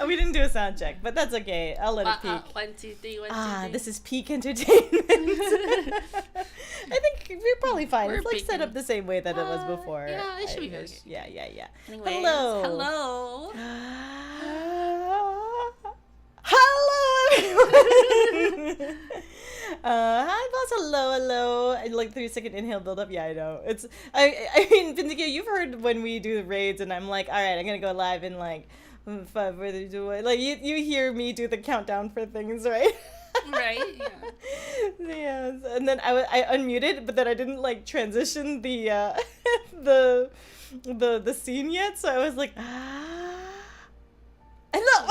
We didn't do a sound check, but that's okay. I'll let it peak. 1, 2, 3, 1, 2, 3. This is peak entertainment. I think we're probably fine. It's like set up the same way that it was before. Yeah, it should be good. Yeah. Anyways, hello. Everyone. Hi, boss. Hello. I like 3-second inhale build up. Yeah, I know. I mean, Vindicator, you've heard when we do the raids, and I'm like, all right, I'm gonna go live in like 5, 4, 3, 2, 1. Like you hear me do the countdown for things, right? Right. Yeah. Yes. And then I unmuted, but then I didn't like transition the the scene yet, so I was like, hello.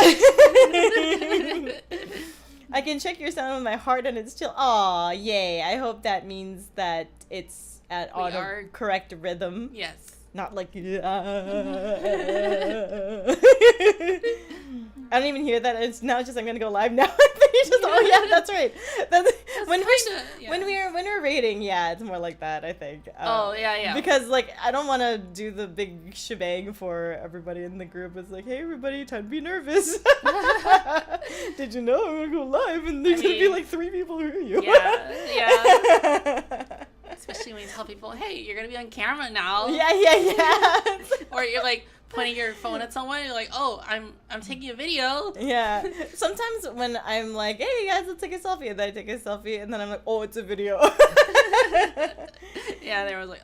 I can check your sound with my heart and it's still, aw, yay. I hope that means that it's on a correct rhythm. Yes. Not like, I don't even hear that. It's now just I'm gonna go live now. Oh yeah, that's right. When we're rating, yeah, it's more like that, I think. Yeah. Because like I don't want to do the big shebang for everybody in the group. It's like, hey everybody, time to be nervous. Did you know I'm gonna go live and there's gonna be like 3 people who hear you? Yeah. Especially when you tell people, hey, you're gonna be on camera now. Yeah. Or you're like pointing your phone at someone, you're like, oh, I'm taking a video. Yeah. Sometimes when I'm like, hey guys, let's take a selfie, and then I take a selfie, and then I'm like, oh, it's a video. Yeah, they were like,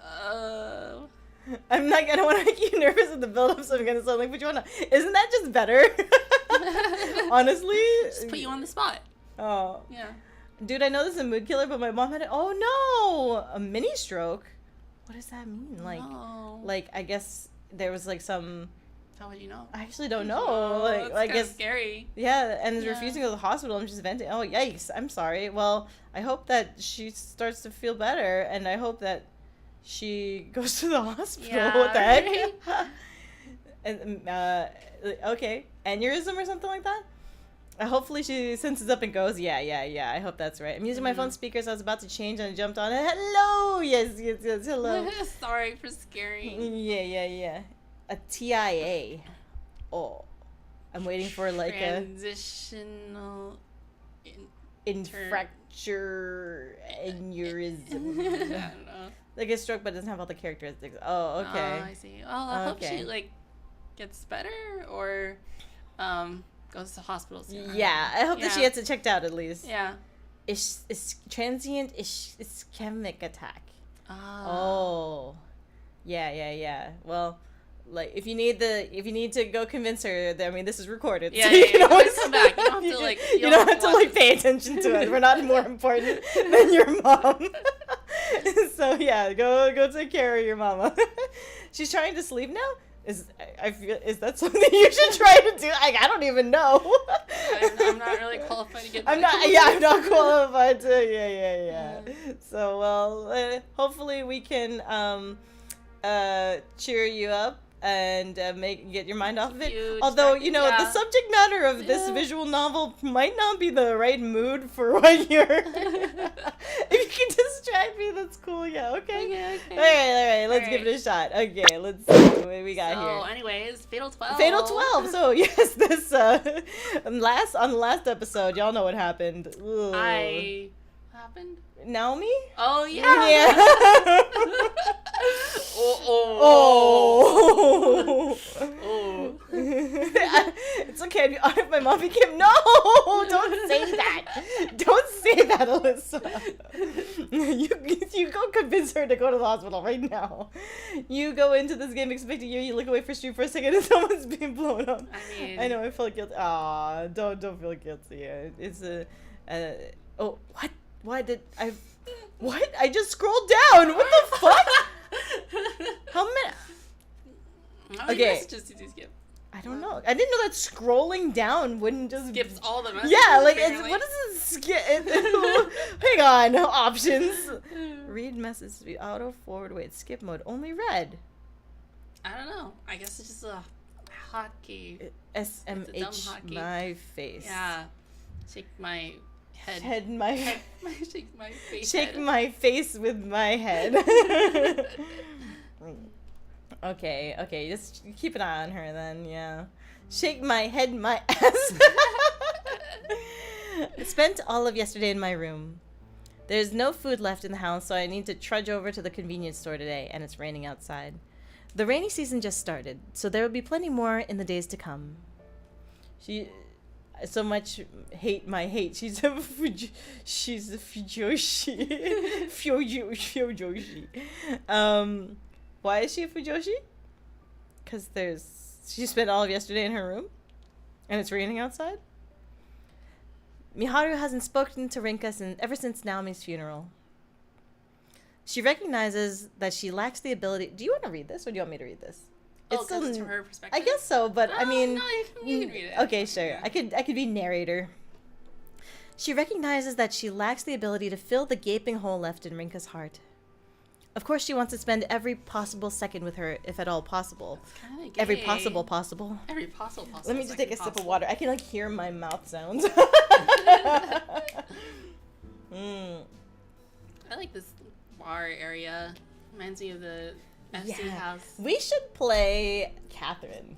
I don't want to make you nervous in the build-up, so I'm gonna sound like, but you wanna? Isn't that just better? Honestly. Just put you on the spot. Oh. Yeah. Dude, I know this is a mood killer, but my mom had it. Oh no, a mini stroke. What does that mean? Like, like I guess there was like some. How would you know? I actually don't know. Oh, like, I guess scary. Yeah, and is refusing to go to the hospital. I'm just venting. Oh yikes! I'm sorry. Well, I hope that she starts to feel better, and I hope that she goes to the hospital. Yeah, what the heck? right? And okay, aneurysm or something like that. Hopefully she senses up and goes, yeah, I hope that's right. I'm using my phone speaker, so I was about to change and I jumped on it. Hello! Yes, hello. Sorry for scaring. Yeah. A TIA. Oh. I'm waiting for like Transitional infracture aneurysm. I don't know. Like a stroke, but it doesn't have all the characteristics. Oh, okay. Oh, I see. Oh, I hope she like gets better or goes to hospital soon. Yeah, I hope that she gets it checked out at least. Yeah. It's transient ischemic attack. Oh. Yeah. Well, like if you need to go convince her, I mean, this is recorded. Yeah, so you can always come back. You don't have to like. You don't have to pay attention to it. We're not more important than your mom. So yeah, go take care of your mama. She's trying to sleep now. Is that something you should try to do? I don't even know. I'm not really qualified to get. I'm not qualified to. Yeah. So well, hopefully we can cheer you up and get your mind off of it. Although the subject matter of this visual novel might not be the right mood for what you're. If you can distract me, that's cool. Yeah. Okay. All right. Let's give it a shot. Okay. Let's see what we got here. So, anyways, Fatal 12. Fatal 12. So yes, this on the last episode, y'all know what happened. Ugh. Happened? Naomi? Oh yeah. It's okay. My mom became don't say that. Don't say that, Alyssa. You go convince her to go to the hospital right now. You go into this game expecting you look away for street for a second and someone's being blown up. I know I feel guilty. Aw, don't feel guilty. It's what? Why did I? What? I just scrolled down. What the fuck? How many? Okay. I don't know. I didn't know that scrolling down wouldn't just skips all the messages. Yeah, like what is it? Hang on, options. Read message, auto forward. Wait, skip mode. Only read. I don't know. I guess it's just a hotkey. SMH my face. Yeah. Shake my head. Shake my face. Shake head. my face with my head. Okay, just keep an eye on her then, yeah. Shake my head, my ass. Spent all of yesterday in my room. There's no food left in the house, so I need to trudge over to the convenience store today, and it's raining outside. The rainy season just started, so there will be plenty more in the days to come. She... So much hate my hate. She's a fujoshi. Fujoshi. Why is she a fujoshi? Because she spent all of yesterday in her room, and it's raining outside. Miharu hasn't spoken to Rinka ever since Naomi's funeral. She recognizes that she lacks the ability. Do you want to read this, or do you want me to read this? It's still from her perspective. I guess so, but I mean, no, you can read it. Okay, sure. Yeah. I could be narrator. She recognizes that she lacks the ability to fill the gaping hole left in Rinka's heart. Of course, she wants to spend every possible second with her, if at all possible. Every possible. Every possible. Let me just take a sip of water. I can hear my mouth sounds. I like this bar area. Reminds me of the FC house. We should play Catherine.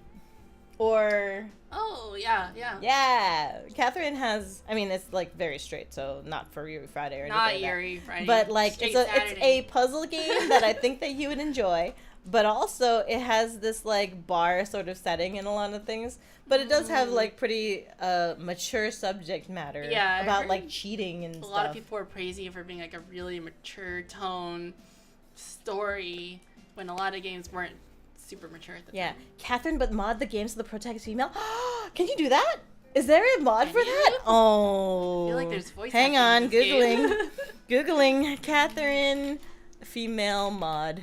Or... Oh, yeah. Yeah. Catherine has... I mean, it's, very straight, so not for Yuri Friday or anything like that. Not Yuri Friday. But, it's a puzzle game that I think that you would enjoy. But also, it has this, bar sort of setting in a lot of things. But it does have, pretty mature subject matter. Yeah. About, cheating and stuff. A lot of people are praising it for being, a really mature tone story, when a lot of games weren't super mature at the time. Catherine, but mod the game so the protagonist female. Can you do that? Is there a mod for that? Oh. I feel like there's voice Hang on, in this Googling. game. Googling Catherine female mod.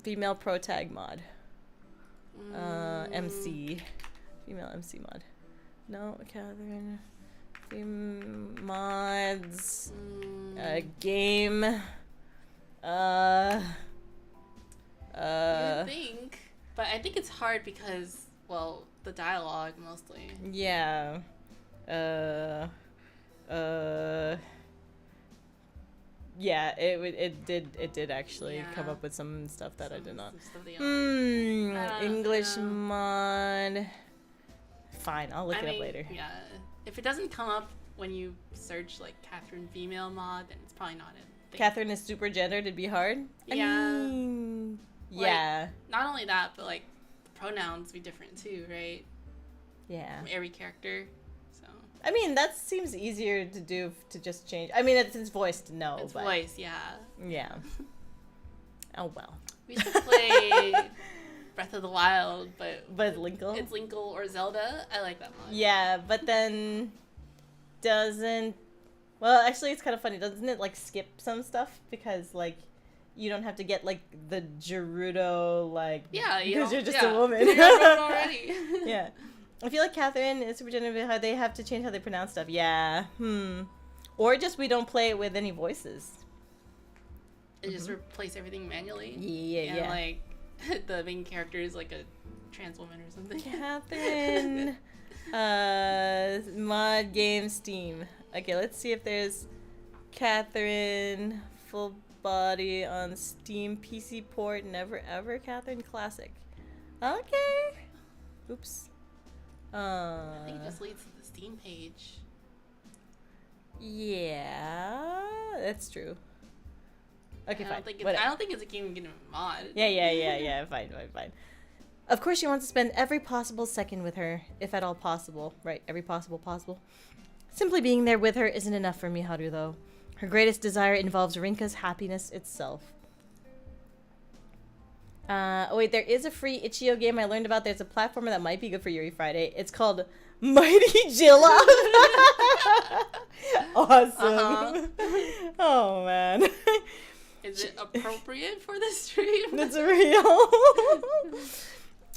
Female protag mod. MC. Female MC mod. No, Catherine. Mods. Game. You think, but I think it's hard because, the dialogue mostly. Yeah. Yeah, it did actually come up with some stuff that I did not. English mod. Fine, I'll look it up later. Yeah, if it doesn't come up when you search Catherine female mod, then it's probably not it. Catherine is super gendered, it'd be hard. Yeah. Yeah. Not only that, but the pronouns be different too, right? Yeah. From every character. So. I mean, that seems easier to do to just change. I mean, it's voice to know. It's voice, yeah. Yeah. Oh well. We should play Breath of the Wild, but Linkle. It's Linkle or Zelda. I like that one. Yeah, but then doesn't. Well, actually, it's kind of funny. Doesn't it skip some stuff because you don't have to get the Gerudo because you're just a woman. You're a woman already. Yeah, I feel like Catherine is super generative. How they have to change how they pronounce stuff. Yeah. Or just we don't play it with any voices. It just replace everything manually. Yeah. And the main character is a trans woman or something. Catherine. Mod game Steam. Okay, let's see if there's Catherine full body on Steam PC port. Never ever Catherine Classic. Okay. Oops. I think it just leads to the Steam page. Yeah, that's true. Okay, fine. I don't think it's a game getting a mod. Yeah. Fine. Of course, she wants to spend every possible second with her, if at all possible. Right, every possible. Simply being there with her isn't enough for Miharu, though. Her greatest desire involves Rinka's happiness itself. Oh wait, there is a free Itch.io game I learned about. There's a platformer that might be good for Yuri Friday. It's called Mighty Jilla. Awesome. Oh man. Is it appropriate for this stream? It's real.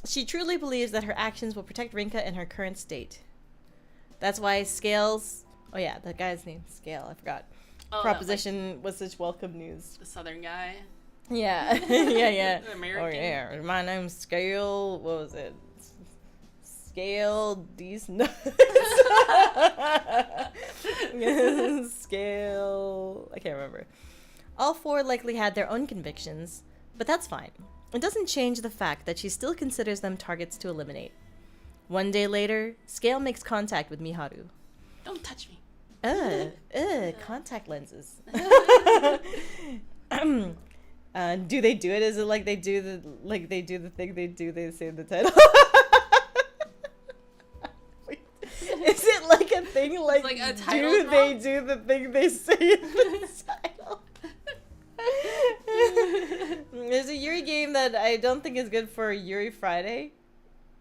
She truly believes that her actions will protect Rinka in her current state. That's why Scales... Oh yeah, that guy's name. Scale, I forgot. Oh, Proposition was such welcome news. The southern guy? Yeah. Yeah. American. Oh yeah, my name's Scale... What was it? Scale these nuts. Scale... I can't remember. All four likely had their own convictions, but that's fine. It doesn't change the fact that she still considers them targets to eliminate. One day later, Scale makes contact with Miharu. Don't touch me. Contact lenses. Do they do it? Is it like they do the thing they say in the title? Wait, is it like a thing like a title do drop? They do the thing they say in the title? There's a Yuri game that I don't think is good for Yuri Friday.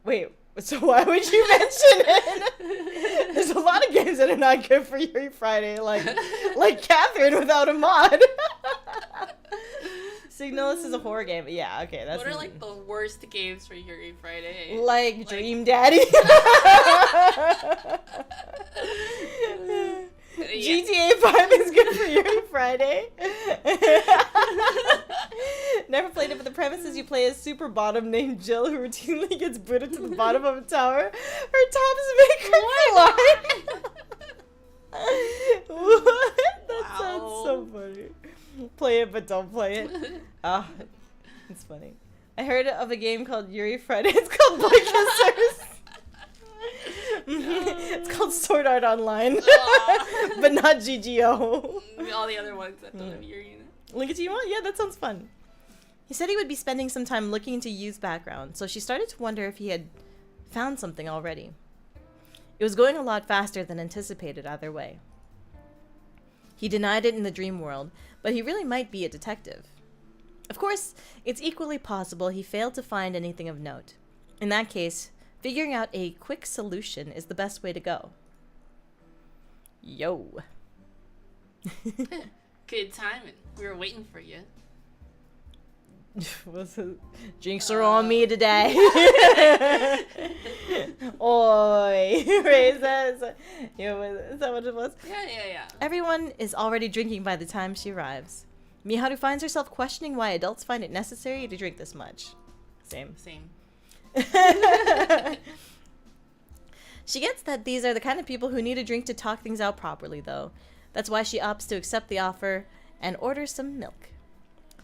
Wait, so why would you mention it? There's a lot of games that are not good for Yuri Friday, like Catherine without a mod. Signalis is a horror game. Yeah, okay. That's what are like the worst games for Yuri Friday? Like Dream Daddy. GTA 5 is good for Yuri Friday. Never played it, but the premise is you play a super bottom named Jill who routinely gets booted to the bottom of a tower. Her tops make her fly. What? That sounds so funny. Play it, but don't play it. It's funny. I heard of a game called Yuri Friday. It's called Boy Kissers. It's called Sword Art Online, but not GGO. All the other ones that don't have Yuri in it. Link it to you want? Yeah, that sounds fun. He said he would be spending some time looking into Yu's background, so she started to wonder if he had found something already. It was going a lot faster than anticipated either way. He denied it in the dream world, but he really might be a detective. Of course, it's equally possible he failed to find anything of note. In that case, figuring out a quick solution is the best way to go. Yo. Good timing. We were waiting for you. Drinks are on me today. Oi. Is that what it was? Yeah. Everyone is already drinking by the time she arrives. Miharu finds herself questioning why adults find it necessary to drink this much. Same. She gets that these are the kind of people who need a drink to talk things out properly, though. That's why she opts to accept the offer and orders some milk.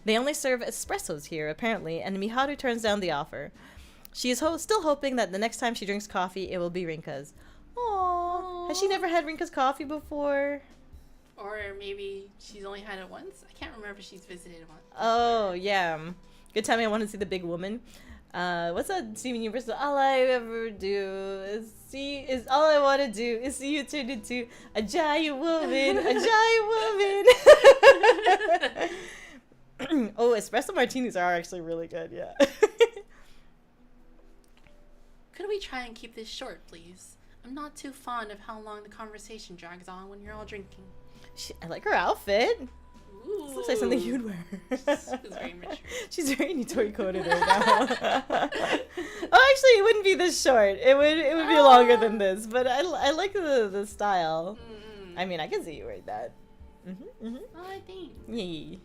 They only serve espressos here, apparently, and Miharu turns down the offer. She is still hoping that the next time she drinks coffee, it will be Rinka's. Aww. Has she never had Rinka's coffee before? Or maybe she's only had it once? I can't remember if she's visited once. Oh, yeah. Good time I want to see the big woman. What's that Steven Universe? All I ever do all I want to do is see you turn into a giant woman, a giant woman. Oh, espresso martinis are actually really good, yeah. Could we try and keep this short, please? I'm not too fond of how long the conversation drags on when you're all drinking. I like her outfit. Ooh. This looks like something you'd wear. She's very mature. She's very Nitori coded right now. Oh, actually, it wouldn't be this short. It would be longer than this, but I like the style. Mm-hmm. I mean, I can see you wearing that. Oh, I think. Yay.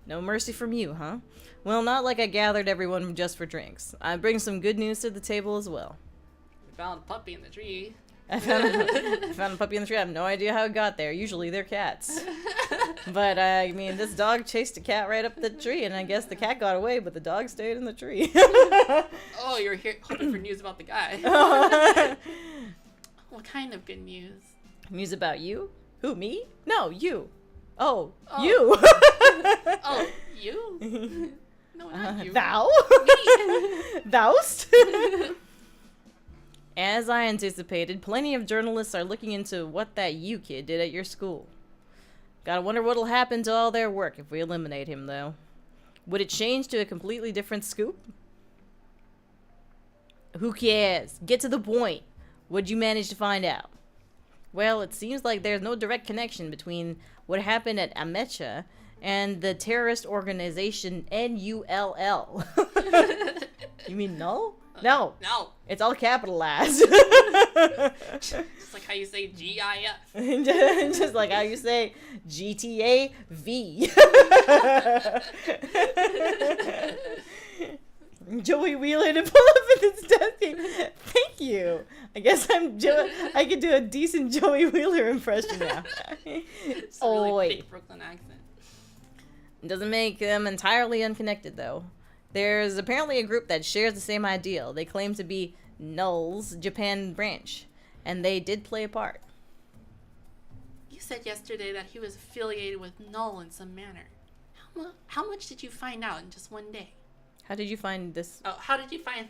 No mercy from you, huh? Well, not like I gathered everyone just for drinks. I bring some good news to the table as well. We found a puppy in the tree. I found a puppy in the tree. I have no idea how it got there. Usually they're cats. But, I mean, this dog chased a cat right up the tree, and I guess the cat got away, but the dog stayed in the tree. Oh, you're here hoping for news about the guy. What kind of good news? News about you? Who, me? No, you. Oh. You. Oh, you? No, not you. Thou? Me. Thou'st? As I anticipated, plenty of journalists are looking into what that you kid did at your school. Gotta wonder what'll happen to all their work if we eliminate him, though. Would it change to a completely different scoop? Who cares? Get to the point. What'd you manage to find out? Well, it seems like there's no direct connection between what happened at Amecha and the terrorist organization NULL. You mean null? No. No. It's all capitalized. Just like how you say GIF. Just like how you say GTA V. Joey Wheeler to pull up in this death team. Thank you. I guess I could do a decent Joey Wheeler impression now. It's a really big Brooklyn accent. It doesn't make them entirely unconnected, though. There's apparently a group that shares the same ideal. They claim to be Null's Japan branch, and they did play a part. You said yesterday that he was affiliated with Null in some manner. How much did you find out in just one day? How did you find this? Oh, how did you find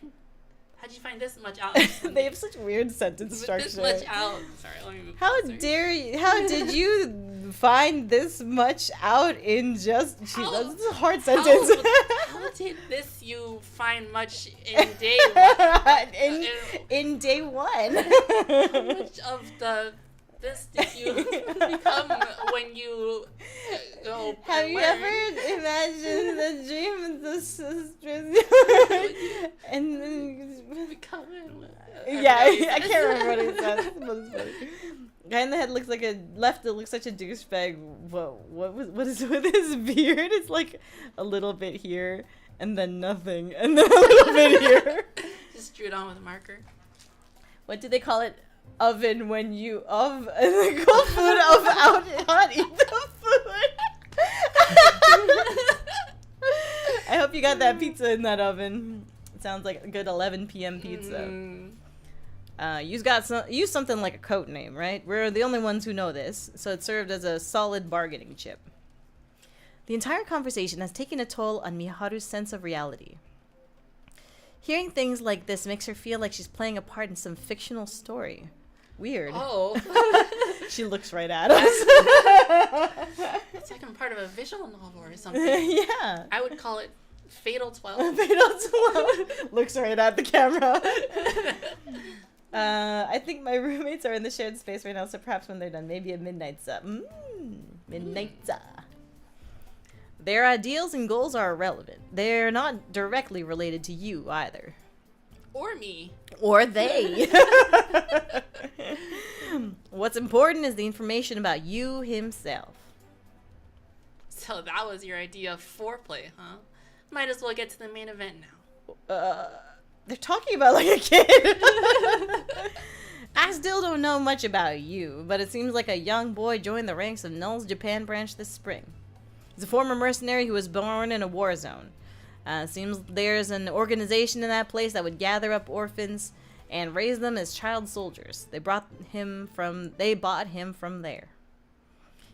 this much out? They have such weird sentence structure. This much out. Sorry, let me move. How dare you? How did you find this much out in just? That's a hard sentence. How did you find much in day one? in day one. How much of this did you become when you go? Have you ever imagined the dream of the sisters? And then become? Yeah, I can't remember what it said. But it's funny. Guy in the head looks like looks like a douchebag. What is with his beard? It's like a little bit here and then nothing and then a little bit here. Just drew it on with a marker. What do they call it? Oven when you and the cold food of out hot eat the food. I hope you got that pizza in that oven. It sounds like a good 11 p.m. pizza. Use something like a code name, right? We're the only ones who know this, so it served as a solid bargaining chip. The entire conversation has taken a toll on Miharu's sense of reality. Hearing things like this makes her feel like she's playing a part in some fictional story. Weird. Oh. She looks right at us. It's like I'm part of a visual novel or something. Yeah. I would call it Fatal 12. Fatal 12. Looks right at the camera. I think my roommates are in the shared space right now, so perhaps when they're done, maybe a midnightza. Midnightza. Their ideals and goals are irrelevant. They're not directly related to you either. Or me. Or they. What's important is the information about you himself. So that was your idea of foreplay, huh? Might as well get to the main event now. They're talking about like a kid. I still don't know much about you, but it seems like a young boy joined the ranks of Null's Japan branch this spring. He's a former mercenary who was born in a war zone. Seems there's an organization in that place that would gather up orphans and raise them as child soldiers. They bought him from there.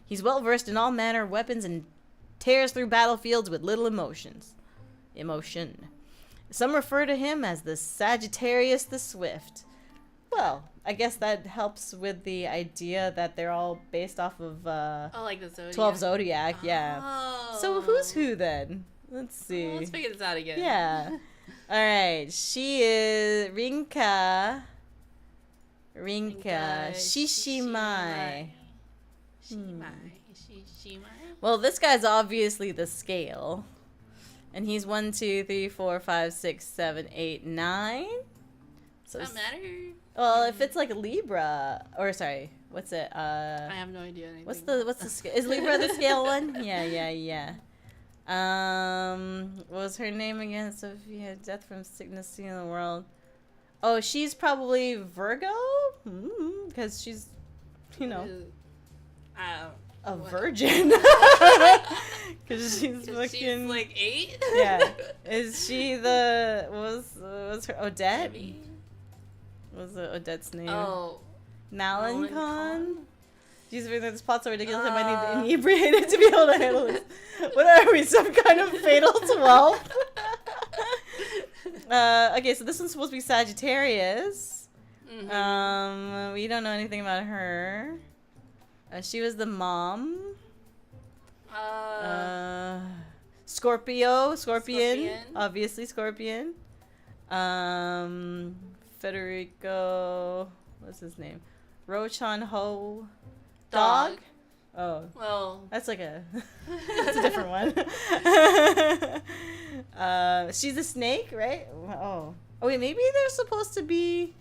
He's well versed in all manner of weapons and tears through battlefields with little emotion. Some refer to him as the Sagittarius the Swift. Well, I guess that helps with the idea that they're all based off of like the Zodiac. 12 Zodiac, yeah. Oh. So who's who then? Let's see. Well, let's figure this out again. Yeah. All right. She is Rinka Shishimai. Shishimai. Well, this guy's obviously the scale. And he's 1, 2, 3, 4, 5, 6, 7, 8, 9. So does that matter? Well, if it's like a Libra, or sorry, what's it? I have no idea. What's the scale? Is Libra the scale one? Yeah. What was her name again? Sophia, death from sickness, seen in the world. Oh, she's probably Virgo? Because she's, a virgin. Because she's fucking... She's like 8? Yeah. Is she was her Odette? Maybe. What was Odette's name? Oh. Malankon? Jesus, this plot's so ridiculous I might need inebriated to be able to handle this. What are we, some kind of fatal 12? Okay, so this one's supposed to be Sagittarius. Mm-hmm. We don't know anything about her. She was the mom. Scorpion. Obviously Scorpion. Federico, what's his name? Rochan Ho. Dog? Oh. Well. That's like that's a different one. She's a snake, right? Oh. Oh, wait, maybe they're supposed to be...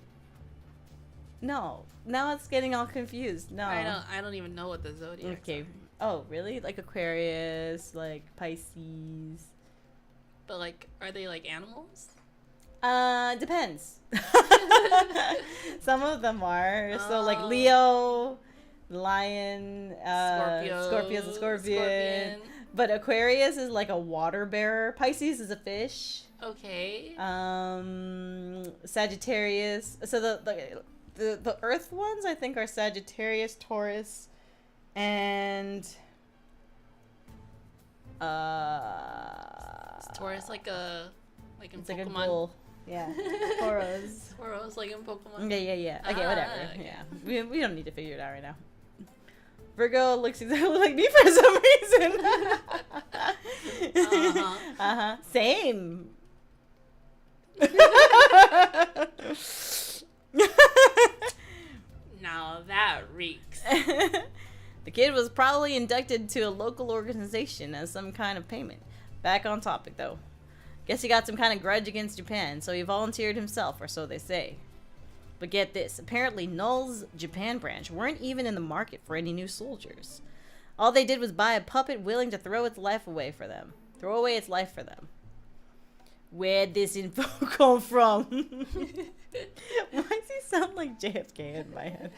No. Now it's getting all confused. No. I don't even know what the zodiac is. Oh, really? Like Aquarius, like Pisces. But, like, are they, like, animals? Depends. Some of them are. So, like, Leo, Lion, Scorpio's a scorpion. But Aquarius is like a water bearer. Pisces is a fish. Okay. Sagittarius. So the Earth ones I think are Sagittarius, Taurus, and Is Taurus like in it's Pokemon? like a bull. Yeah. Tauros. Tauros like in Pokemon. Yeah. Okay, whatever. Okay. Yeah. We don't need to figure it out right now. Virgo looks exactly like me for some reason. Same. Now that reeks. The kid was probably inducted to a local organization as some kind of payment. Back on topic, though. Guess he got some kind of grudge against Japan, so he volunteered himself, or so they say. But get this, apparently Null's Japan branch weren't even in the market for any new soldiers. All they did was buy a puppet willing to throw its life away for them. Throw away its life for them. Where'd this info come from? Why does he sound like JFK in my head?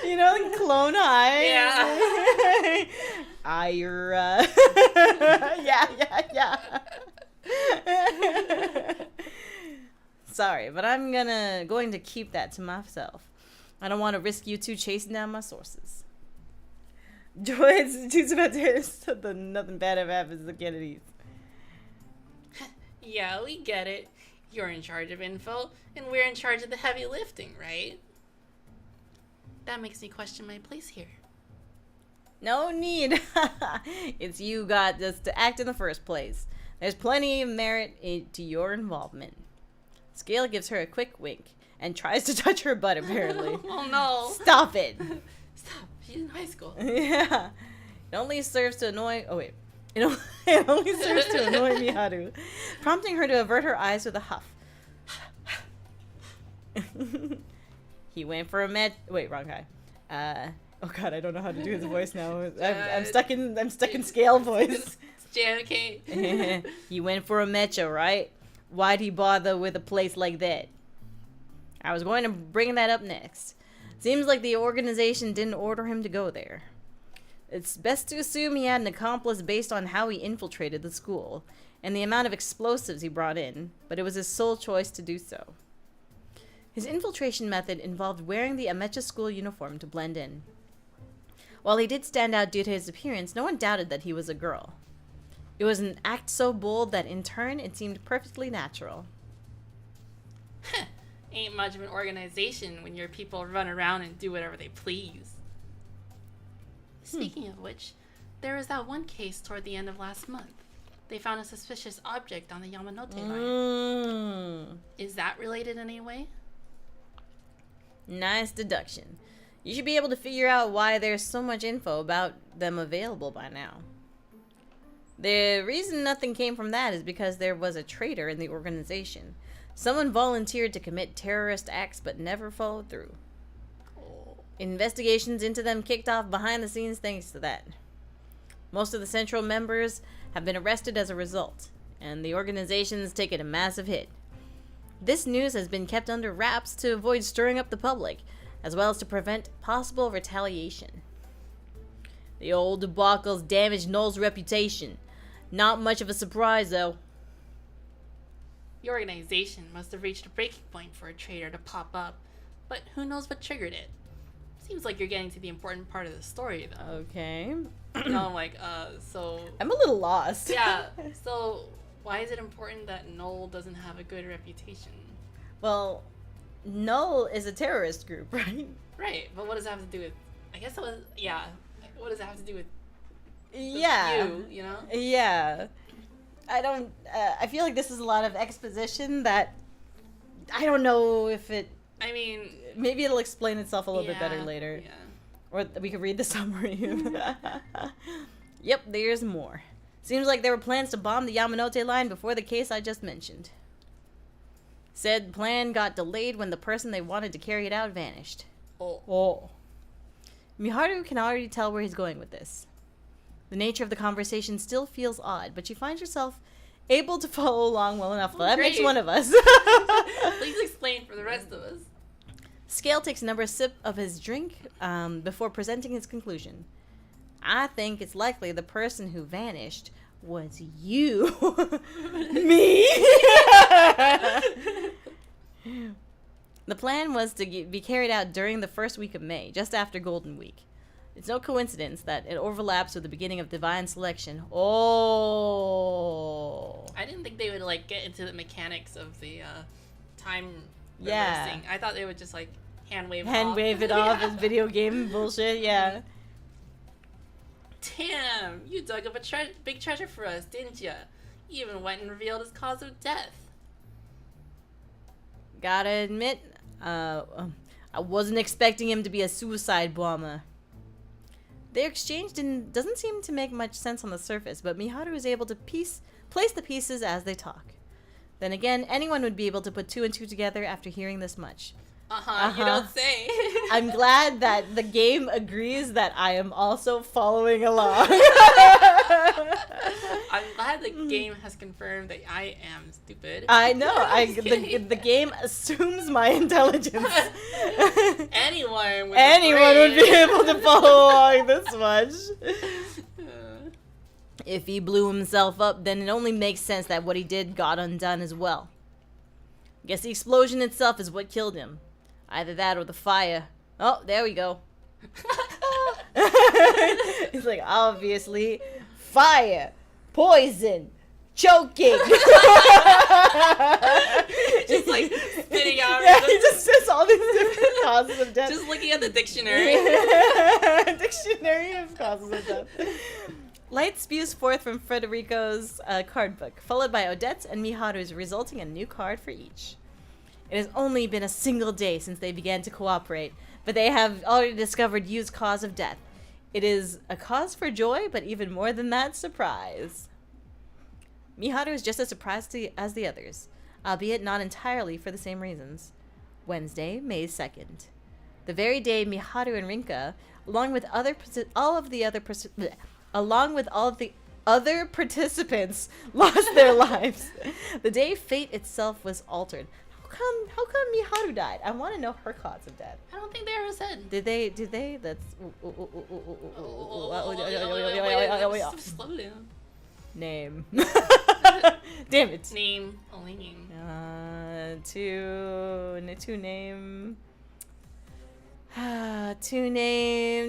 You know, like Clone High? Yeah. Ira. Yeah. Sorry, but I'm going to keep that to myself. I don't want to risk you two chasing down my sources. Droids, choose about to nothing bad ever happens to the Kennedys. Yeah, we get it. You're in charge of info, and we're in charge of the heavy lifting, right? That makes me question my place here. No need. It's you got us to act in the first place. There's plenty of merit to your involvement. Scale gives her a quick wink and tries to touch her butt, apparently. Oh, no. Stop it. Stop. She's in high school. Yeah. It only serves to annoy... Oh, wait. It only serves to annoy Miharu, prompting her to avert her eyes with a huff. He went for a Wait, wrong guy. Oh god, I don't know how to do his voice now. I'm stuck in Scale voice. It's JFK. He went for a mecha, right? Why'd he bother with a place like that? I was going to bring that up next. Seems like the organization didn't order him to go there. It's best to assume he had an accomplice based on how he infiltrated the school and the amount of explosives he brought in, but it was his sole choice to do so. His infiltration method involved wearing the Amecha school uniform to blend in. While he did stand out due to his appearance, no one doubted that he was a girl. It was an act so bold that in turn it seemed perfectly natural. Ain't much of an organization when your people run around and do whatever they please. Speaking of which, there was that one case toward the end of last month. They found a suspicious object on the Yamanote line. Is that related in any way? Nice deduction. You should be able to figure out why there's so much info about them available by now. The reason nothing came from that is because there was a traitor in the organization. Someone volunteered to commit terrorist acts but never followed through. Investigations into them kicked off behind the scenes thanks to that. Most of the central members have been arrested as a result, and the organization's taken a massive hit. This news has been kept under wraps to avoid stirring up the public, as well as to prevent possible retaliation. The old debacles damaged Null's reputation. Not much of a surprise, though. The organization must have reached a breaking point for a traitor to pop up, but who knows what triggered it. Seems like you're getting to the important part of the story, though. Okay. So... I'm a little lost. Yeah, so why is it important that Null doesn't have a good reputation? Well, Null is a terrorist group, right? Right, but what does that have to do with... I guess it was... Yeah. What does that have to do with... Yeah. You know? Yeah. I don't... I feel like this is a lot of exposition that... I don't know if it... I mean... Maybe it'll explain itself a little bit better later. Yeah. Or we could read the summary. Yep, there's more. Seems like there were plans to bomb the Yamanote line before the case I just mentioned. Said plan got delayed when the person they wanted to carry it out vanished. Oh. Miharu can already tell where he's going with this. The nature of the conversation still feels odd, but she finds herself able to follow along well enough. Well, that makes one of us. Please explain for the rest of us. Scale takes another sip of his drink before presenting his conclusion. I think it's likely the person who vanished was you. Me? The plan was to be carried out during the first week of May, just after Golden Week. It's no coincidence that it overlaps with the beginning of Divine Selection. Oh. I didn't think they would, like, get into the mechanics of the time Yeah. reversing. I thought they would just, like, hand wave it off as video game bullshit, yeah. Damn, you dug up a big treasure for us, didn't ya? You even went and revealed his cause of death. Gotta admit, I wasn't expecting him to be a suicide bomber. Their exchange doesn't seem to make much sense on the surface, but Miharu is able to place the pieces as they talk. Then again, anyone would be able to put two and two together after hearing this much. You don't say. I'm glad that the game agrees that I am also following along. I'm glad the game has confirmed that I am stupid. I know. The game assumes my intelligence. Anyone would be able to follow along this much. If he blew himself up, then it only makes sense that what he did got undone as well. Guess the explosion itself is what killed him. Either that or the fire. Oh, there we go. It's like, obviously, fire, poison, choking. Just like spitting out. Yeah, he just says all these different causes of death. Just looking at the dictionary. Dictionary of causes of death. Light spews forth from Federico's card book, followed by Odette's and Miharu's, resulting in a new card for each. It has only been a single day since they began to cooperate, but they have already discovered Yu's cause of death. It is a cause for joy, but even more than that, surprise. Miharu is just as surprised as the others, albeit not entirely for the same reasons. Wednesday, May 2nd. The very day Miharu and Rinka, along with all of the other participants, lost their lives. The day fate itself was altered. How come Miharu died? I want to know her cause of death. I don't think they ever said. Did they? That's. Slow down. Name. Damn it. Name. Only name. Two name.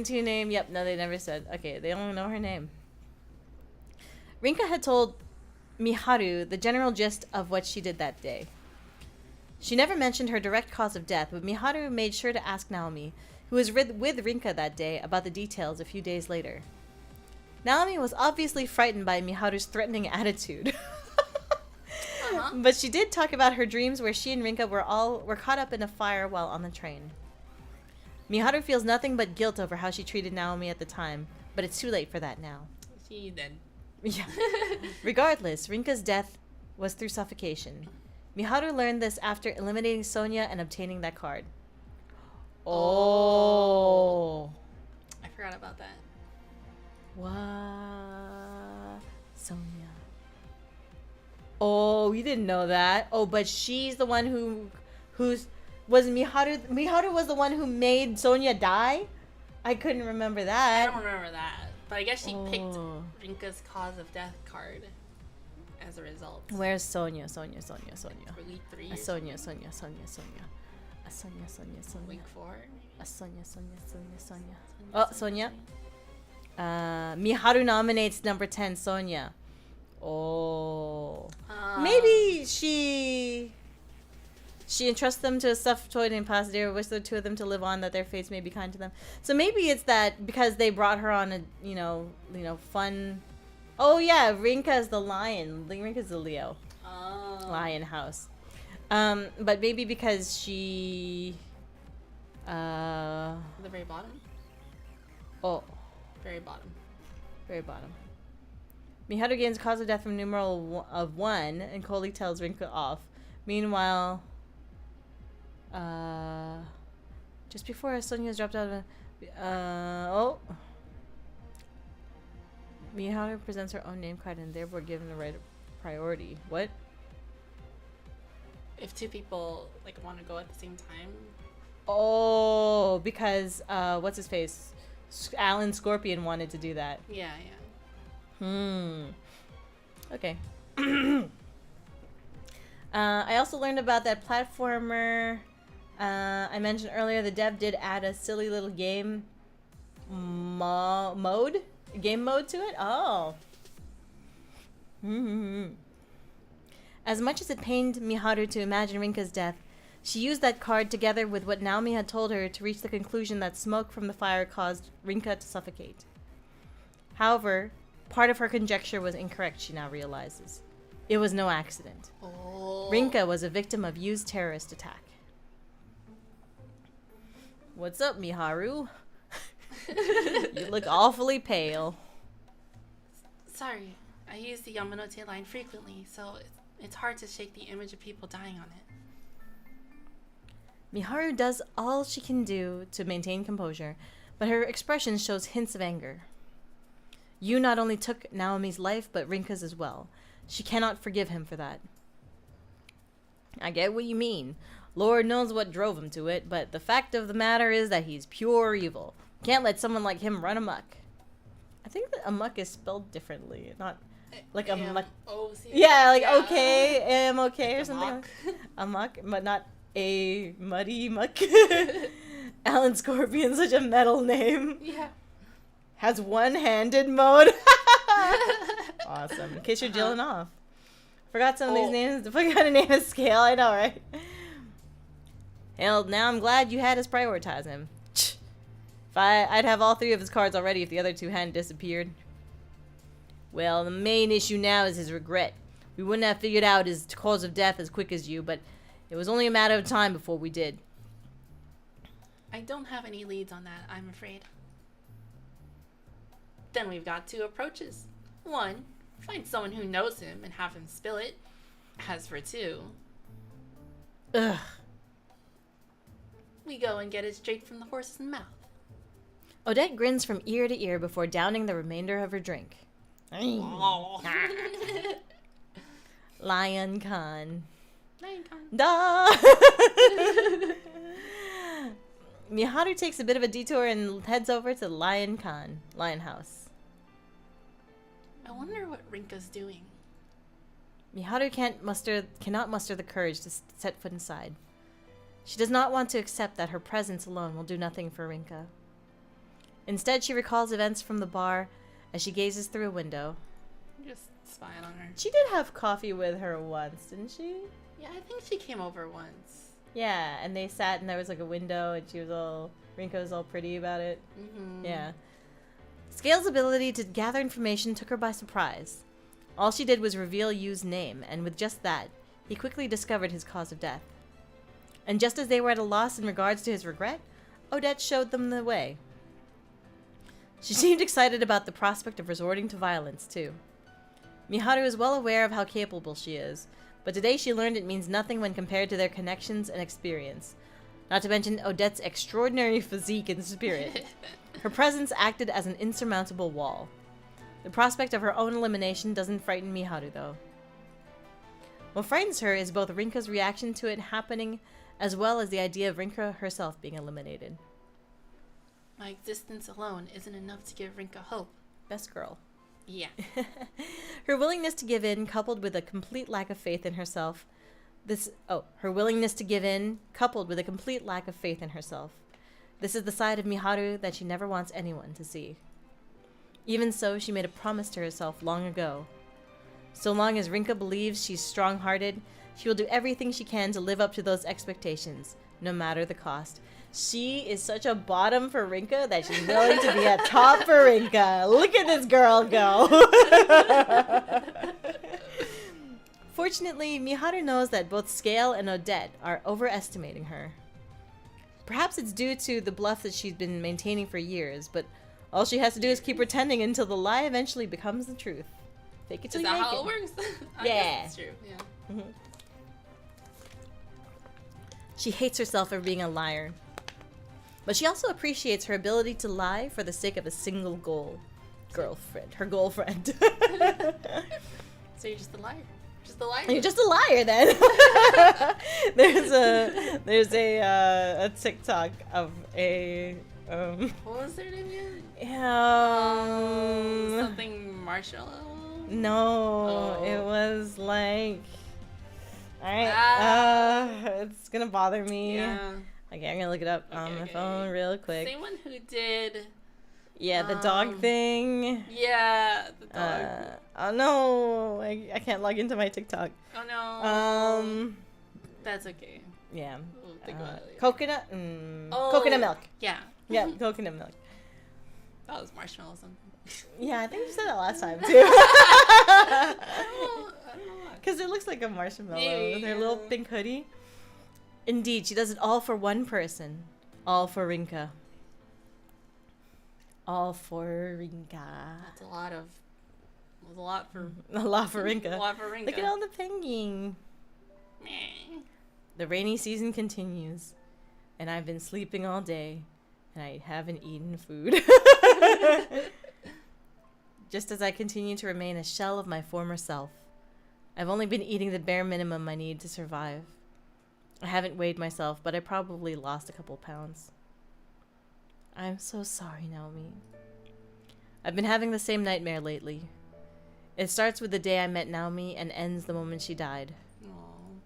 Two name. Yep, no, they never said. Okay, they only know her name. Rinka had told Miharu the general gist of what she did that day. She never mentioned her direct cause of death, but Miharu made sure to ask Naomi, who was with Rinka that day, about the details a few days later. Naomi was obviously frightened by Miharu's threatening attitude. But she did talk about her dreams where she and Rinka were caught up in a fire while on the train. Miharu feels nothing but guilt over how she treated Naomi at the time, but it's too late for that now. She did. Yeah. Regardless, Rinka's death was through suffocation. Miharu learned this after eliminating Sonia and obtaining that card. Oh. I forgot about that. What? Sonia. Oh, you didn't know that. Oh, but she's the one who's was Miharu. Miharu was the one who made Sonia die? I couldn't remember that. I don't remember that. But I guess she picked Rinka's cause of death card as a result. Where's Sonia? Sonia. Week 3. Sonia. Week 4. Sonia. Oh, Sonia. Miharu nominates number 10, Sonia. Oh. Maybe she entrusts them to a stuffed toy named Pasadena, wish the two of them to live on, that their fates may be kind to them. So maybe it's that because they brought her on a, fun... Oh, yeah, Rinka's the lion. Rinka's the Leo. Oh. Lion house. But maybe because she... The very bottom? Oh. Very bottom. Very bottom. Miharu gains cause of death from numeral of 1, and Koli tells Rinka off. Meanwhile... just before Sonia's dropped out of Miharu presents her own name card and therefore given the right of priority. What? If two people want to go at the same time. Oh, because what's his face? Alan Scorpion wanted to do that. Yeah, yeah. Okay. I also learned about that platformer I mentioned earlier. The dev did add a silly little game mode to it. Oh. As much as it pained Miharu to imagine Rinka's death, she used that card together with what Naomi had told her to reach the conclusion that smoke from the fire caused Rinka to suffocate. However, part of her conjecture was incorrect, she now realizes. It was no accident. Oh. Rinka was a victim of Yu's terrorist attack. What's up, Miharu? You look awfully pale. Sorry, I use the Yamanote line frequently, so it's hard to shake the image of people dying on it. Miharu does all she can do to maintain composure, but her expression shows hints of anger. Yu not only took Naomi's life, but Rinka's as well. She cannot forgive him for that. I get what you mean. Lord knows what drove him to it, but the fact of the matter is that he's pure evil. Can't let someone like him run amok. I think that amok is spelled differently, not like amok. Yeah, like yeah. Okay, M-O-K or something. Amok, but not a muddy muck. Alan Scorpion, such a metal name. Yeah. Has one-handed mode. Awesome. In case you're jilling off. Forgot some of these names. Forgot to name a scale. I know, right? Hell, now I'm glad you had us prioritize him. I'd have all 3 of his cards already if the other 2 hadn't disappeared. Well, the main issue now is his regret. We wouldn't have figured out his cause of death as quick as you, but it was only a matter of time before we did. I don't have any leads on that, I'm afraid. Then we've got 2 approaches. 1, find someone who knows him and have him spill it. As for 2... Ugh. We go and get it straight from the horse's mouth. Odette grins from ear to ear before downing the remainder of her drink. Lion Khan. Da! Miharu takes a bit of a detour and heads over to Lion House. I wonder what Rinka's doing. Miharu cannot muster the courage to set foot inside. She does not want to accept that her presence alone will do nothing for Rinka. Instead, she recalls events from the bar as she gazes through a window. Just spying on her. She did have coffee with her once, didn't she? Yeah, I think she came over once. Yeah, and they sat and there was like a window and Rinka was all pretty about it. Mm-hmm. Yeah. Scale's ability to gather information took her by surprise. All she did was reveal Yu's name, and with just that, he quickly discovered his cause of death. And just as they were at a loss in regards to his regret, Odette showed them the way. She seemed excited about the prospect of resorting to violence, too. Miharu is well aware of how capable she is, but today she learned it means nothing when compared to their connections and experience. Not to mention Odette's extraordinary physique and spirit. Her presence acted as an insurmountable wall. The prospect of her own elimination doesn't frighten Miharu, though. What frightens her is both Rinka's reaction to it happening, as well as the idea of Rinka herself being eliminated. My existence alone isn't enough to give Rinka hope. Best girl. Yeah. Her willingness to give in, coupled with a complete lack of faith in herself. Her willingness to give in, coupled with a complete lack of faith in herself. This is the side of Miharu that she never wants anyone to see. Even so, she made a promise to herself long ago. So long as Rinka believes she's strong-hearted, she will do everything she can to live up to those expectations, no matter the cost. She is such a bottom for Rinka that she's willing to be a top for Rinka. Look at this girl go. Fortunately, Miharu knows that both Scale and Odette are overestimating her. Perhaps it's due to the bluff that she's been maintaining for years, but all she has to do is keep pretending until the lie eventually becomes the truth. Fake it till you make it. Is that how it works? I Yeah. guess that's true. Yeah. Mm-hmm. She hates herself for being a liar. But she also appreciates her ability to lie for the sake of a single goal. Her girlfriend. So you're just a liar. Just a liar. You're just a liar then. There's a TikTok of a What was their name again? Something marshmallow? No, it was like... Alright, it's gonna bother me. Yeah. Okay, I'm gonna look it up on my phone real quick. Same one who did... Yeah, the dog thing. Yeah, the dog. Oh no, I can't log into my TikTok. Oh no. That's okay. Yeah. We'll think about it later. Coconut. Coconut milk. Yeah. Yeah, coconut milk. That was marshmallow something. Yeah, I think you said that last time too. I don't know why. Because it looks like a marshmallow Maybe, with her little pink hoodie. Indeed, she does it all for one person. All for Rinka. All for Rinka. That's a lot for A lot for Rinka. A lot for Rinka. Look at all the penguin. Meh. The rainy season continues, and I've been sleeping all day, and I haven't eaten food. Just as I continue to remain a shell of my former self, I've only been eating the bare minimum I need to survive. I haven't weighed myself, but I probably lost a couple pounds. I'm so sorry, Naomi. I've been having the same nightmare lately. It starts with the day I met Naomi and ends the moment she died. Aww.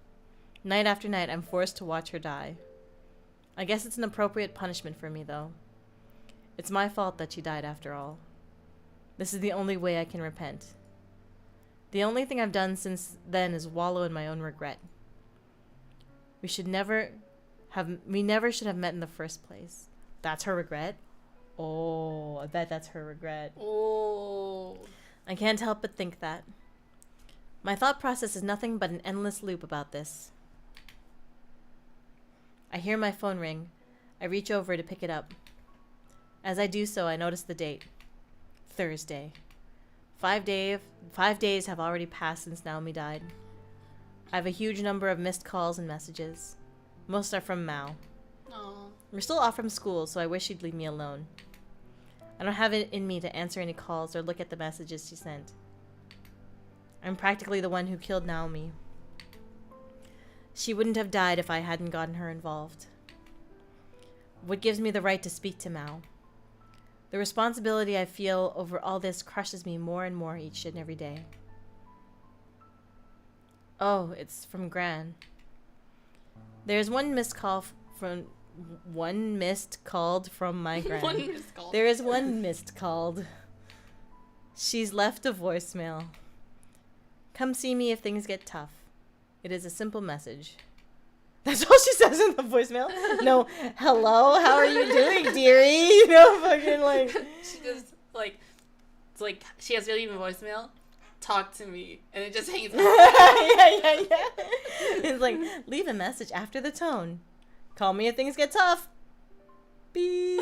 Night after night, I'm forced to watch her die. I guess it's an appropriate punishment for me, though. It's my fault that she died after all. This is the only way I can repent. The only thing I've done since then is wallow in my own regret. We never should have met in the first place. That's her regret? Oh, I bet that's her regret. Oh. I can't help but think that. My thought process is nothing but an endless loop about this. I hear my phone ring. I reach over to pick it up. As I do so, I notice the date. Thursday. 5 days have already passed since Naomi died. I have a huge number of missed calls and messages. Most are from Mao. Aww. We're still off from school, so I wish she'd leave me alone. I don't have it in me to answer any calls or look at the messages she sent. I'm practically the one who killed Naomi. She wouldn't have died if I hadn't gotten her involved. What gives me the right to speak to Mao? The responsibility I feel over all this crushes me more and more each and every day. Oh, it's from Gran. There's one missed call from my Gran. One missed call. There is one missed called. She's left a voicemail. Come see me if things get tough. It is a simple message. That's all she says in the voicemail. No, hello, how are you doing, dearie? You know, fucking like. She just it's like she has to leave a voicemail. Talk to me, and it just hangs up. yeah. It's like, leave a message after the tone. Call me if things get tough. Beep.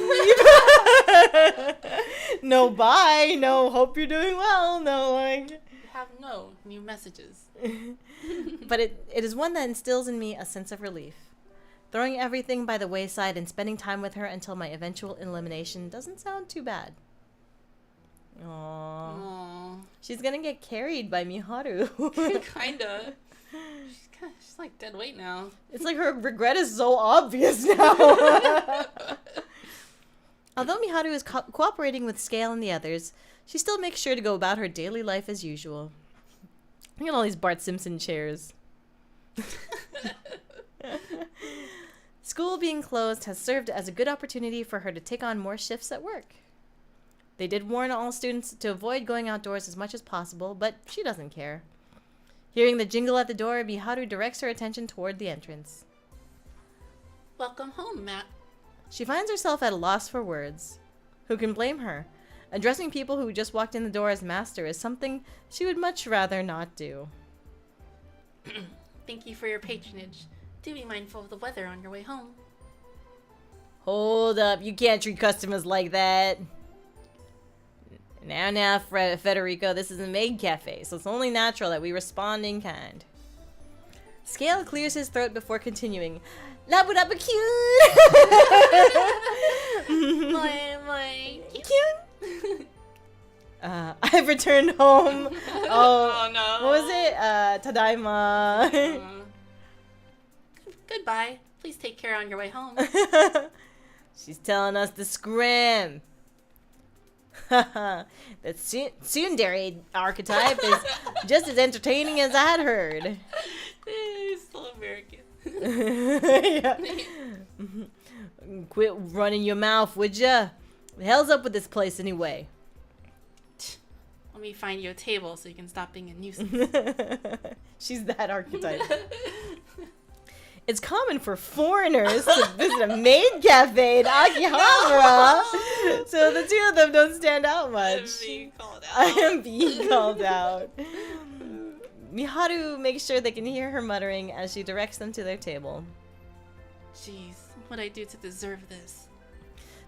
No, bye. No, hope you're doing well. No, like. You have no new messages. But it is one that instills in me a sense of relief. Throwing everything by the wayside and spending time with her until my eventual elimination doesn't sound too bad. Aww. Aww. She's gonna get carried by Miharu. Kinda. She's like dead weight now. It's like her regret is so obvious now. Although Miharu is cooperating with Scale and the others, she still makes sure to go about her daily life as usual. Look at all these Bart Simpson chairs. School being closed has served as a good opportunity for her to take on more shifts at work. They did warn all students to avoid going outdoors as much as possible, but she doesn't care. Hearing the jingle at the door, Miharu directs her attention toward the entrance. Welcome home, Matt. She finds herself at a loss for words. Who can blame her? Addressing people who just walked in the door as master is something she would much rather not do. Thank you for your patronage. Do be mindful of the weather on your way home. Hold up, you can't treat customers like that. Now, Federico, this is a maid cafe, so it's only natural that we respond in kind. Scale clears his throat before continuing. Labba cute! My Cute? I've returned home. Oh no. What was it? Tadaima. Goodbye. Please take care on your way home. She's telling us to scram. The tsundere archetype is just as entertaining as I'd heard. He's so American. Yeah. Quit running your mouth, would ya? The hell's up with this place anyway? Let me find you a table so you can stop being a nuisance. She's that archetype. It's common for foreigners to visit a maid cafe in Akihabara, so the two of them don't stand out much. I am being called out. Miharu makes sure they can hear her muttering as she directs them to their table. Jeez, what'd I do to deserve this?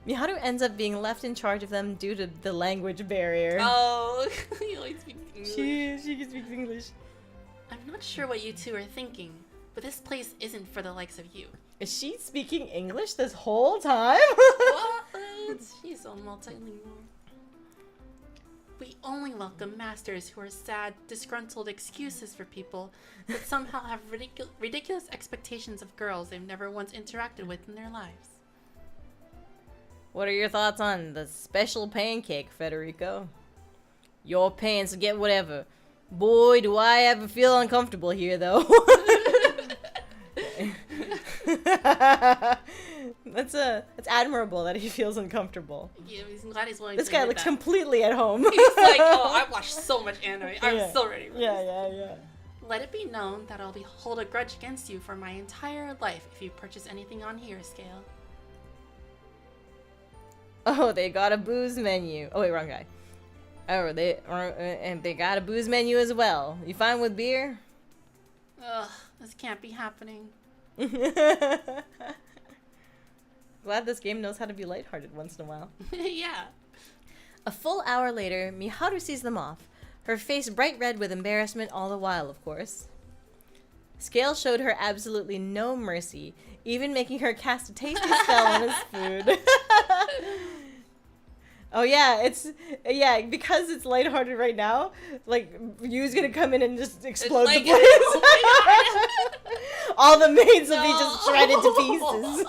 Miharu ends up being left in charge of them due to the language barrier. Oh, you only speak English. She can speak English. I'm not sure what you two are thinking, but this place isn't for the likes of you. Is she speaking English this whole time? What? She's so multilingual. We only welcome masters who are sad, disgruntled excuses for people that somehow have ridiculous expectations of girls they've never once interacted with in their lives. What are your thoughts on the special pancake, Federico? Your pants get whatever. Boy, do I ever feel uncomfortable here, though. That's admirable that he feels uncomfortable. Yeah, I'm glad he's willing this to guy admit looks that. completely at home. He's like, oh, I've watched so much anime. I'm so ready for this. Yeah. Let it be known that I'll hold a grudge against you for my entire life if you purchase anything on here, Scale. Oh, they got a booze menu. Oh, wait, wrong guy. Oh, they got a booze menu as well. You fine with beer? Ugh, this can't be happening. Glad this game knows how to be lighthearted once in a while. Yeah. A full hour later, Miharu sees them off, her face bright red with embarrassment all the while, of course. Scale showed her absolutely no mercy, even making her cast a tasty spell on his food. Oh yeah, because it's lighthearted right now, like, Yu's gonna come in and just explode the place. Oh all the maids will be just shredded to pieces.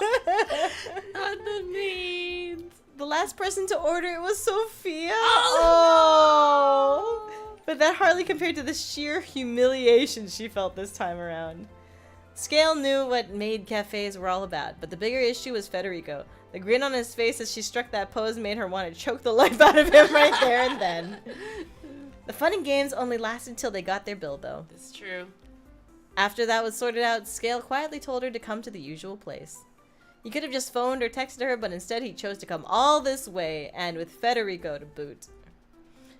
Not the maids. The last person to order it was Sophia. Oh. But that hardly compared to the sheer humiliation she felt this time around. Scale knew what maid cafes were all about, but the bigger issue was Federico. The grin on his face as she struck that pose made her want to choke the life out of him right there and then. The fun and games only lasted till they got their bill, though. That's true. After that was sorted out, Scale quietly told her to come to the usual place. He could have just phoned or texted her, but instead he chose to come all this way, and with Federico to boot.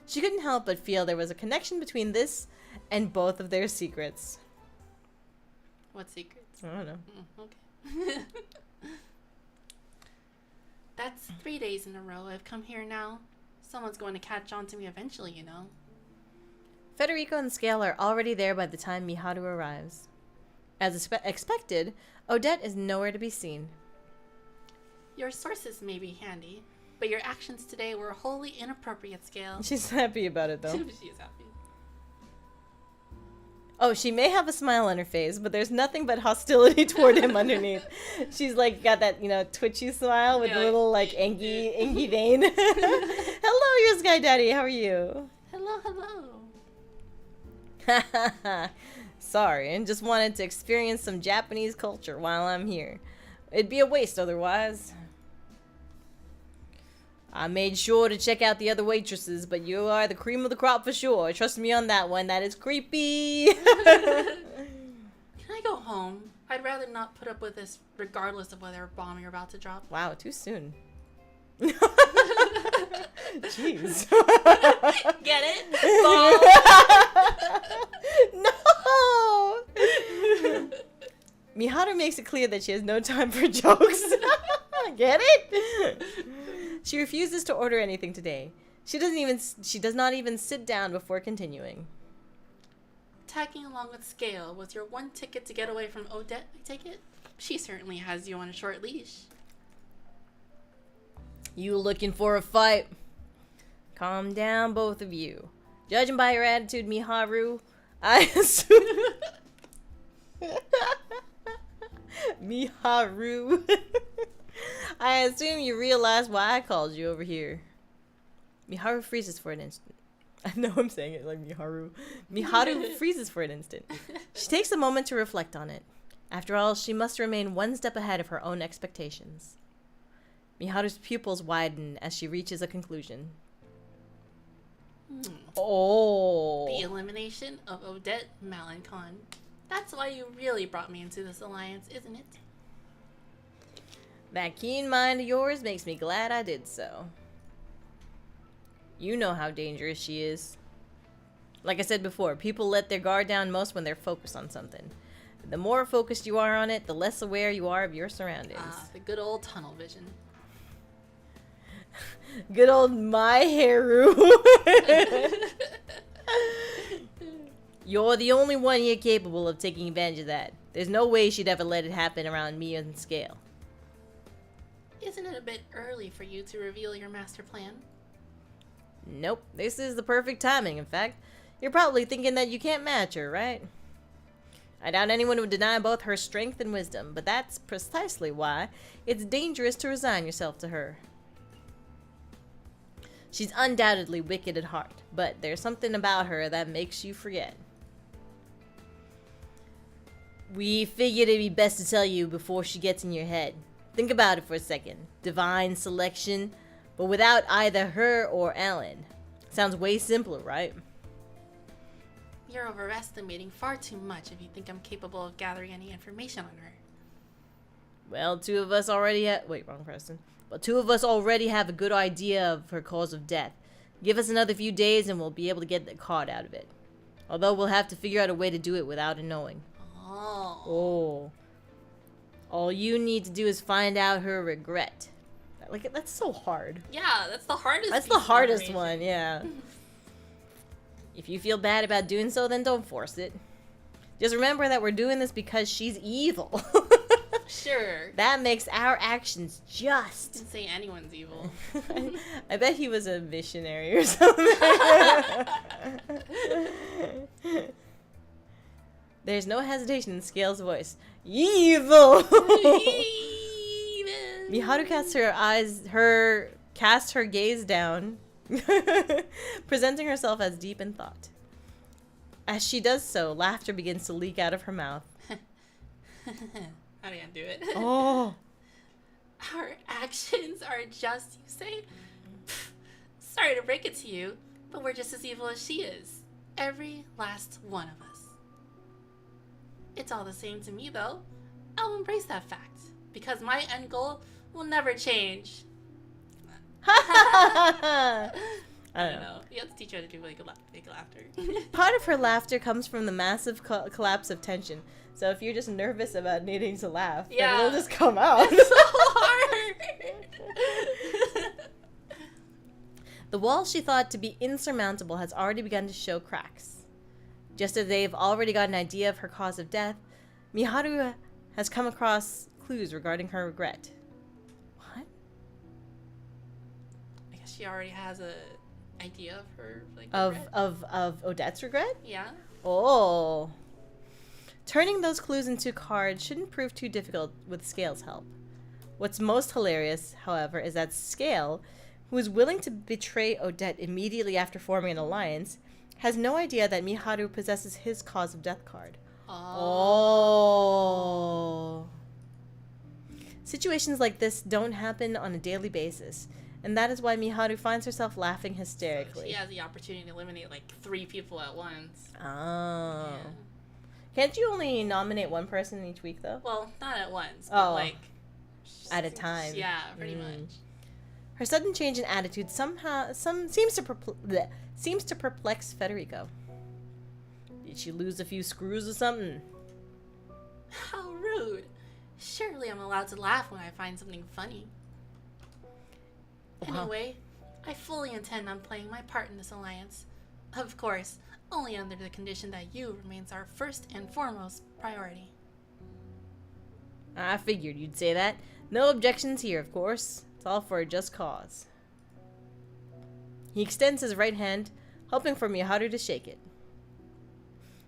She couldn't help but feel there was a connection between this and both of their secrets. What secrets? I don't know. Okay. That's 3 days in a row I've come here now. Someone's going to catch on to me eventually, you know. Federico and Scale are already there by the time Miharu arrives. As expected, Odette is nowhere to be seen. Your sources may be handy, but your actions today were wholly inappropriate, Scale. She's happy about it, though. She's happy. Oh, she may have a smile on her face, but there's nothing but hostility toward him underneath. She's like got that, twitchy smile with a little angy vein. Hello, your Sky Daddy. How are you? Hello. Sorry, and just wanted to experience some Japanese culture while I'm here. It'd be a waste otherwise. I made sure to check out the other waitresses, but you are the cream of the crop for sure. Trust me on that one. That is creepy. Can I go home? I'd rather not put up with this regardless of whether a bomb you're about to drop. Wow, too soon. Jeez. Get it? No! Miharu makes it clear that she has no time for jokes. Get it? She refuses to order anything today. She does not even sit down before continuing. Tagging along with Scale was your one ticket to get away from Odette, I take it? She certainly has you on a short leash. You looking for a fight? Calm down, both of you. Judging by your attitude, Miharu, I assume... Miharu. I assume you realize why I called you over here. Miharu freezes for an instant. I know I'm saying it like Miharu. Miharu freezes for an instant. She takes a moment to reflect on it. After all, she must remain one step ahead of her own expectations. Miharu's pupils widen as she reaches a conclusion. Oh. The elimination of Odette Malencon. That's why you really brought me into this alliance, isn't it? That keen mind of yours makes me glad I did so. You know how dangerous she is. Like I said before, people let their guard down most when they're focused on something. The more focused you are on it, the less aware you are of your surroundings. The good old tunnel vision. Good old my Haru. You're the only one here capable of taking advantage of that. There's no way she'd ever let it happen around me and Scale. Isn't it a bit early for you to reveal your master plan? Nope, this is the perfect timing, in fact. You're probably thinking that you can't match her, right? I doubt anyone would deny both her strength and wisdom, but that's precisely why it's dangerous to resign yourself to her. She's undoubtedly wicked at heart, but there's something about her that makes you forget. We figured it'd be best to tell you before she gets in your head. Think about it for a second. Divine selection, but without either her or Alan. Sounds way simpler, right? You're overestimating far too much if you think I'm capable of gathering any information on her. Well, two of us already have... Wait, wrong person. Well, two of us already have a good idea of her cause of death. Give us another few days and we'll be able to get the card out of it. Although we'll have to figure out a way to do it without it knowing. Oh. All you need to do is find out her regret. Like, that's so hard. Yeah, that's the hardest. That's the hardest one, yeah. If you feel bad about doing so, then don't force it. Just remember that we're doing this because she's evil. Sure. That makes our actions just. I didn't say anyone's evil. I bet he was a missionary or something. There's no hesitation in Scale's voice. Evil! Miharu casts her gaze down, presenting herself as deep in thought. As she does so, laughter begins to leak out of her mouth. I can't do it. Oh. Our actions are just, you say? Sorry to break it to you, but we're just as evil as she is. Every last one of us. It's all the same to me, though. I'll embrace that fact, because my end goal will never change. I don't know. You have to teach her to do fake laughter. Part of her laughter comes from the massive collapse of tension. So if you're just nervous about needing to laugh, then it'll just come out. It's so hard. The wall she thought to be insurmountable has already begun to show cracks. Just as they've already got an idea of her cause of death, Miharu has come across clues regarding her regret. What? I guess she already has a idea of her regret. Of Odette's regret? Yeah. Oh. Turning those clues into cards shouldn't prove too difficult with Scale's help. What's most hilarious, however, is that Scale, who is willing to betray Odette immediately after forming an alliance, has no idea that Miharu possesses his cause of death card. Oh. Situations like this don't happen on a daily basis, and that is why Miharu finds herself laughing hysterically. So she has the opportunity to eliminate like 3 people at once. Oh. Yeah. Can't you only nominate one person each week, though? Well, not at once, but like... At a time. Yeah, pretty much. Her sudden change in attitude seems to perplex Federico. Did she lose a few screws or something? How rude. Surely I'm allowed to laugh when I find something funny. Anyway, I fully intend on playing my part in this alliance. Of course, only under the condition that you remains our first and foremost priority. I figured you'd say that. No objections here, of course. It's all for a just cause. He extends his right hand, hoping for Miharu to shake it.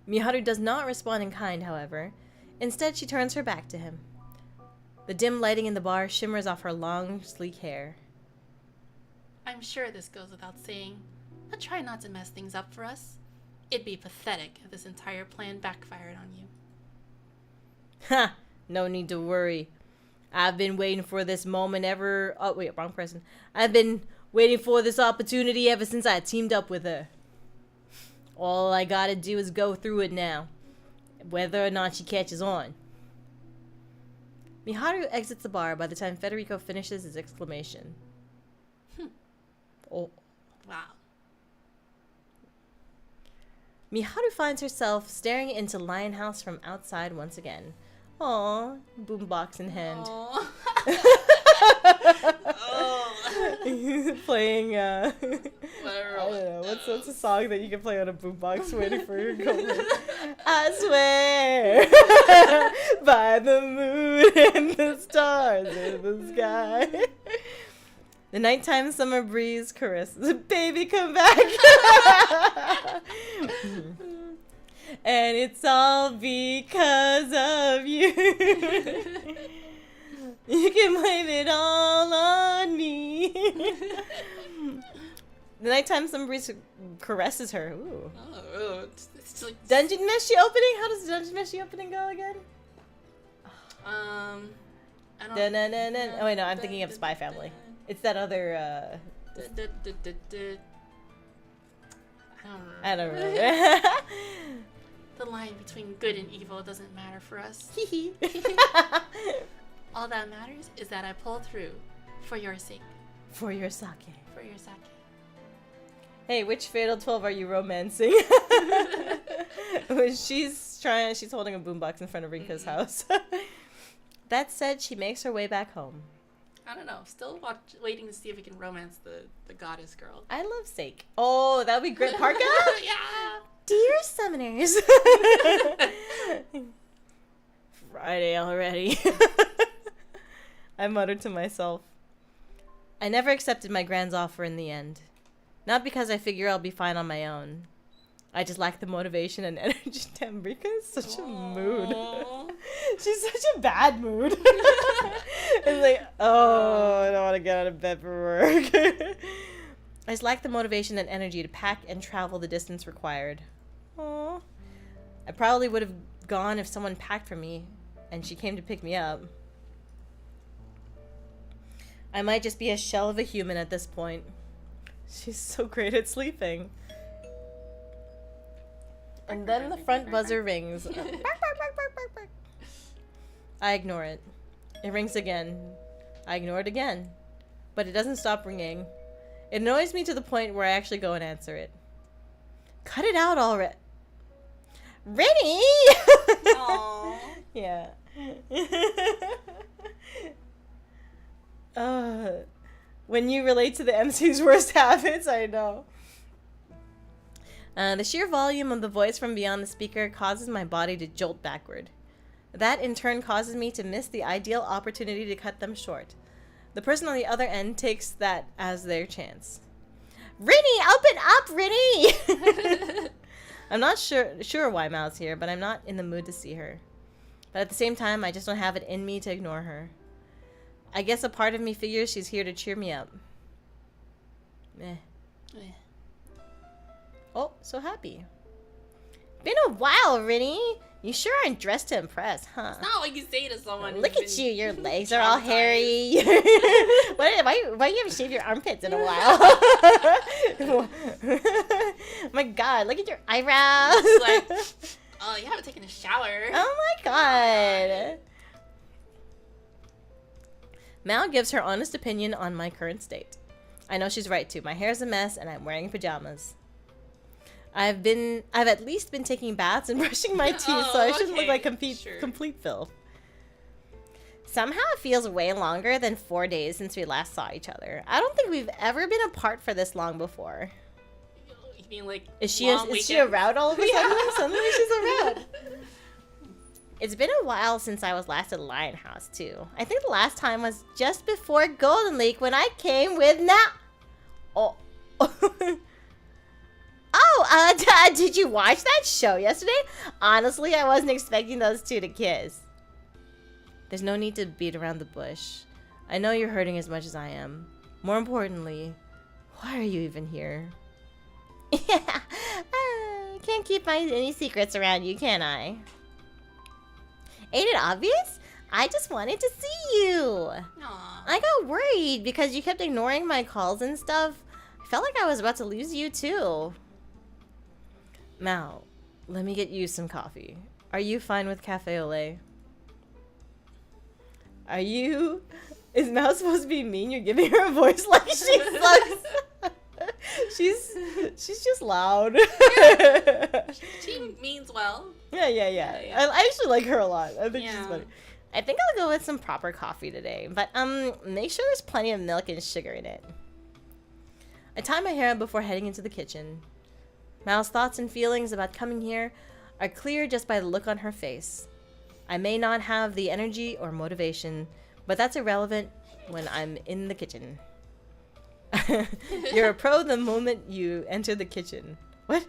Miharu does not respond in kind, however. Instead, she turns her back to him. The dim lighting in the bar shimmers off her long, sleek hair. I'm sure this goes without saying, but try not to mess things up for us. It'd be pathetic if this entire plan backfired on you. Ha! No need to worry. I've been waiting for this moment ever... Oh, wait, wrong person. I've been waiting for this opportunity ever since I teamed up with her. All I gotta do is go through it now, whether or not she catches on. Miharu exits the bar by the time Federico finishes his exclamation. Oh. Wow. Miharu finds herself staring into Lionhouse from outside once again. Aww, boombox in hand. Playing, Whatever. I don't know, what's a song that you can play on a boombox waiting for your girlfriend? I swear, by the moon and the stars in the sky. The nighttime summer breeze caresses. Baby, come back. And it's all because of you. You can blame it all on me. The nighttime summer breeze caresses her. Ooh. Oh, it's like Dungeon Meshi opening? How does Dungeon Meshi opening go again? I don't. Oh wait, no, I'm thinking of Spy Family. It's that other. I don't remember. The line between good and evil doesn't matter for us. All that matters is that I pull through for your sake. For your sake. For your sake. Hey, which Fatal 12 are you romancing? She's holding a boombox in front of Rinka's house. That said, she makes her way back home. I don't know. Still waiting to see if we can romance the goddess girl. I love Sake. Oh, that would be great. Parka? Yeah. Dear Summoners. Friday already. I muttered to myself. I never accepted my grand's offer in the end. Not because I figure I'll be fine on my own. I just lack the motivation and energy. Damn, Rika is such a mood. She's such a bad mood. It's like, oh, I don't want to get out of bed for work. I just lack the motivation and energy to pack and travel the distance required. Aww. I probably would have gone if someone packed for me and she came to pick me up. I might just be a shell of a human at this point. She's so great at sleeping. And then the front buzzer rings. I ignore it. It rings again. I ignore it again. But it doesn't stop ringing. It annoys me to the point where I actually go and answer it. Cut it out already. Rennie! Aww. Yeah. When you relate to the MC's worst habits, I know. The sheer volume of the voice from beyond the speaker causes my body to jolt backward. That in turn causes me to miss the ideal opportunity to cut them short. The person on the other end takes that as their chance. Rinny, open up, Rinny! I'm not sure why Mal's here, but I'm not in the mood to see her. But at the same time, I just don't have it in me to ignore her. I guess a part of me figures she's here to cheer me up. Meh. Oh, so happy. Been a while, Rinny. You sure aren't dressed to impress, huh? It's not what you say to someone. Look at you. Your legs are all hairy. Why you haven't shaved your armpits in a while? My God, look at your eyebrows. It's like, oh, you haven't taken a shower. Oh my God. Mal gives her honest opinion on my current state. I know she's right too. My hair's a mess and I'm wearing pajamas. I've at least been taking baths and brushing my teeth, so I shouldn't look like complete filth. Somehow it feels way longer than 4 days since we last saw each other. I don't think we've ever been apart for this long before. You mean like is she around all of a sudden? Yeah. Suddenly she's around. It's been a while since I was last at Lionhouse too. I think the last time was just before Golden Lake when I came with Oh. Did you watch that show yesterday? Honestly, I wasn't expecting those two to kiss. There's no need to beat around the bush. I know you're hurting as much as I am. More importantly, why are you even here? Can't keep any secrets around you, can I? Ain't it obvious? I just wanted to see you. Aww. I got worried because you kept ignoring my calls and stuff. I felt like I was about to lose you too. Mal, let me get you some coffee. Are you fine with cafe au lait? Are you... Is Mal supposed to be mean? You're giving her a voice like she sucks. She's just loud. She means well. Yeah. I actually like her a lot. I think she's funny. I think I'll go with some proper coffee today, but make sure there's plenty of milk and sugar in it. I tie my hair up before heading into the kitchen. Mal's thoughts and feelings about coming here are clear just by the look on her face. I may not have the energy or motivation, but that's irrelevant when I'm in the kitchen. You're a pro the moment you enter the kitchen. What?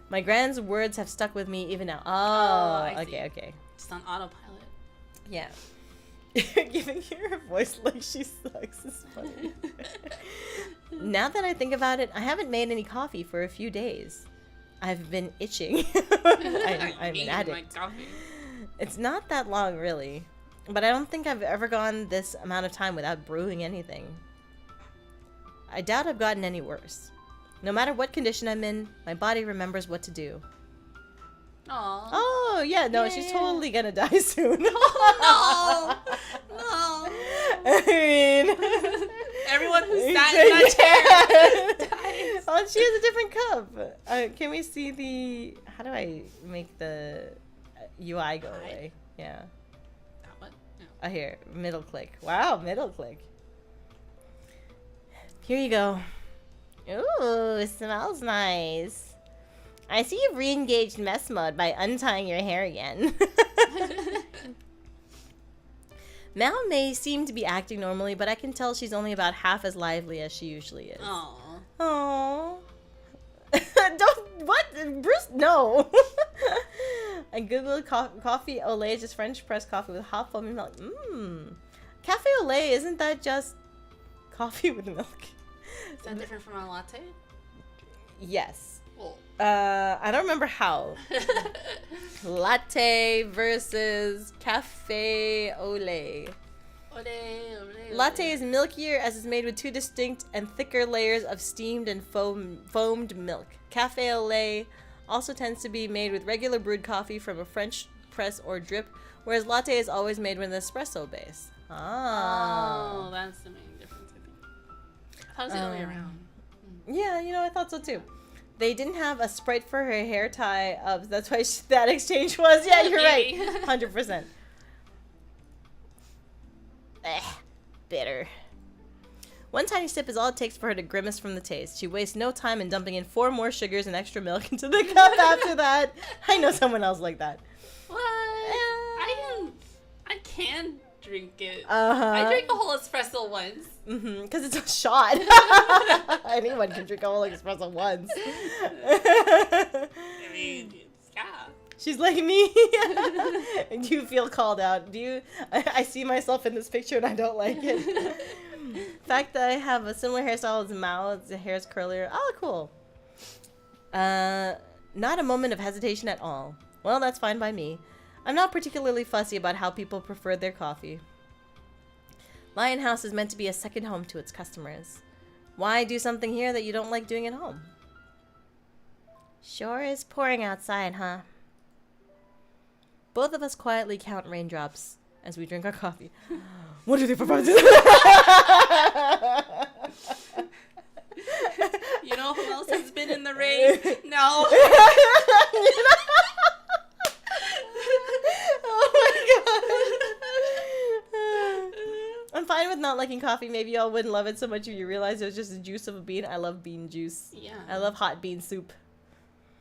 My grand's words have stuck with me even now. Okay. Just on autopilot. Yeah. You're giving her a voice like she sucks. It's funny. Now that I think about it, I haven't made any coffee for a few days. I've been itching. I'm an addict. It's not that long, really. But I don't think I've ever gone this amount of time without brewing anything. I doubt I've gotten any worse. No matter what condition I'm in, my body remembers what to do. Aww. Oh, yeah, no, she's totally gonna die soon. Oh, no. I mean... Everyone who's sat in that chair dies. Oh, she has a different cup. Can we see the... How do I make the UI go away? Yeah. That one? No. Oh, here. Middle click. Wow, middle click. Here you go. Ooh, it smells nice. I see you've re-engaged mess mode by untying your hair again. Mal may seem to be acting normally, but I can tell she's only about half as lively as she usually is. Aww. What? Bruce, no. I googled coffee au lait, just French press coffee with hot foamy milk. Cafe au lait, isn't that just coffee with milk? Is that different from a latte? Yes. Well. I don't remember how. Latte versus cafe au lait. Latte is milkier as it's made with two distinct and thicker layers of steamed and foamed milk. Cafe au lait also tends to be made with regular brewed coffee from a French press or drip, whereas latte is always made with an espresso base. Oh, that's the main difference, I think. I thought it was the other way around. Yeah, I thought so too. They didn't have a Sprite for her hair tie up. That's why that exchange was. Yeah, you're right. 100%. Bitter. One tiny sip is all it takes for her to grimace from the taste. She wastes no time in dumping in 4 more sugars and extra milk into the cup after that. I know someone else like that. What? I can drink it. I drank a whole espresso once. Because it's a shot. Anyone can drink a whole espresso once. I mean, yeah. She's like me. Do you feel called out? I see myself in this picture and I don't like it. Fact that I have a similar hairstyle as Mao. The hair is curlier. Oh, cool. Not a moment of hesitation at all. Well, that's fine by me. I'm not particularly fussy about how people prefer their coffee. Lion House is meant to be a second home to its customers. Why do something here that you don't like doing at home? Sure is pouring outside, huh? Both of us quietly count raindrops as we drink our coffee. 1, 2, 3, 4, 5, 6. You know who else has been in the rain? No. I'm fine with not liking coffee. Maybe y'all wouldn't love it so much if you realized it was just the juice of a bean. I love bean juice. Yeah. I love hot bean soup.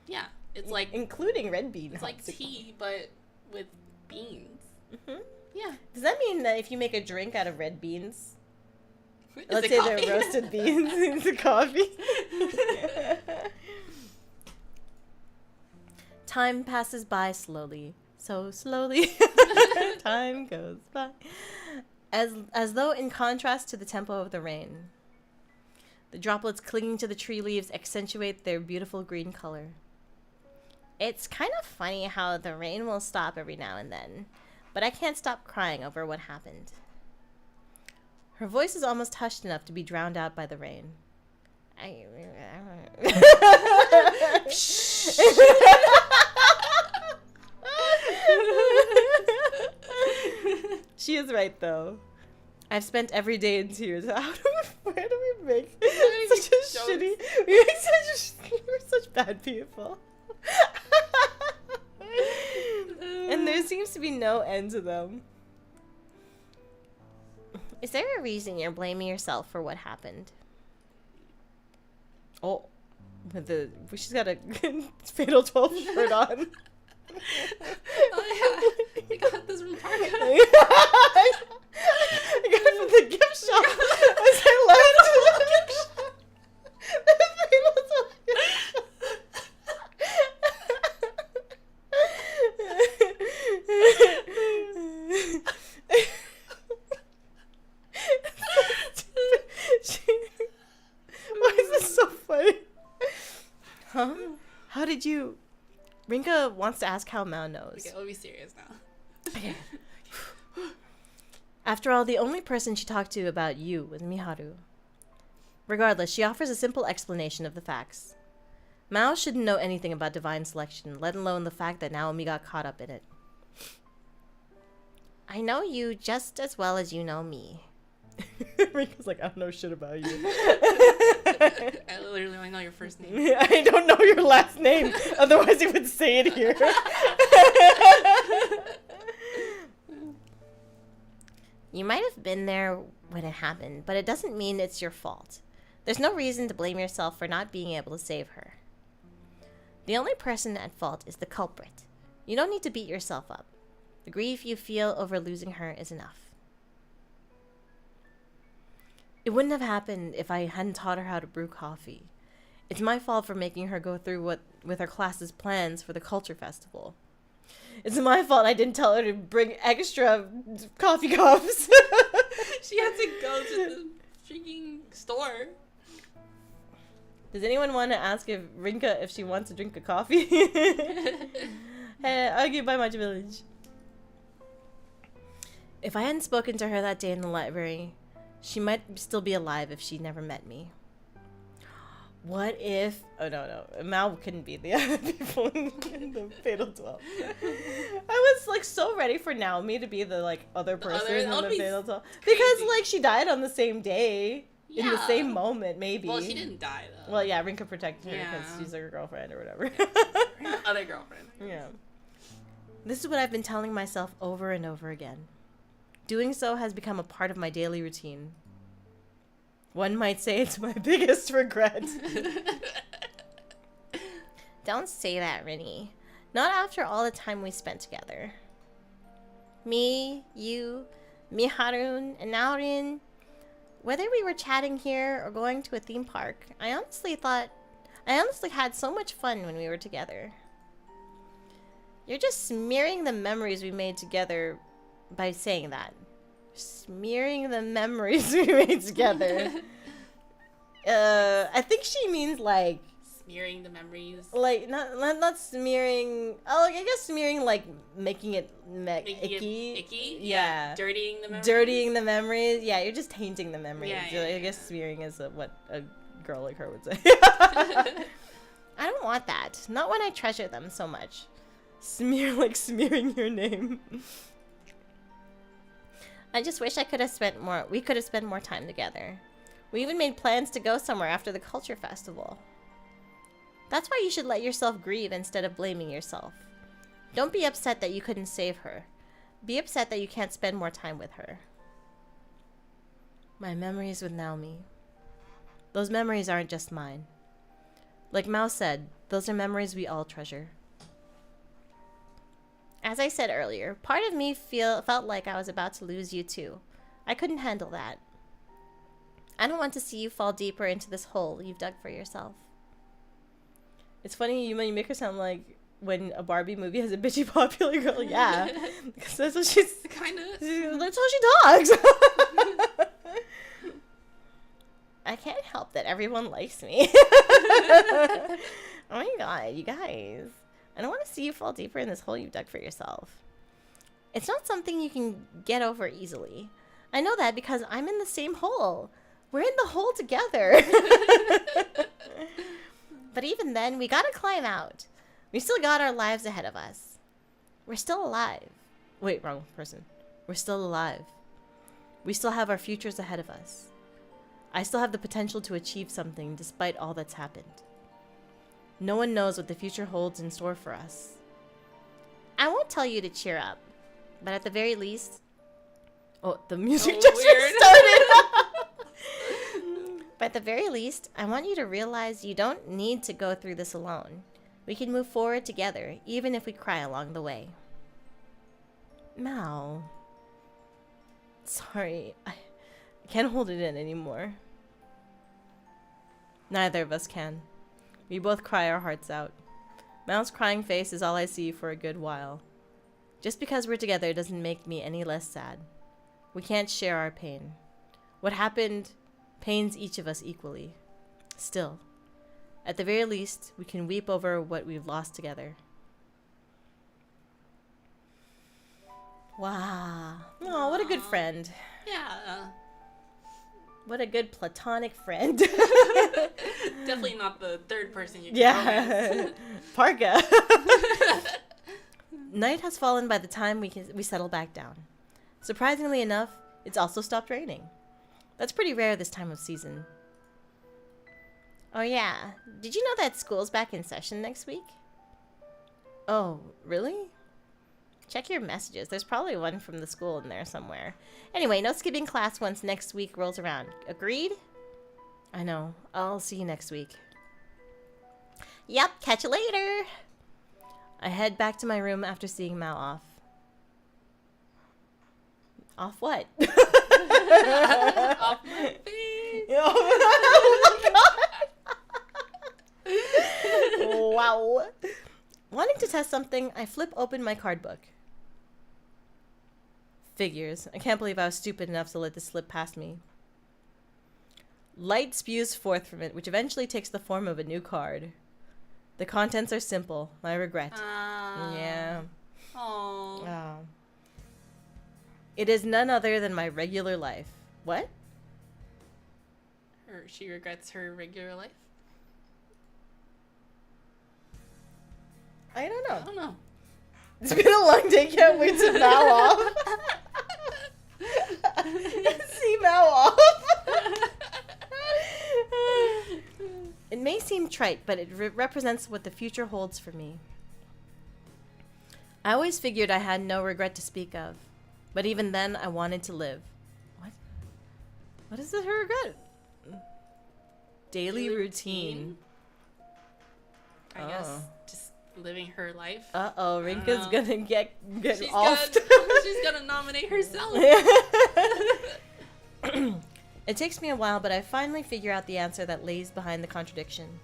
Yeah. It's like... Including red bean. It's like soup. Tea, but with beans. Mm-hmm. Yeah. Does that mean that if you make a drink out of red beans... Let's say they're roasted beans into coffee. Time passes by slowly. So slowly, time goes by. As though in contrast to the tempo of the rain. The droplets clinging to the tree leaves accentuate their beautiful green color. It's kind of funny how the rain will stop every now and then, but I can't stop crying over what happened. Her voice is almost hushed enough to be drowned out by the rain. She is right, though. I've spent every day in tears. Where do we make such a shitty... We're such bad people. And there seems to be no end to them. Is there a reason you're blaming yourself for what happened? Oh, she's got a Fatal 12 shirt on. Oh yeah, I got this from Parka. I got it from the gift shop as I left the gift shop. The Fatal 12 gift shop. Why is this so funny? Huh? How did you... Rinka wants to ask how Mao knows. Okay, we'll be serious now. Okay. After all, the only person she talked to about you was Miharu. Regardless, she offers a simple explanation of the facts. Mao shouldn't know anything about divine selection, let alone the fact that Naomi got caught up in it. I know you just as well as you know me. Rinka's like, I don't know shit about you. I literally only know your first name. I don't know your last name. Otherwise, you would say it here. You might have been there when it happened, but it doesn't mean it's your fault. There's no reason to blame yourself for not being able to save her. The only person at fault is the culprit. You don't need to beat yourself up. The grief you feel over losing her is enough. It wouldn't have happened if I hadn't taught her how to brew coffee. It's my fault for making her go through with her class's plans for the culture festival. It's my fault I didn't tell her to bring extra coffee cups. She had to go to the freaking store. Does anyone want to ask if Rinka if she wants to drink a coffee? Hey, argue by much village. If I hadn't spoken to her that day in the library, she might still be alive if she never met me. What if... Oh, no. Mao couldn't be the other people in the Fatal 12. I was, like, so ready for Naomi to be the, like, other person in the Fatal 12. Because, like, she died on the same day. Yeah. In the same moment, maybe. Well, she didn't die, though. Well, yeah, Rinka protected her because she's, like, her girlfriend or whatever. Yeah. Other girlfriend. Yeah. This is what I've been telling myself over and over again. Doing so has become a part of my daily routine. One might say it's my biggest regret. Don't say that, Rinny. Not after all the time we spent together. Me, you, Miharu, and Naorin. Whether we were chatting here or going to a theme park, I honestly had so much fun when we were together. You're just smearing the memories we made together by saying that. Smearing the memories we made together. I think she means like smearing the memories. Like not smearing. Oh, I guess smearing like making it icky. Icky. Yeah. Dirtying the memories. Dirtying the memories. Yeah, you're just tainting the memories. Yeah, I guess smearing is what a girl like her would say. I don't want that. Not when I treasure them so much. Smearing your name. I just wish we could have spent more time together. We even made plans to go somewhere after the culture festival. That's why you should let yourself grieve instead of blaming yourself. Don't be upset that you couldn't save her. Be upset that you can't spend more time with her. My memories with Naomi. Those memories aren't just mine. Like Mao said, those are memories we all treasure. As I said earlier, part of me felt like I was about to lose you too. I couldn't handle that. I don't want to see you fall deeper into this hole you've dug for yourself. It's funny, you make her sound like when a Barbie movie has a bitchy popular girl. Yeah. Because that's what she's... Kind of. That's how she talks. I can't help that everyone likes me. Oh my god, you guys. I don't want to see you fall deeper in this hole you've dug for yourself. It's not something you can get over easily. I know that because I'm in the same hole. We're in the hole together. But even then, we gotta climb out. We still got our lives ahead of us. We're still alive. Wait, wrong person. We're still alive. We still have our futures ahead of us. I still have the potential to achieve something despite all that's happened. No one knows what the future holds in store for us. I won't tell you to cheer up, but at the very least... Oh, the music just started! But at the very least, I want you to realize you don't need to go through this alone. We can move forward together, even if we cry along the way. Mal. Sorry, I can't hold it in anymore. Neither of us can. We both cry our hearts out. Mal's crying face is all I see for a good while. Just because we're together doesn't make me any less sad. We can't share our pain. What happened pains each of us equally. Still, at the very least, we can weep over what we've lost together. Wow. Oh, what a good friend. Yeah. What a good platonic friend. Definitely not the third person you can romance. Parka. Night has fallen by the time we settle back down. Surprisingly enough, it's also stopped raining. That's pretty rare this time of season. Oh yeah, did you know that school's back in session next week? Oh, really? Check your messages. There's probably one from the school in there somewhere. Anyway, no skipping class once next week rolls around. Agreed? I know. I'll see you next week. Yep, catch you later. I head back to my room after seeing Mao off. Off what? Off my face. Oh my god. Wow. Wanting to test something, I flip open my card book. Figures. I can't believe I was stupid enough to let this slip past me. Light spews forth from it, which eventually takes the form of a new card. The contents are simple. My regret. Yeah. Aww. Oh. It is none other than my regular life. What? She regrets her regular life? I don't know. I don't know. It's been a long day. Can't wait to Mao off. See Mao off. It may seem trite, but it represents what the future holds for me. I always figured I had no regret to speak of, but even then I wanted to live. What? What is her regret? Daily routine. I guess just living her life. Uh-oh, Rinka's gonna get she's off. She's gonna nominate herself. It takes me a while, but I finally figure out the answer that lays behind the contradiction.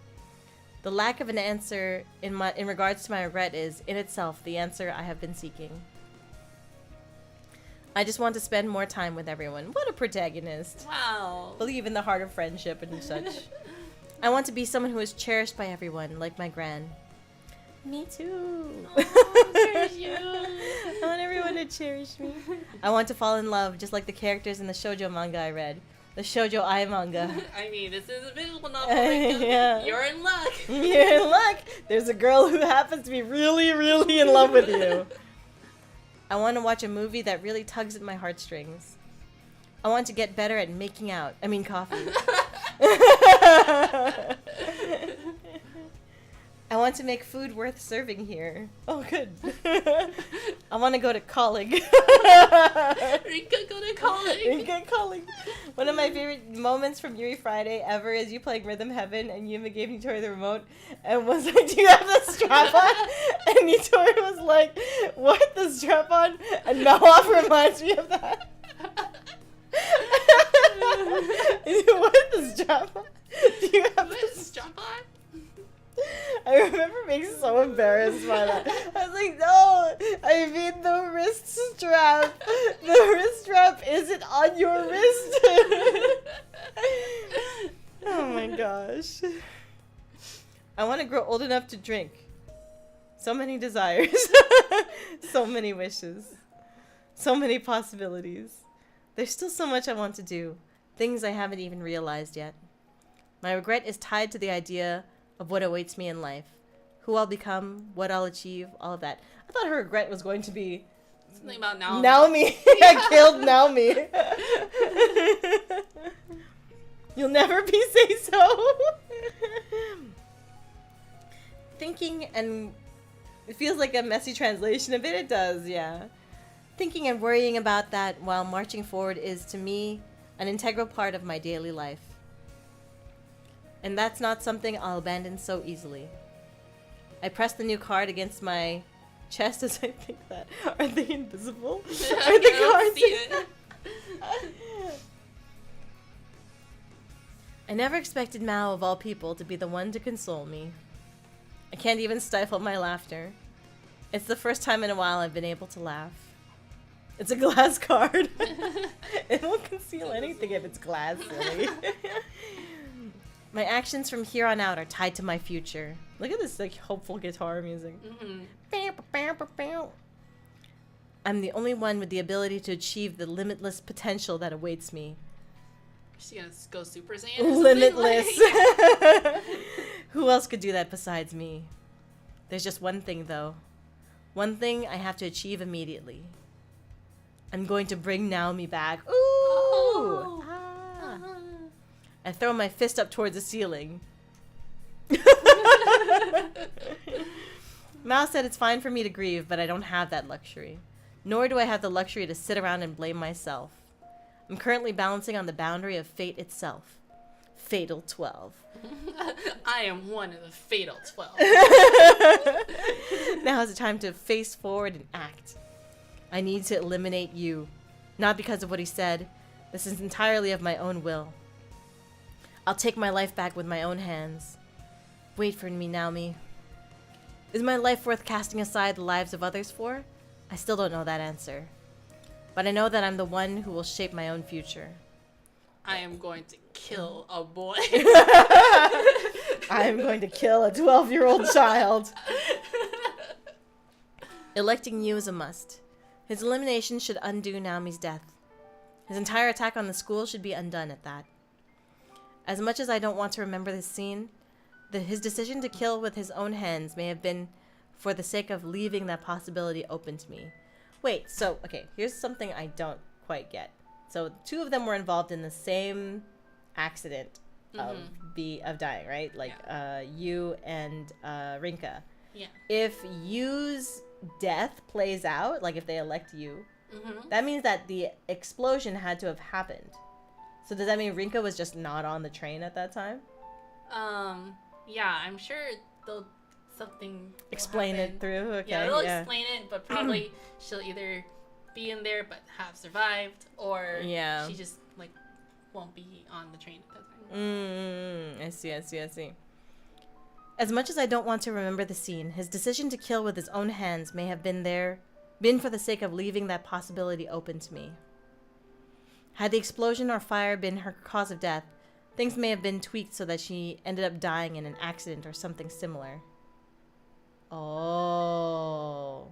The lack of an answer in regards to my regret is, in itself, the answer I have been seeking. I just want to spend more time with everyone. What a protagonist. Wow. Believe in the heart of friendship and such. I want to be someone who is cherished by everyone, like my gran. Me too. Oh, cherish you. I want everyone to cherish me. I want to fall in love, just like the characters in the shoujo manga I read. The shoujo ai manga. I mean, this is a visual novel. Yeah. You're in luck. You're in luck. There's a girl who happens to be really, really in love with you. I want to watch a movie that really tugs at my heartstrings. I want to get better at making out. I mean, coffee. I want to make food worth serving here. Oh, good. I want to go to college. Rinka, go to college. Rinka, college. One of my favorite moments from Yuri Friday ever is you playing Rhythm Heaven, and Yuma gave Nitori the remote and was like, "Do you have the strap on?" And Nitori was like, "What, the strap on?" And Malaf reminds me of that. What, the strap on? Do you have the strap on? I remember being so embarrassed by that. I was like, no, I mean the wrist strap. The wrist strap isn't on your wrist. Oh my gosh. I want to grow old enough to drink. So many desires. So many wishes. So many possibilities. There's still so much I want to do. Things I haven't even realized yet. My regret is tied to the idea of what awaits me in life. Who I'll become, what I'll achieve, all of that. I thought her regret was going to be something about Naomi. Naomi. I killed Naomi. You'll never be say so. Thinking and it feels like a messy translation of it. It does, yeah. Thinking and worrying about that while marching forward is, to me, an integral part of my daily life. And that's not something I'll abandon so easily. I press the new card against my chest as I think that. Are they invisible? Are the cards? I never expected Mao, of all people, to be the one to console me. I can't even stifle my laughter. It's the first time in a while I've been able to laugh. It's a glass card. It won't conceal anything if it's glass, silly. My actions from here on out are tied to my future. Look at this like hopeful guitar music. Mm-hmm. I'm the only one with the ability to achieve the limitless potential that awaits me. Is she gonna go Super Saiyan? Limitless. Who else could do that besides me? There's just one thing, though. One thing I have to achieve immediately. I'm going to bring Naomi back. Ooh! Oh. Ah. I throw my fist up towards the ceiling. Mao said it's fine for me to grieve, but I don't have that luxury. Nor do I have the luxury to sit around and blame myself. I'm currently balancing on the boundary of fate itself. Fatal 12. I am one of the fatal 12. Now is the time to face forward and act. I need to eliminate you. Not because of what he said. This is entirely of my own will. I'll take my life back with my own hands. Wait for me, Naomi. Is my life worth casting aside the lives of others for? I still don't know that answer. But I know that I'm the one who will shape my own future. I am going to kill a boy. I am going to kill a 12-year-old child. Electing you is a must. His elimination should undo Naomi's death. His entire attack on the school should be undone at that. As much as I don't want to remember this scene, his decision to kill with his own hands may have been for the sake of leaving that possibility open to me. Wait, so, okay, here's something I don't quite get. So, two of them were involved in the same accident of dying, right? Like, you and Rinka. Yeah. If Yu's death plays out, like if they elect you, that means that the explosion had to have happened. So does that mean Rinka was just not on the train at that time? Yeah, I'm sure they'll explain it through. Okay, yeah, they'll explain it, but probably she'll either be in there but have survived, or she just like won't be on the train at that time. I see. As much as I don't want to remember the scene, his decision to kill with his own hands may have been for the sake of leaving that possibility open to me. Had the explosion or fire been her cause of death, things may have been tweaked so that she ended up dying in an accident or something similar. Oh,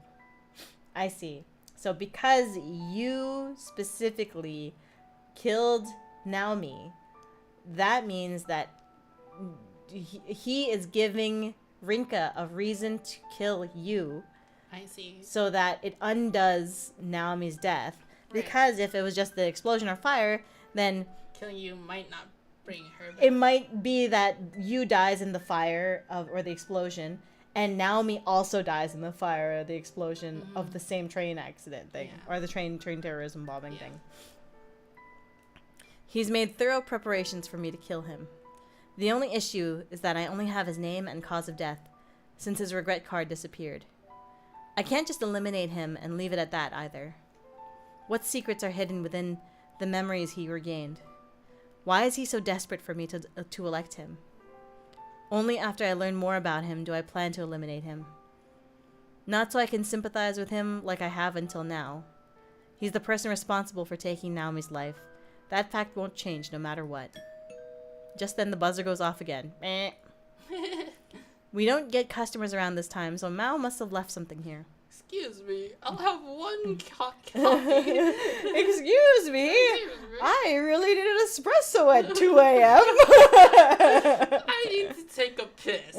I see. So because you specifically killed Naomi, that means that he is giving Rinka a reason to kill you. I see. So that it undoes Naomi's death. Right. Because if it was just the explosion or fire, then killing you might not bring her back. It might be that you dies in the fire or the explosion, and Naomi also dies in the fire or the explosion of the same train accident thing, or the train terrorism bombing thing. He's made thorough preparations for me to kill him. The only issue is that I only have his name and cause of death, since his regret card disappeared. I can't just eliminate him and leave it at that either. What secrets are hidden within the memories he regained? Why is he so desperate for me to elect him? Only after I learn more about him do I plan to eliminate him. Not so I can sympathize with him like I have until now. He's the person responsible for taking Naomi's life. That fact won't change no matter what. Just then the buzzer goes off again. Meh. We don't get customers around this time, so Mao must have left something here. Excuse me, I'll have one coffee. Excuse me, I really need an espresso at 2 a.m. I need to take a piss.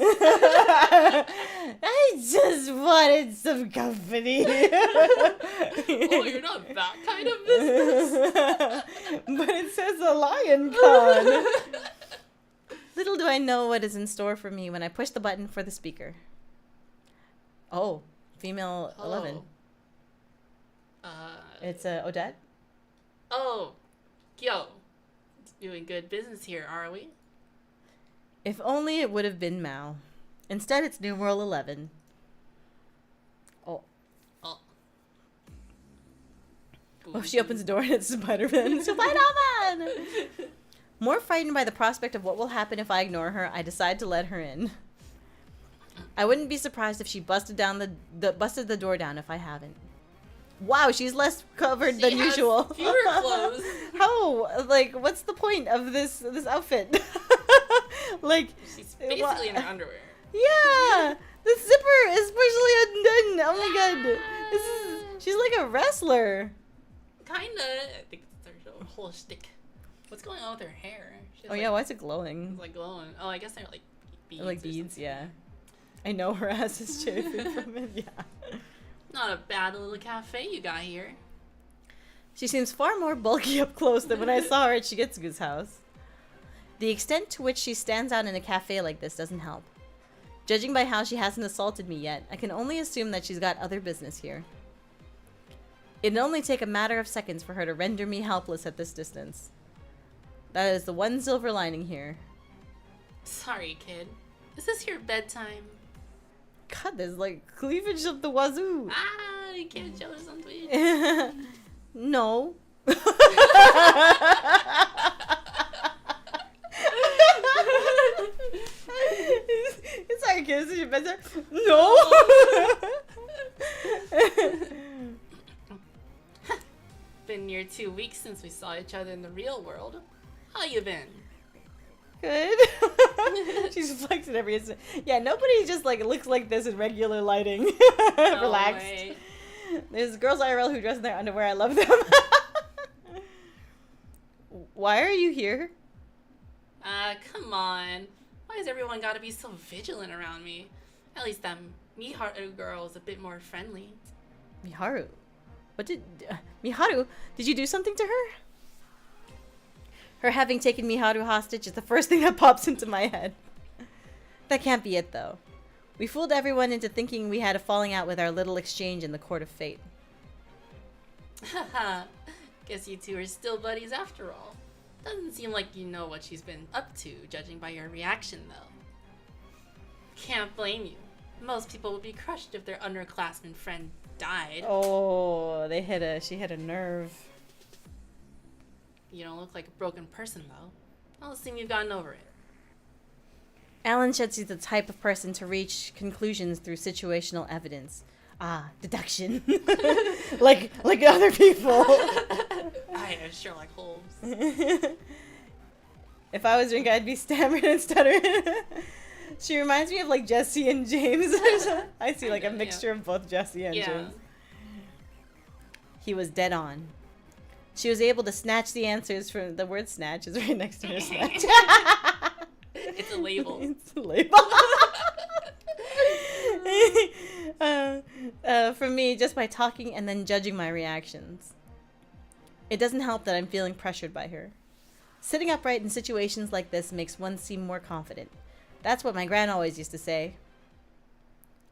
I just wanted some company. Oh, you're not that kind of business. But it says a lion con. Little do I know what is in store for me when I push the button for the speaker. Oh, female 11. It's Odette. Oh, yo, doing good business here, are we? If only it would have been Mao. Instead, it's numeral 11. Oh. Oh. Oh, she opens the door and it's Spider-Man. Spider-Man! More frightened by the prospect of what will happen if I ignore her, I decide to let her in. I wouldn't be surprised if she busted the door down if I haven't. Wow, she's less covered than usual. Fewer clothes. How? Like, what's the point of this outfit? Like, she's basically in her underwear. Yeah, the zipper is partially undone. Oh my god, she's like a wrestler. Kinda. I think it's her whole shtick. What's going on with her hair? Oh yeah, why is it glowing? It's like glowing. Oh, I guess they're like beads. Like beads, yeah. I know her ass is chafing from it, yeah. Not a bad little cafe you got here. She seems far more bulky up close than when I saw her at Shigetsugu's house. The extent to which she stands out in a cafe like this doesn't help. Judging by how she hasn't assaulted me yet, I can only assume that she's got other business here. It'd only take a matter of seconds for her to render me helpless at this distance. That is the one silver lining here. Sorry, kid. Is this your bedtime? God, there's like cleavage up the wazoo. Ah, you can't show us on Twitch. No. It's sorry, kid. Is this your bedtime? No. Been near 2 weeks since we saw each other in the real world. How you been? Good. She's flexing every instant. Yeah, nobody just like looks like this in regular lighting. Relaxed. Way. There's girls IRL who dress in their underwear. I love them. Why are you here? Come on. Why has everyone got to be so vigilant around me? At least that Miharu girl is a bit more friendly. Miharu? What did... Miharu? Did you do something to her? Her having taken Miharu hostage is the first thing that pops into my head. That can't be it, though. We fooled everyone into thinking we had a falling out with our little exchange in the court of fate. Haha. Guess you two are still buddies after all. Doesn't seem like you know what she's been up to, judging by your reaction, though. Can't blame you. Most people would be crushed if their underclassman friend died. Oh, she hit a nerve. You don't look like a broken person, though. I'll assume you've gotten over it. Alan Shetsy's the type of person to reach conclusions through situational evidence. Ah, deduction. like other people. I am Sherlock Holmes. If I was drunk, I'd be stammering and stuttering. She reminds me of like Jesse and James. I see like a mixture of both Jesse and James. He was dead on. She was able to snatch the answers from... The word snatch is right next to her snatch. It's a label. It's a label. From me, just by talking and then judging my reactions. It doesn't help that I'm feeling pressured by her. Sitting upright in situations like this makes one seem more confident. That's what my gran always used to say.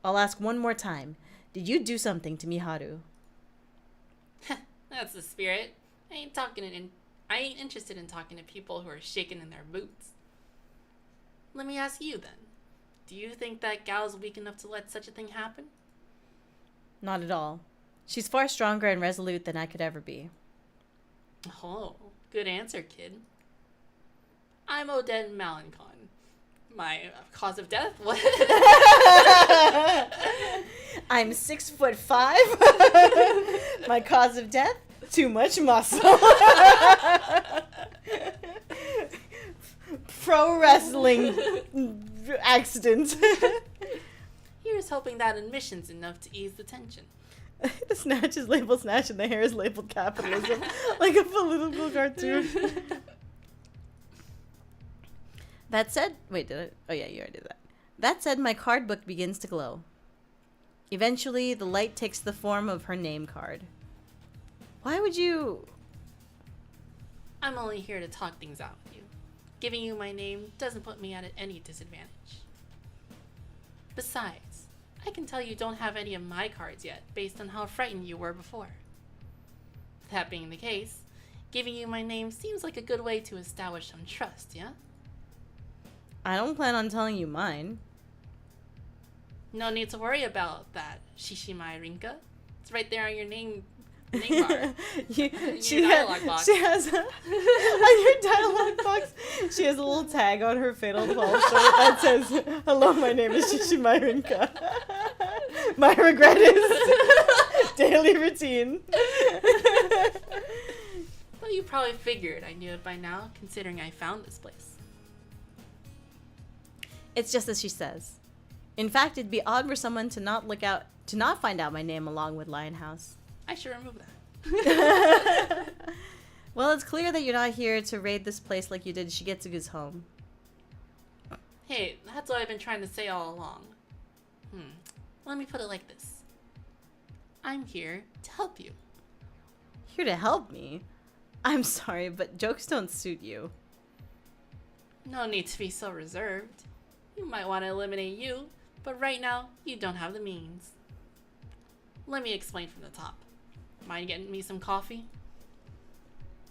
I'll ask one more time. Did you do something to Miharu? That's the spirit. I ain't interested in talking to people who are shaking in their boots. Let me ask you then. Do you think that gal's weak enough to let such a thing happen? Not at all. She's far stronger and resolute than I could ever be. Oh, good answer, kid. I'm Odette Malencon. My cause of death? What? I'm 6'5". My cause of death? Too much muscle. Pro wrestling accident. Here's hoping that admission's enough to ease the tension. The snatch is labeled snatch and the hair is labeled capitalism. Like a political cartoon. That said, wait, did I? Oh yeah, you already did that. That said, my card book begins to glow. Eventually, the light takes the form of her name card. Why would you... I'm only here to talk things out with you. Giving you my name doesn't put me at any disadvantage. Besides, I can tell you don't have any of my cards yet, based on how frightened you were before. That being the case, giving you my name seems like a good way to establish some trust, yeah? I don't plan on telling you mine. No need to worry about that, Shishimai Rinka. It's right there on your name bar. She has on your dialogue box. She has a little tag on her Fatal 12 shirt that says, "Hello, my name is Shishimai Rinka. My regret is daily routine." Well, you probably figured I knew it by now, considering I found this place. It's just as she says. In fact, it'd be odd for someone to not find out my name along with Lionhouse. I should remove that. Well, it's clear that you're not here to raid this place like you did Shigetsugu's home. Hey, that's what I've been trying to say all along. Let me put it like this. I'm here to help you. Here to help me? I'm sorry, but jokes don't suit you. No need to be so reserved. You might want to eliminate you, but right now, you don't have the means. Let me explain from the top. Mind getting me some coffee?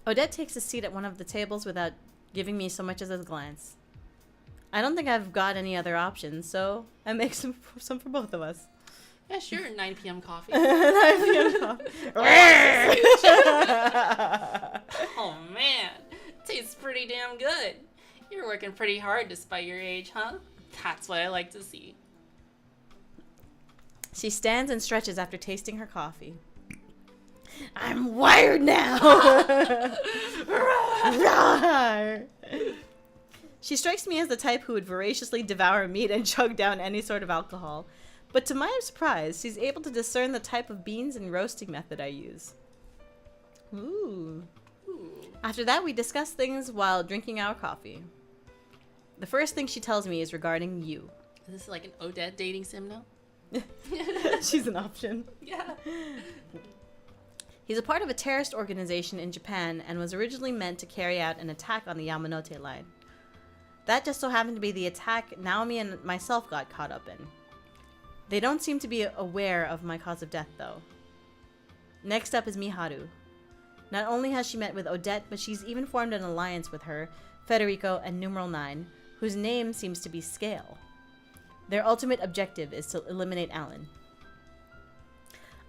Odette takes a seat at one of the tables without giving me so much as a glance. I don't think I've got any other options, so I make some for both of us. Yeah, sure, 9 p.m. coffee. 9 p.m. coffee. Oh man, tastes pretty damn good. You're working pretty hard despite your age, huh? That's what I like to see. She stands and stretches after tasting her coffee. I'm wired now! She strikes me as the type who would voraciously devour meat and chug down any sort of alcohol. But to my surprise, she's able to discern the type of beans and roasting method I use. Ooh. After that, we discuss things while drinking our coffee. The first thing she tells me is regarding you. Is this like an Odette dating sim now? She's an option. Yeah. He's a part of a terrorist organization in Japan and was originally meant to carry out an attack on the Yamanote line. That just so happened to be the attack Naomi and myself got caught up in. They don't seem to be aware of my cause of death, though. Next up is Miharu. Not only has she met with Odette, but she's even formed an alliance with her, Federico, and Numeral 9, whose name seems to be Scale. Their ultimate objective is to eliminate Alan.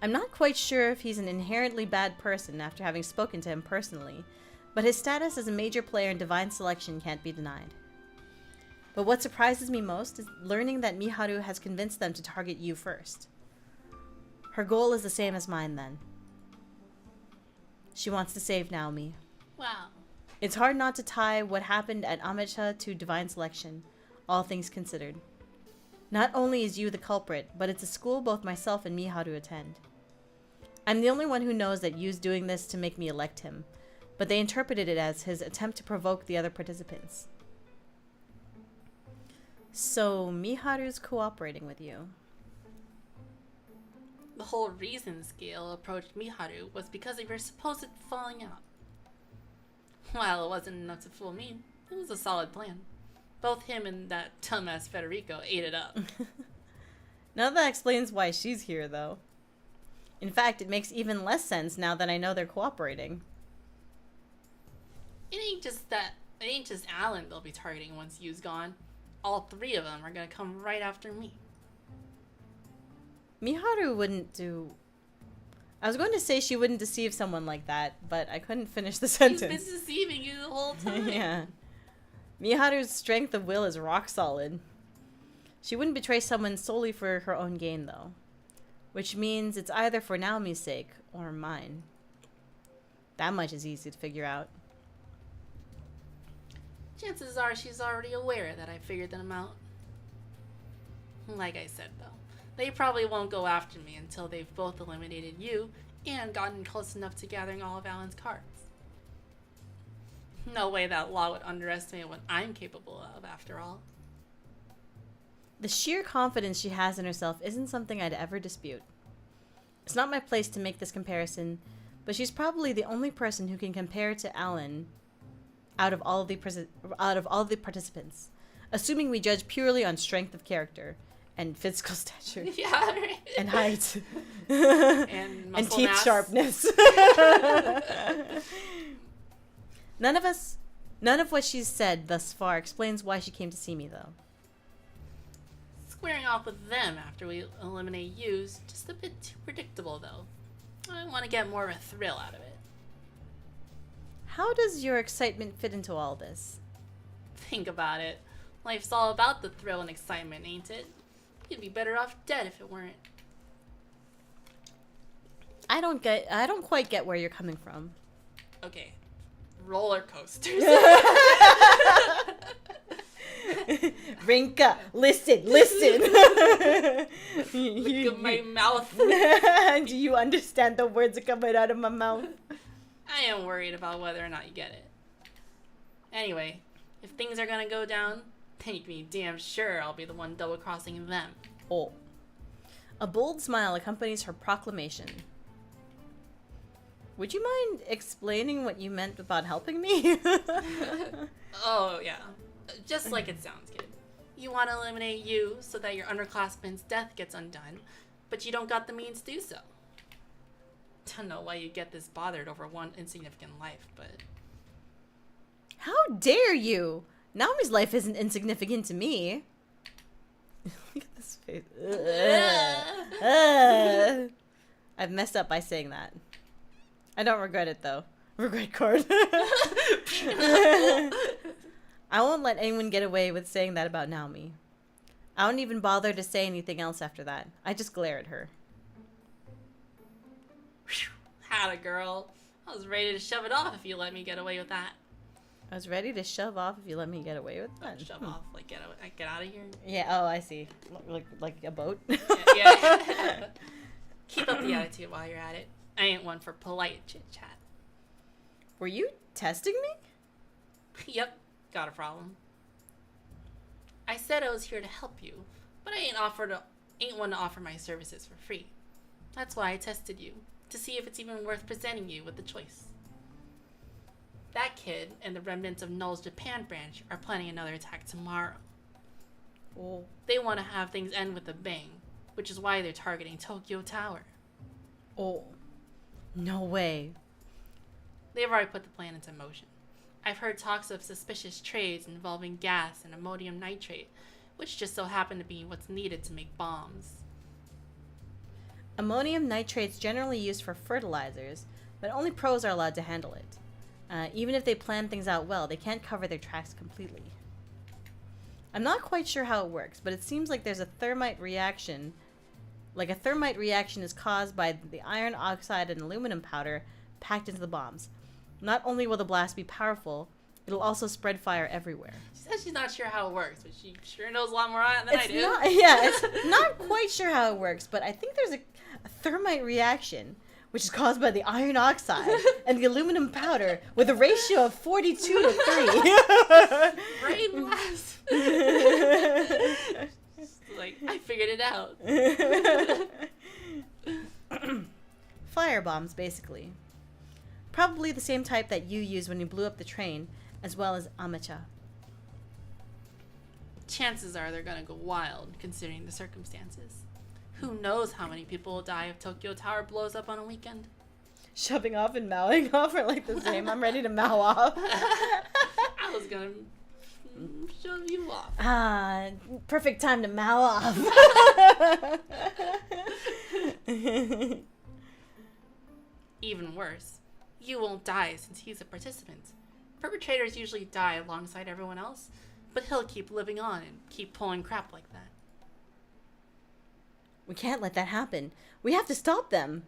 I'm not quite sure if he's an inherently bad person after having spoken to him personally, but his status as a major player in Divine Selection can't be denied. But what surprises me most is learning that Miharu has convinced them to target you first. Her goal is the same as mine, then. She wants to save Naomi. Wow. It's hard not to tie what happened at Amecha to Divine Selection, all things considered. Not only is you the culprit, but it's a school both myself and Miharu attend. I'm the only one who knows that Yu's doing this to make me elect him, but they interpreted it as his attempt to provoke the other participants. So, Miharu's cooperating with you. The whole reason Scale approached Miharu was because of your supposed falling out. While it wasn't enough to fool me, it was a solid plan. Both him and that dumbass Federico ate it up. Now that explains why she's here, though. In fact, it makes even less sense now that I know they're cooperating. It ain't just Alan they'll be targeting once Yu's gone. All 3 of them are gonna come right after me. Miharu wouldn't do... I was going to say she wouldn't deceive someone like that, but I couldn't finish the sentence. He's been deceiving you the whole time. Yeah. Miharu's strength of will is rock solid. She wouldn't betray someone solely for her own gain, though. Which means it's either for Naomi's sake or mine. That much is easy to figure out. Chances are she's already aware that I figured them out. Like I said, though, they probably won't go after me until they've both eliminated you and gotten close enough to gathering all of Alan's cards. No way that law would underestimate what I'm capable of, after all. The sheer confidence she has in herself isn't something I'd ever dispute. It's not my place to make this comparison, but she's probably the only person who can compare to Alan out of all the participants, assuming we judge purely on strength of character and physical stature. Yeah, right. And height. And muscle and teeth mass. sharpness. None of what she's said thus far explains why she came to see me, though. Squaring off with them after we eliminate you's just a bit too predictable, though. I want to get more of a thrill out of it. How does your excitement fit into all this? Think about it. Life's all about the thrill and excitement, ain't it? You'd be better off dead if it weren't. I don't quite get where you're coming from. Okay. Roller coasters. Rinka, listen. Look at my mouth. Do you understand the words that coming out of my mouth? I am worried about whether or not you get it. Anyway, if things are gonna go down, then you can be damn sure I'll be the one double-crossing them. Oh. A bold smile accompanies her proclamation. Would you mind explaining what you meant about helping me? Oh, yeah. Just like it sounds, kid. You want to eliminate you so that your underclassman's death gets undone, but you don't got the means to do so. Don't know why you get this bothered over one insignificant life, but... How dare you? Naomi's life isn't insignificant to me. Look at this face. I've messed up by saying that. I don't regret it, though. Regret card. I won't let anyone get away with saying that about Naomi. I don't even bother to say anything else after that. I just glare at her. Howdy, girl. I was ready to shove it off if you let me get away with that. I was ready to shove off if you let me get away with that. Shove off, like get out of here. Yeah. Oh, I see. Like a boat. Yeah. Keep up the attitude while you're at it. I ain't one for polite chit chat. Were you testing me? Yep. Got a problem. I said I was here to help you, but I ain't one to offer my services for free. That's why I tested you, to see if it's even worth presenting you with the choice. That kid and the remnants of Null's Japan branch are planning another attack tomorrow. Oh. They want to have things end with a bang, which is why they're targeting Tokyo Tower. Oh. No way. They've already put the plan into motion. I've heard talks of suspicious trades involving gas and ammonium nitrate, which just so happen to be what's needed to make bombs. Ammonium nitrate's generally used for fertilizers, but only pros are allowed to handle it. Even if they plan things out well, they can't cover their tracks completely. I'm not quite sure how it works, but it seems like there's a thermite reaction. Like a thermite reaction is caused by the iron oxide and aluminum powder packed into the bombs. Not only will the blast be powerful, it'll also spread fire everywhere. She says she's not sure how it works, but she sure knows a lot more on it than I do. It's not quite sure how it works, but I think there's a thermite reaction, which is caused by the iron oxide and the aluminum powder with a ratio of 42 to 3. Brain blast. Like, I figured it out. Fire bombs, basically. Probably the same type that you used when you blew up the train, as well as Amacha. Chances are they're gonna go wild, considering the circumstances. Who knows how many people will die if Tokyo Tower blows up on a weekend? Shoving off and mowing off are like the same. I'm ready to mow off. I was gonna shove you off. Perfect time to mow off. Even worse, you won't die since he's a participant. Perpetrators usually die alongside everyone else, but he'll keep living on and keep pulling crap like that. We can't let that happen. We have to stop them.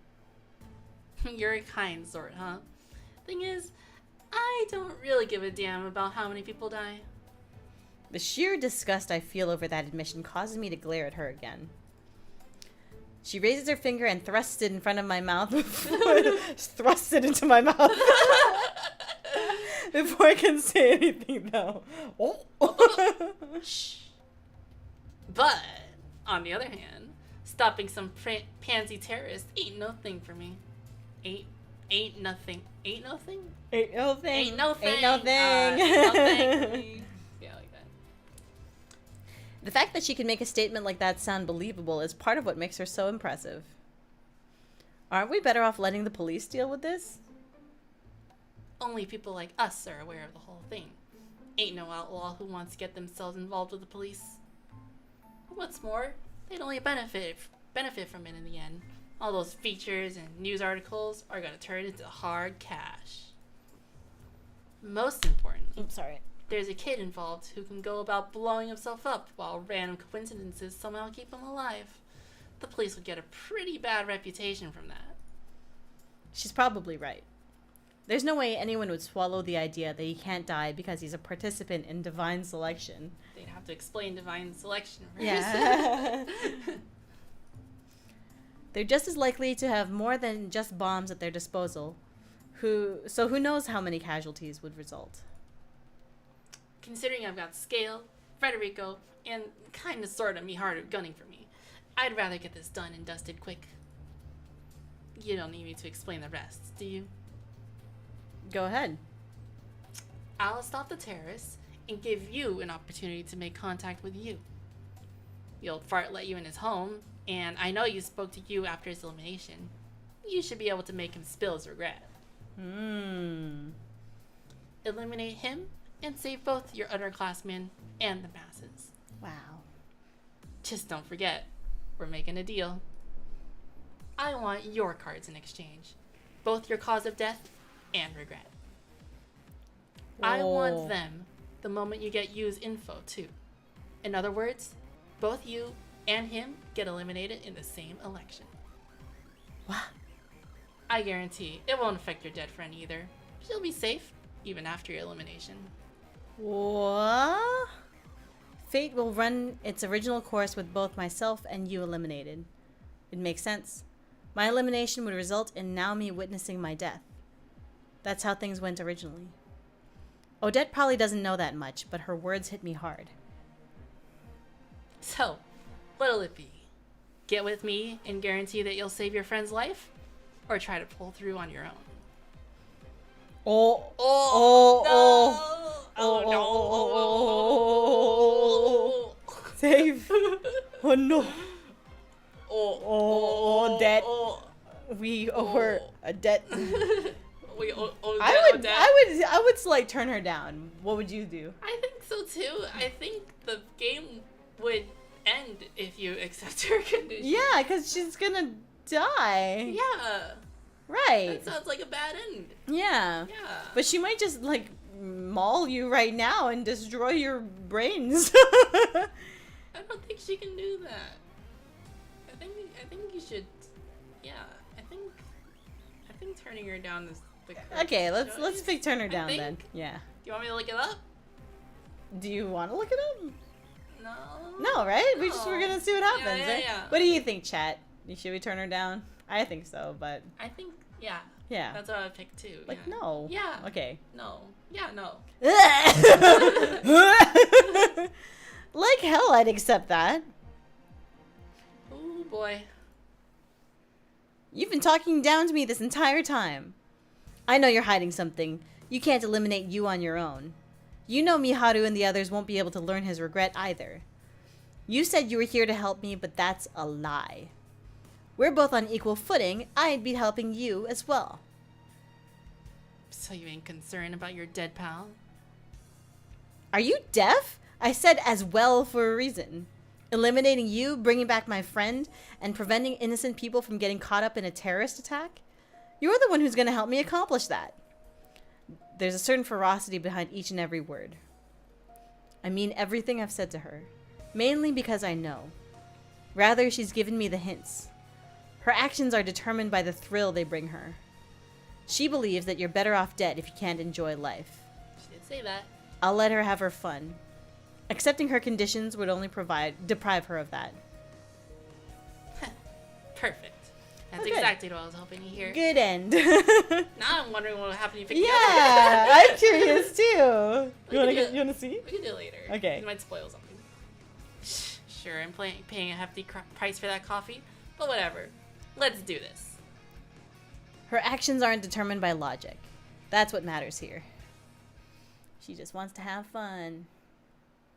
You're a kind sort, huh? Thing is, I don't really give a damn about how many people die. The sheer disgust I feel over that admission causes me to glare at her again. She raises her finger and thrusts it in front of my mouth. Thrusts it into my mouth. Before I can say anything, though. Oh. Shh. But, on the other hand, stopping some pansy terrorist ain't no thing for me. Ain't nothing. Ain't no thing? Ain't no thing. Ain't no thing. Ain't no thing. Ain't no thing for me. Yeah, like that. The fact that she can make a statement like that sound believable is part of what makes her so impressive. Aren't we better off letting the police deal with this? Only people like us are aware of the whole thing. Ain't no outlaw who wants to get themselves involved with the police. What's more, they'd only benefit from it in the end. All those features and news articles are gonna turn into hard cash. Most importantly, Sorry. there's a kid involved who can go about blowing himself up while random coincidences somehow keep him alive. The police would get a pretty bad reputation from that. She's probably right. There's no way anyone would swallow the idea that he can't die because he's a participant in divine selection. They'd have to explain divine selection first. Yeah. They're just as likely to have more than just bombs at their disposal. So who knows how many casualties would result? Considering I've got Scale, Federico, and kinda sorta Miharu gunning for me, I'd rather get this done and dusted quick. You don't need me to explain the rest, do you? Go ahead. I'll stop the terrorists and give you an opportunity to make contact with you. The old fart let you in his home, and I know you spoke to you after his elimination. You should be able to make him spill his regret. Eliminate him and save both your underclassmen and the masses. Wow. Just don't forget, we're making a deal. I want your cards in exchange. Both your cause of death and regret. I want them the moment you get Yu's info, too. In other words, both you and him get eliminated in the same election. What? I guarantee it won't affect your dead friend either. She'll be safe, even after your elimination. What? Fate will run its original course with both myself and you eliminated. It makes sense. My elimination would result in Naomi witnessing my death. That's how things went originally. Odette probably doesn't know that much, but her words hit me hard. So, what'll it be? Get with me and guarantee that you'll save your friend's life? Or try to pull through on your own? Save. Oh no. Debt. We owe her a debt. I would like turn her down. What would you do? I think so too. I think the game would end if you accept her condition. Yeah, because she's gonna die. Yeah. Right. That sounds like a bad end. Yeah. Yeah. But she might just like maul you right now and destroy your brains. I don't think she can do that. I think you should. Yeah. I think turning her down is the correct Okay, let's choice. pick turn her down then. Yeah. Do you want me to look it up? Do you want to look it up? No. No, right? We're No. gonna see what happens. Yeah, right? yeah. What do you think, chat? Should we turn her down? I think so, but I think, yeah. yeah. That's what I would pick too. Like yeah. no. Yeah. Okay. No. Yeah, no. Like hell, I'd accept that. Oh boy. You've been talking down to me this entire time. I know you're hiding something. You can't eliminate you on your own. You know Miharu and the others won't be able to learn his regret either. You said you were here to help me, but that's a lie. We're both on equal footing. I'd be helping you as well. So you ain't concerned about your dead pal? Are you deaf? I said as well for a reason. Eliminating you, bringing back my friend, and preventing innocent people from getting caught up in a terrorist attack? You're the one who's going to help me accomplish that. There's a certain ferocity behind each and every word. I mean everything I've said to her, mainly because I know. Rather, she's given me the hints. Her actions are determined by the thrill they bring her. She believes that you're better off dead if you can't enjoy life. She did say that. I'll let her have her fun. Accepting her conditions would only deprive her of that. Perfect. That's Okay. exactly what I was hoping to hear. Good end. Now I'm wondering what will happen if you pick Yeah, the other. I'm curious too. You wanna see? We can do it later. Okay. It might spoil something. Sure, I'm paying a hefty price for that coffee, but whatever. Let's do this. Her actions aren't determined by logic. That's what matters here. She just wants to have fun.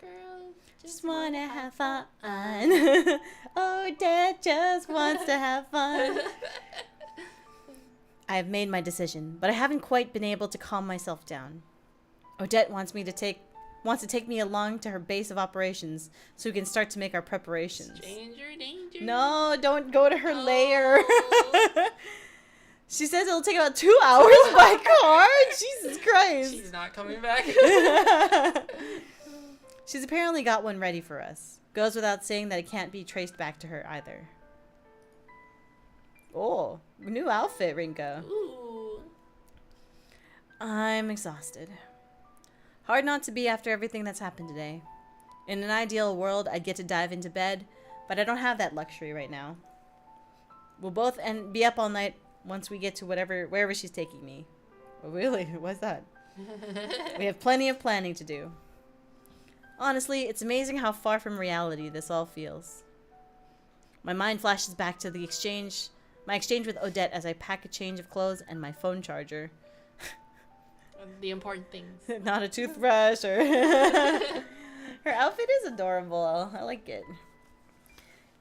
Girl, Just wanna have fun. Oh, Dad just wants to have fun. I have made my decision, but I haven't quite been able to calm myself down. Odette wants to take me along to her base of operations so we can start to make our preparations. Stranger danger. No, don't go to her lair. Oh. She says it'll take about 2 hours by car. Jesus Christ. She's not coming back. She's apparently got one ready for us. Goes without saying that it can't be traced back to her either. Oh, new outfit, Rinka. Ooh. I'm exhausted. Hard not to be after everything that's happened today. In an ideal world, I'd get to dive into bed, but I don't have that luxury right now. We'll both be up all night once we get to wherever she's taking me. Oh, really? What's that? We have plenty of planning to do. Honestly, it's amazing how far from reality this all feels. My mind flashes back to my exchange with Odette as I pack a change of clothes and my phone charger. The important things. Not a toothbrush or... Her outfit is adorable. I like it.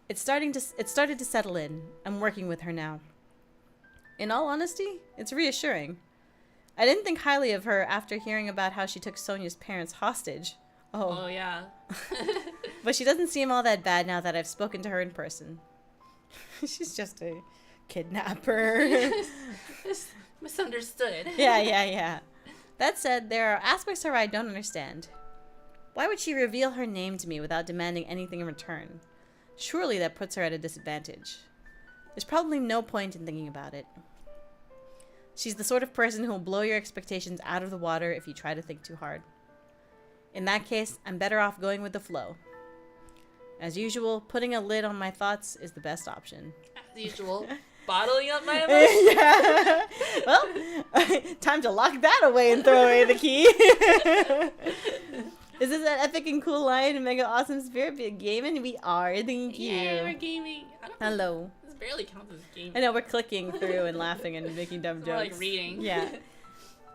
It started to settle in. I'm working with her now. In all honesty, it's reassuring. I didn't think highly of her after hearing about how she took Sonia's parents hostage. Oh yeah. But she doesn't seem all that bad now that I've spoken to her in person. She's just a kidnapper. Misunderstood. Yeah. That said, there are aspects of her I don't understand. Why would she reveal her name to me without demanding anything in return? Surely that puts her at a disadvantage. There's probably no point in thinking about it. She's the sort of person who will blow your expectations out of the water if you try to think too hard. In that case, I'm better off going with the flow. As usual, putting a lid on my thoughts is the best option. As usual, bottling up my emotions. Yeah. Well, time to lock that away and throw away the key. Is this that epic and cool line in Mega Awesome Spirit? Be a gaming? We are. Thank you. Yeah, we're gaming. Hello. This barely counts as gaming. I know, we're clicking through and laughing and making dumb It's jokes. more like reading. Yeah.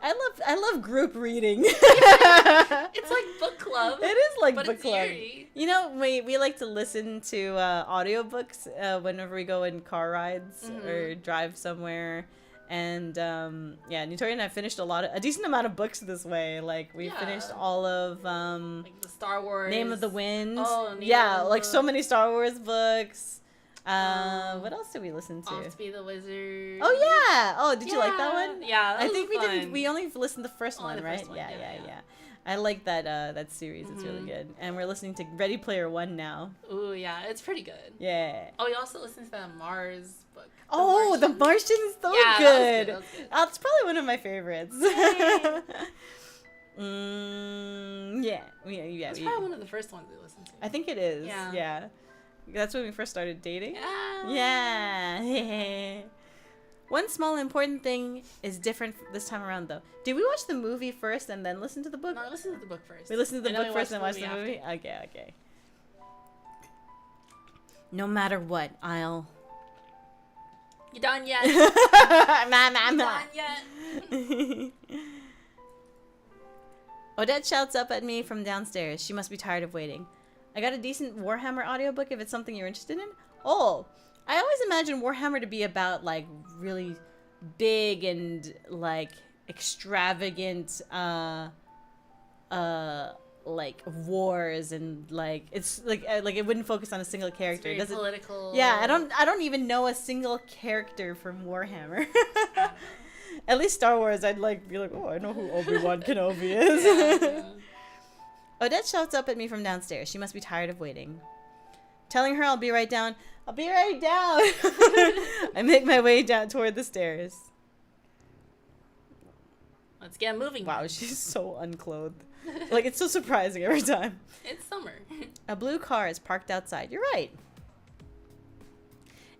I love group reading. It's like book club. It is like but book it's club. Yuri. You know, we like to listen to audiobooks whenever we go in car rides or drive somewhere. And yeah, Notoria and I finished a decent amount of books this way. Like we finished all of like the Star Wars Name of the Wind. Oh, like so many Star Wars books. What else did we listen to? Off to Be the Wizard. Oh yeah. Oh, did you like that one? Yeah, that I was think we fun. didn't. We only listened to the first one, the right? first one, Yeah. yeah. I like that that series. It's really good. And we're listening to Ready Player One now. Ooh, yeah, it's pretty good. Yeah. Oh, we also listened to that Mars book. The Martian is so Yeah, good. that was good. It's probably one of my favorites. Yay. Yeah. It's probably one of the first ones we listened to. I think it is. Yeah. Yeah. That's when we first started dating. Yeah. Yeah. One small important thing is different this time around, though. Did we watch the movie first and then listen to the book? No, I listened to the book first. We listened to the And then book we first and watched the movie? after. Okay. No matter what, I'll... You done yet? Done yet? Odette shouts up at me from downstairs. She must be tired of waiting. I got a decent Warhammer audiobook if it's something you're interested in. Oh, I always imagine Warhammer to be about, like, really big and, like, extravagant, like, wars and, like, it's, like it wouldn't focus on a single character. It's very political. Yeah, I don't even know a single character from Warhammer. At least Star Wars, I'd be like, oh, I know who Obi-Wan Kenobi is. Yeah. Odette shouts up at me from downstairs. She must be tired of waiting. Telling her I'll be right down. I'll be right down. I make my way down toward the stairs. Let's get moving. Wow, she's so unclothed. Like, it's so surprising every time. It's summer. A blue car is parked outside. You're right.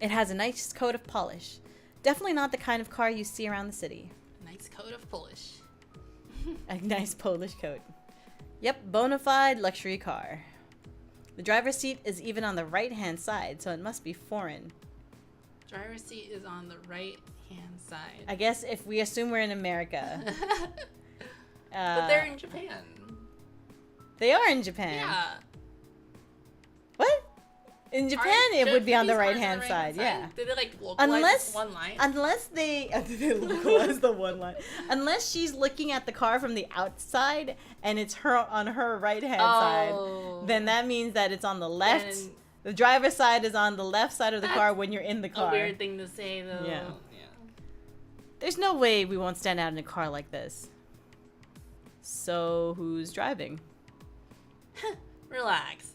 It has a nice coat of polish. Definitely not the kind of car you see around the city. Nice coat of polish. A nice Polish coat. Yep, bona fide luxury car. The driver's seat is even on the right-hand side, so it must be foreign. Driver's seat is on the right-hand side. I guess if we assume we're in America. But they're in Japan. They are in Japan. Yeah. What? In Japan, it would be on the right-hand side. Yeah. Did they localize one line? Unless they localize the one line. Unless she's looking at the car from the outside and it's her on her right-hand side, then that means that it's on the left. And the driver's side is on the left side of the car when you're in the car. A weird thing to say, though. Yeah. There's no way we won't stand out in a car like this. So who's driving? Relax.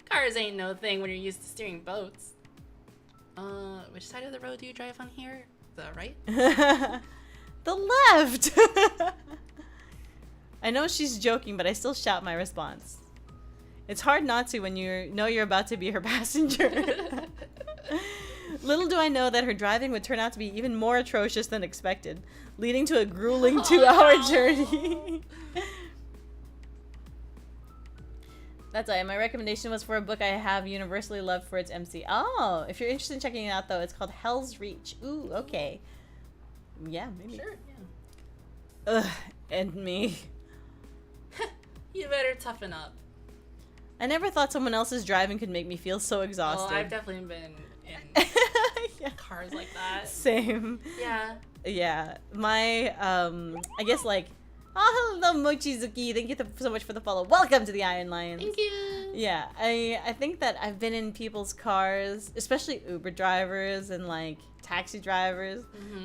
Cars ain't no thing when you're used to steering boats. Which side of the road do you drive on here? The right? The left! I know she's joking, but I still shout my response. It's hard not to when you know you're about to be her passenger. Little do I know that her driving would turn out to be even more atrocious than expected, leading to a grueling 2-hour journey. That's right. My recommendation was for a book I have universally loved for its MC. Oh, if you're interested in checking it out, though, it's called Hell's Reach. Ooh, okay. Yeah, maybe. Sure, yeah. Ugh, and me. You better toughen up. I never thought someone else's driving could make me feel so exhausted. Well, I've definitely been in yeah. cars like that. Same. Yeah. Yeah. My, I guess, like, oh, hello, Mochizuki. Thank you so much for the follow. Welcome to the Iron Lions. Thank you. Yeah, I think that I've been in people's cars, especially Uber drivers and, like, taxi drivers,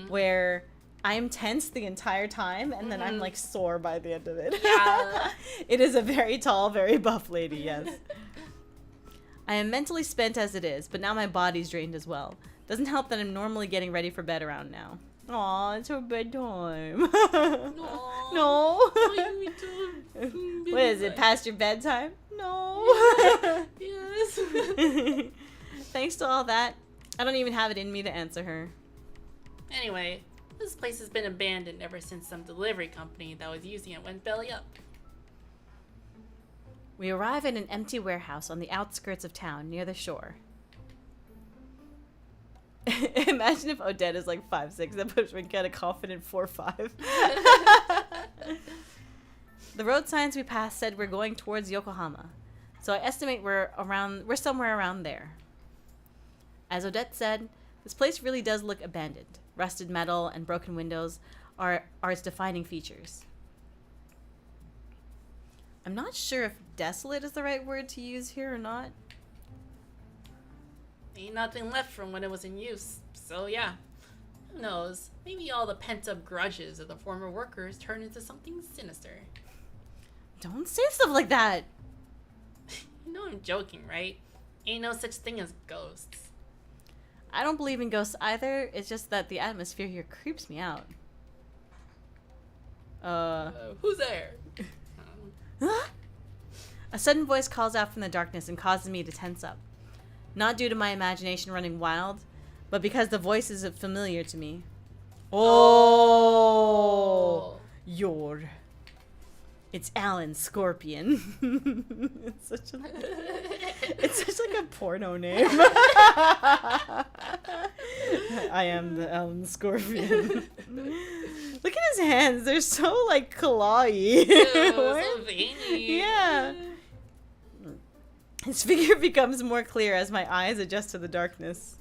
where I'm tense the entire time, and then I'm, like, sore by the end of it. Yeah. It is a very tall, very buff lady, yes. I am mentally spent as it is, but now my body's drained as well. Doesn't help that I'm normally getting ready for bed around now. Aw, it's her bedtime. No. What is it, past your bedtime? No. Yes. Thanks to all that, I don't even have it in me to answer her. Anyway, this place has been abandoned ever since some delivery company that was using it went belly up. We arrive at an empty warehouse on the outskirts of town near the shore. Imagine if Odette is like 5'6", that puts me kind of confident 4'5". The road signs we passed said we're going towards Yokohama, so I estimate we're somewhere around there. As Odette said, this place really does look abandoned. Rusted metal and broken windows are its defining features. I'm not sure if desolate is the right word to use here or not. Ain't nothing left from when it was in use, so yeah. Who knows? Maybe all the pent-up grudges of the former workers turned into something sinister. Don't say stuff like that! You know I'm joking, right? Ain't no such thing as ghosts. I don't believe in ghosts either, it's just that the atmosphere here creeps me out. Who's there? A sudden voice calls out from the darkness and causes me to tense up. Not due to my imagination running wild, but because the voice is familiar to me. Oh! Yor. It's Alan Scorpion. It's such like a porno name. I am the Alan Scorpion. Look at his hands. They're so, like, clawy. So veiny. Yeah. His figure becomes more clear as my eyes adjust to the darkness.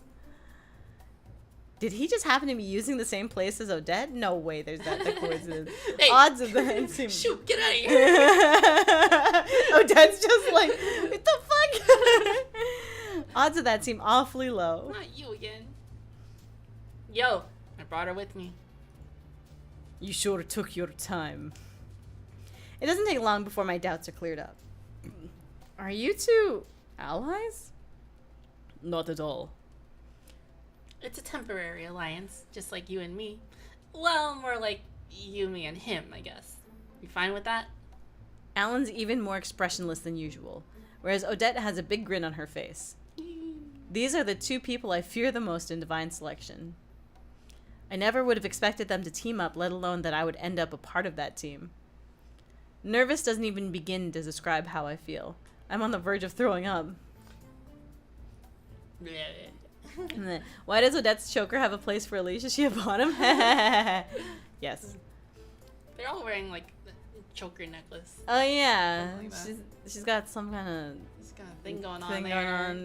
Did he just happen to be using the same place as Odette? No way there's that coincidence. Hey, odds of that seem... Shoot, get out of here! Odette's just like, what the fuck? Odds of that seem awfully low. Not you again. Yo, I brought her with me. You sure took your time. It doesn't take long before my doubts are cleared up. Are you two allies? Not at all. It's a temporary alliance, just like you and me. Well, more like you, me, and him, I guess. You fine with that? Alan's even more expressionless than usual, whereas Odette has a big grin on her face. These are the two people I fear the most in Divine Selection. I never would have expected them to team up, let alone that I would end up a part of that team. Nervous doesn't even begin to describe how I feel. I'm on the verge of throwing up. Why does Odette's choker have a place for Alicia? Is she a bottom? Yes. They're all wearing like a choker necklace. Oh yeah, like she's got some kind of thing going on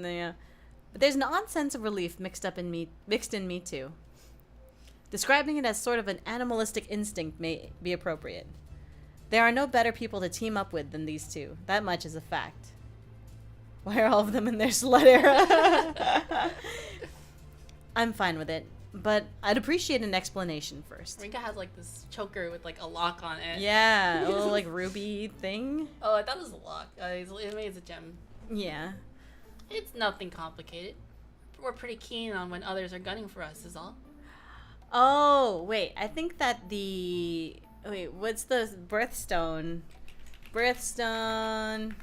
there. Yeah. But there's an odd sense of relief mixed in me too. Describing it as sort of an animalistic instinct may be appropriate. There are no better people to team up with than these two. That much is a fact. Why are all of them in their slut era? I'm fine with it, but I'd appreciate an explanation first. Rinka has like this choker with like a lock on it. Yeah, a little like ruby thing. Oh, I thought it was a lock. It's a gem. Yeah. It's nothing complicated. We're pretty keen on when others are gunning for us is all. Oh, wait. I think that what's the birthstone? Birthstone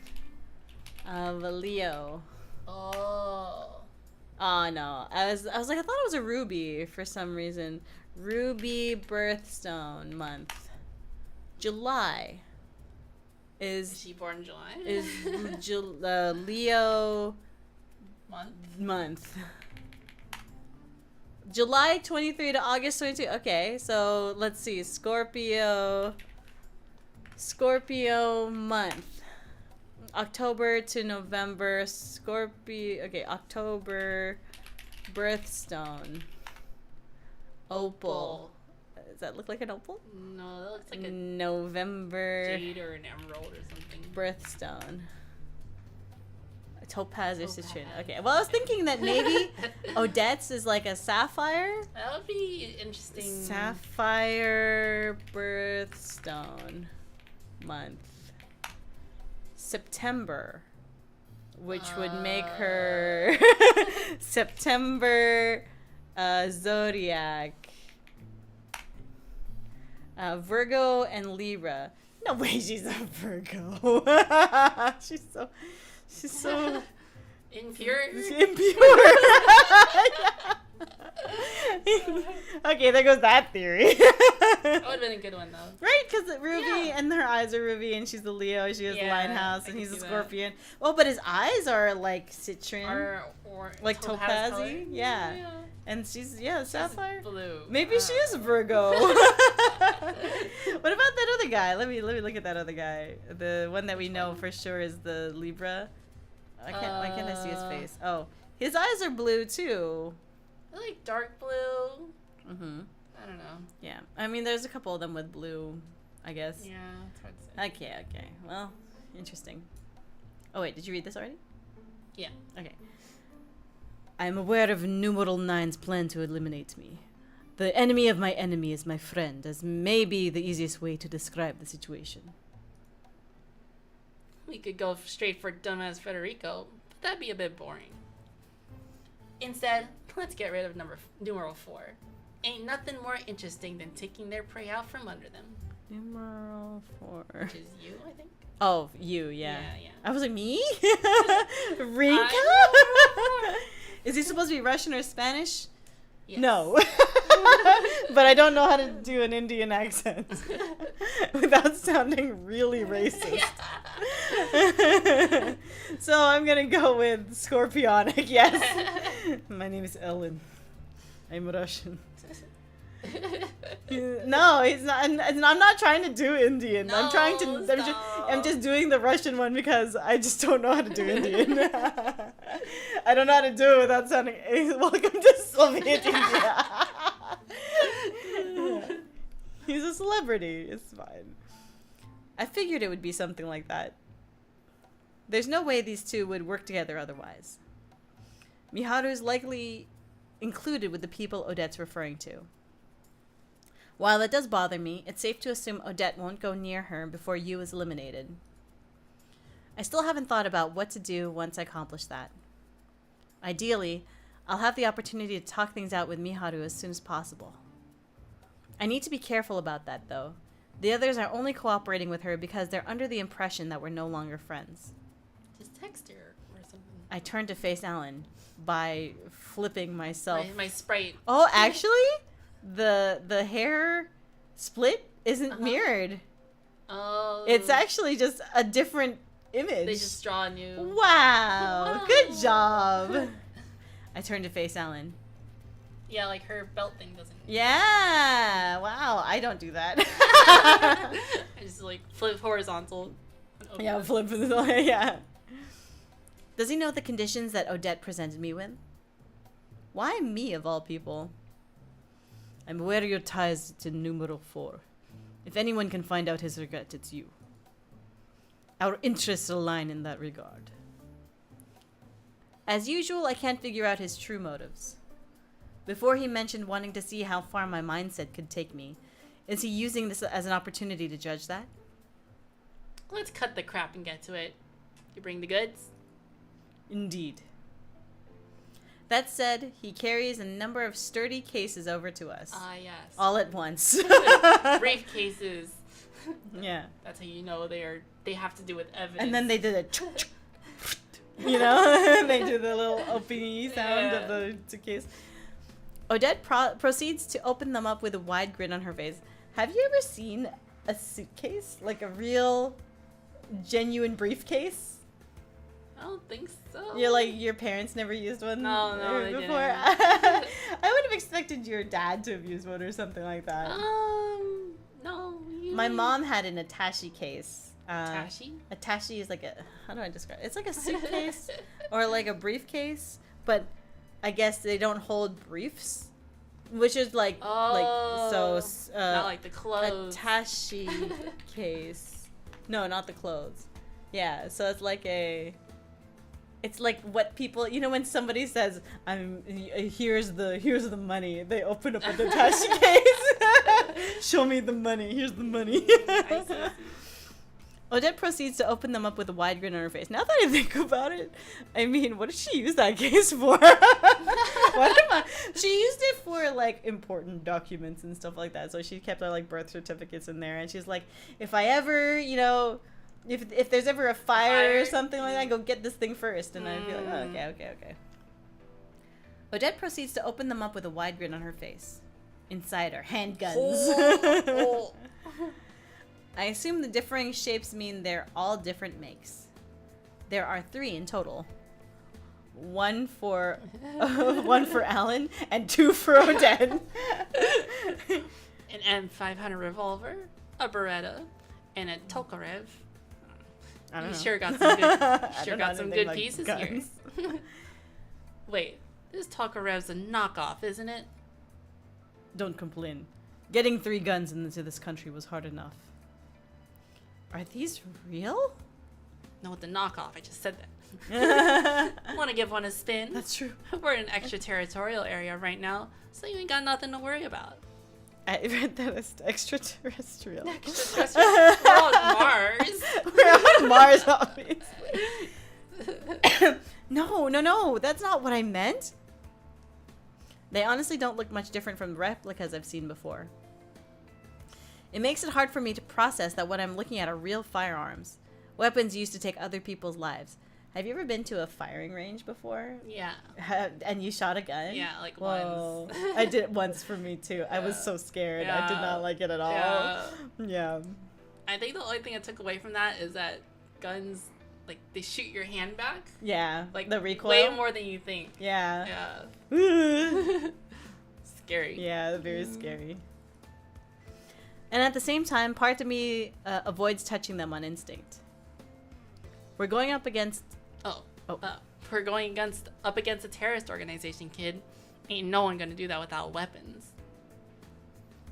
of a Leo. Oh. Oh no. I was like, I thought it was a ruby for some reason. Ruby birthstone month. July. Is she born in July? Is Leo month. July 23 to August 22. Okay, so let's see. Scorpio month. October to November. Scorpio. Okay, October. Birthstone. Opal. Does that look like an opal? No, that looks like a November. jade or an emerald or something. Birthstone. Topaz or citrine. Okay, well, I was thinking that maybe Odette's is like a sapphire. That would be interesting. Sapphire birthstone month. September, which would make her September zodiac. Virgo and Libra. No way, she's a Virgo. She's so impure. Okay, there goes that theory. That would have been a good one, though. Right, because Ruby and her eyes are Ruby, and she's the Leo. She has the Linehouse, and he's a Scorpion. Well, but his eyes are like citrine, or like topaz-y. Yeah. And she's sapphire. Blue. Maybe she is Virgo. What about that other guy? Let me look at that other guy. The one that we know for sure is the Libra. Why can't I see his face? Oh, his eyes are blue too. They're like dark blue. Mhm. I don't know. Yeah, I mean, there's a couple of them with blue, I guess. Yeah, it's hard to say. Okay. Well, interesting. Oh wait, did you read this already? Yeah. Okay. I am aware of numeral 9's plan to eliminate me. The enemy of my enemy is my friend, as may be the easiest way to describe the situation. We could go straight for dumbass Federico, but that'd be a bit boring. Instead, let's get rid of numeral 4. Ain't nothing more interesting than taking their prey out from under them. Numeral 4. Which is you, I think. Oh, you, yeah. Yeah. I was like, me? Rinka? Is he supposed to be Russian or Spanish? Yes. No. But I don't know how to do an Indian accent without sounding really racist. So I'm going to go with Scorpionic, yes. My name is Ellen. I'm Russian. No, he's not. I'm not trying to do Indian. No, I'm just doing the Russian one because I just don't know how to do Indian. I don't know how to do it without sounding. Welcome to Soviet India. He's a celebrity. It's fine. I figured it would be something like that. There's no way these two would work together otherwise. Miharu's likely included with the people Odette's referring to. While it does bother me, it's safe to assume Odette won't go near her before Yu is eliminated. I still haven't thought about what to do once I accomplish that. Ideally, I'll have the opportunity to talk things out with Miharu as soon as possible. I need to be careful about that, though. The others are only cooperating with her because they're under the impression that we're no longer friends. Just text her or something. I turn to face Alan by flipping myself. My sprite. Oh, actually, the hair split isn't mirrored. Oh. It's actually just a different image. They just draw a new. Wow. Good job. I turn to face Alan. Yeah, like her belt thing doesn't. Yeah. Wow. I don't do that. I just like flip horizontal. Yeah, flip. Yeah. Does he know the conditions that Odette presented me with? Why me, of all people? I'm aware your ties to numero 4. If anyone can find out his regret, it's you. Our interests align in that regard. As usual, I can't figure out his true motives. Before he mentioned wanting to see how far my mindset could take me, is he using this as an opportunity to judge that? Let's cut the crap and get to it. You bring the goods? Indeed. That said, he carries a number of sturdy cases over to us. Ah, yes. All at once. Briefcases. Yeah. That's how you know they have to do with evidence. And then they did a you know, they do the little opening sound of the suitcase. Odette proceeds to open them up with a wide grin on her face. Have you ever seen a suitcase? Like a real, genuine briefcase? I don't think so. You're like, your parents never used one No, they before? didn't. I would have expected your dad to have used one or something like that. No. My mom had an attaché case. Attaché? Attaché is like a, how do I describe it? It's like a suitcase or like a briefcase, but I guess they don't hold briefs, which is like, not like the clothes. Attaché case. No, not the clothes. Yeah, so it's like it's like what people, you know, when somebody says, here's the money, they open up an attaché case. Show me the money. Here's the money. I see. Odette proceeds to open them up with a wide grin on her face. Now that I think about it, I mean, what did she use that case for? She used it for, like, important documents and stuff like that. So she kept her, like, birth certificates in there. And she's like, if I ever, you know, if there's ever a fire or something like that, go get this thing first. And I'd be like, oh, okay. Odette proceeds to open them up with a wide grin on her face. Inside are handguns. Oh. I assume the differing shapes mean they're all different makes. There are 3 in total. One for Alan and 2 for Odette. An M500 revolver, a Beretta, and a Tokarev. I don't know. Sure got some good pieces here. Wait, this Tokarev's a knockoff, isn't it? Don't complain. Getting 3 guns into this country was hard enough. Are these real? No, the knockoff. I just said that. Want to give one a spin? That's true. We're in an extraterritorial area right now, so you ain't got nothing to worry about. I read that as extraterrestrial. Extraterrestrial? We're on Mars. We're on Mars, obviously. No. That's not what I meant. They honestly don't look much different from the replicas I've seen before. It makes it hard for me to process that what I'm looking at are real firearms. Weapons used to take other people's lives. Have you ever been to a firing range before? Yeah. And you shot a gun? Yeah, like Whoa. once. I did it once for me too. I was so scared. Yeah. I did not like it at all. Yeah. I think the only thing I took away from that is that guns, like, they shoot your hand back. Yeah. Like, the recoil. way more than you think. Yeah. Yeah. Scary. Yeah, very scary. And at the same time, part of me avoids touching them on instinct. We're going up against... We're going up against a terrorist organization, kid. Ain't no one gonna do that without weapons.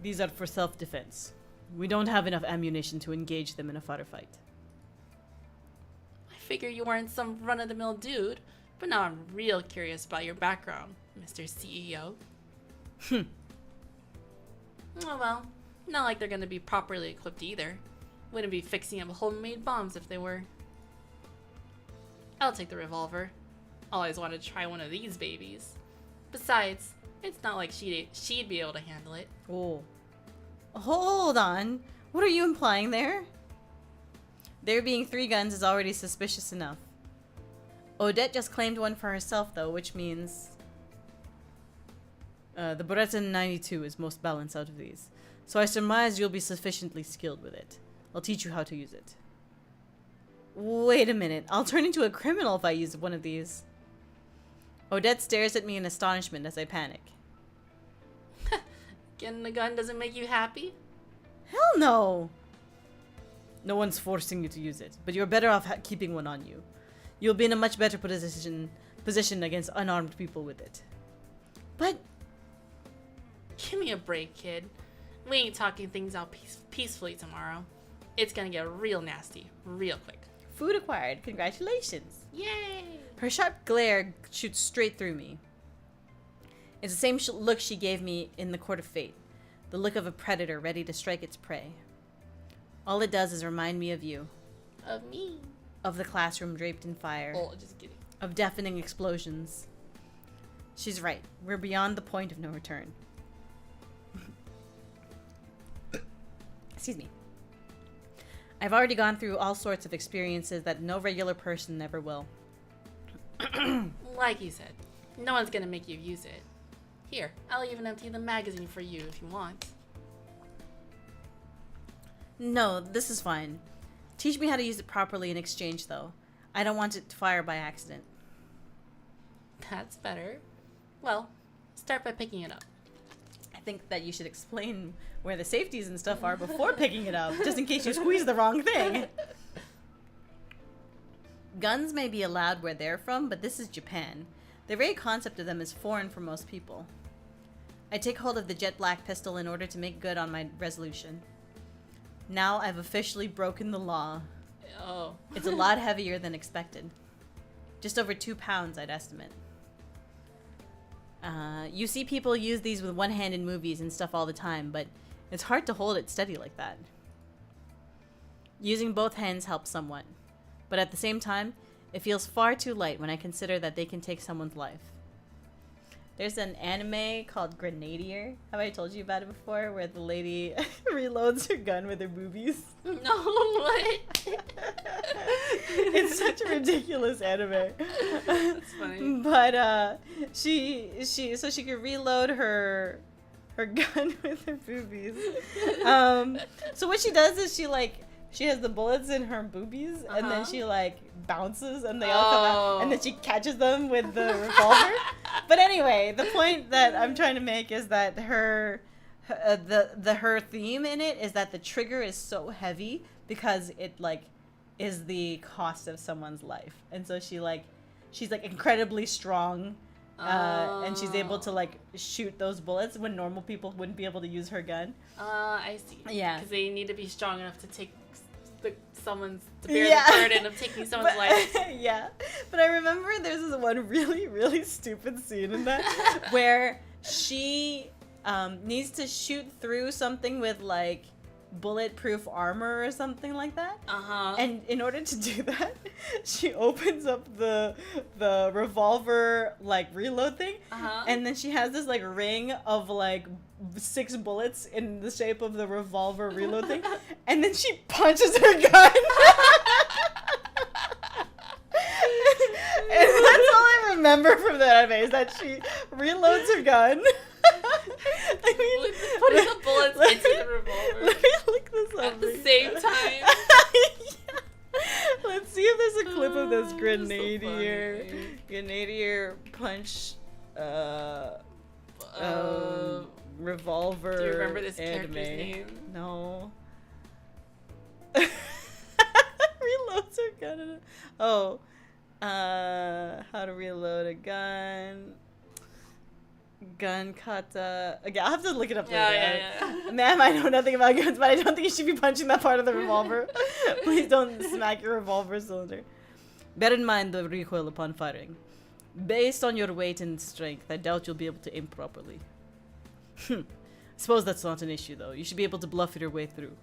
These are for self-defense. We don't have enough ammunition to engage them in a firefight. I figure you weren't some run-of-the-mill dude, but now I'm real curious about your background, Mr. CEO. Oh well, not like they're gonna be properly equipped either. Wouldn't be fixing up homemade bombs if they were. I'll take the revolver. Always wanted to try one of these babies. Besides, it's not like she'd be able to handle it. Oh. Hold on. What are you implying there? There being 3 guns is already suspicious enough. Odette just claimed one for herself, though, which means... the Beretta 92 is most balanced out of these. So I surmise you'll be sufficiently skilled with it. I'll teach you how to use it. Wait a minute. I'll turn into a criminal if I use one of these. Odette stares at me in astonishment as I panic. Getting a gun doesn't make you happy? Hell no! No one's forcing you to use it, but you're better off keeping one on you. You'll be in a much better position against unarmed people with it. But... Give me a break, kid. We ain't talking things out peacefully tomorrow. It's gonna get real nasty, real quick. Food acquired. Congratulations. Yay! Her sharp glare shoots straight through me. It's the same look she gave me in the Court of Fate. The look of a predator ready to strike its prey. All it does is remind me of you. Of me. Of the classroom draped in fire. Oh, just kidding. Of deafening explosions. She's right. We're beyond the point of no return. Excuse me. I've already gone through all sorts of experiences that no regular person ever will. Like you said, no one's gonna make you use it. Here, I'll even empty the magazine for you if you want. No, this is fine. Teach me how to use it properly in exchange, though. I don't want it to fire by accident. That's better. Well, start by picking it up. I think that you should explain where the safeties and stuff are before picking it up, just in case you squeeze the wrong thing. Guns may be allowed where they're from, but this is Japan. The very concept of them is foreign for most people. I take hold of the jet black pistol in order to make good on my resolution. Now I've officially broken the law. Oh. It's a lot heavier than expected. Just over 2 pounds, I'd estimate. You see people use these with one hand in movies and stuff all the time, but it's hard to hold it steady like that. Using both hands helps somewhat, but at the same time, it feels far too light when I consider that they can take someone's life. There's an anime called Grenadier. Have I told you about it before? Where the lady reloads her gun with her boobies. No, what? It's such a ridiculous anime. That's funny. But she can reload her gun with her boobies. So what she does is she has the bullets in her boobies, and then she bounces and they all come out, and then she catches them with the revolver. But anyway, the point that I'm trying to make is that her theme in it is that the trigger is so heavy because it is the cost of someone's life, and so she's incredibly strong, and she's able to shoot those bullets when normal people wouldn't be able to use her gun. I see. Yeah, because they need to be strong enough to take to bear the burden of taking someone's life. Yeah, but I remember there's this one really, really stupid scene in that where she needs to shoot through something with bulletproof armor or something like that. And in order to do that, she opens up the revolver reload thing, and then she has this ring of 6 bullets in the shape of the revolver reload thing, and then she punches her gun. And that's all I remember from that anime, is that she reloads her gun. Putting the bullets into the revolver. Let me look this up. At the same time. Yeah. Let's see if there's a clip of this Grenadier. So Grenadier punch revolver. Do you remember this anime. character's name? No. Reloads her gun. How to reload a gun. Gun kata. Okay, I'll have to look it up later. Yeah. Ma'am, I know nothing about guns, but I don't think you should be punching that part of the revolver. Please don't smack your revolver cylinder. Bear in mind the recoil upon firing. Based on your weight and strength, I doubt you'll be able to aim properly. Suppose that's not an issue, though. You should be able to bluff your way through.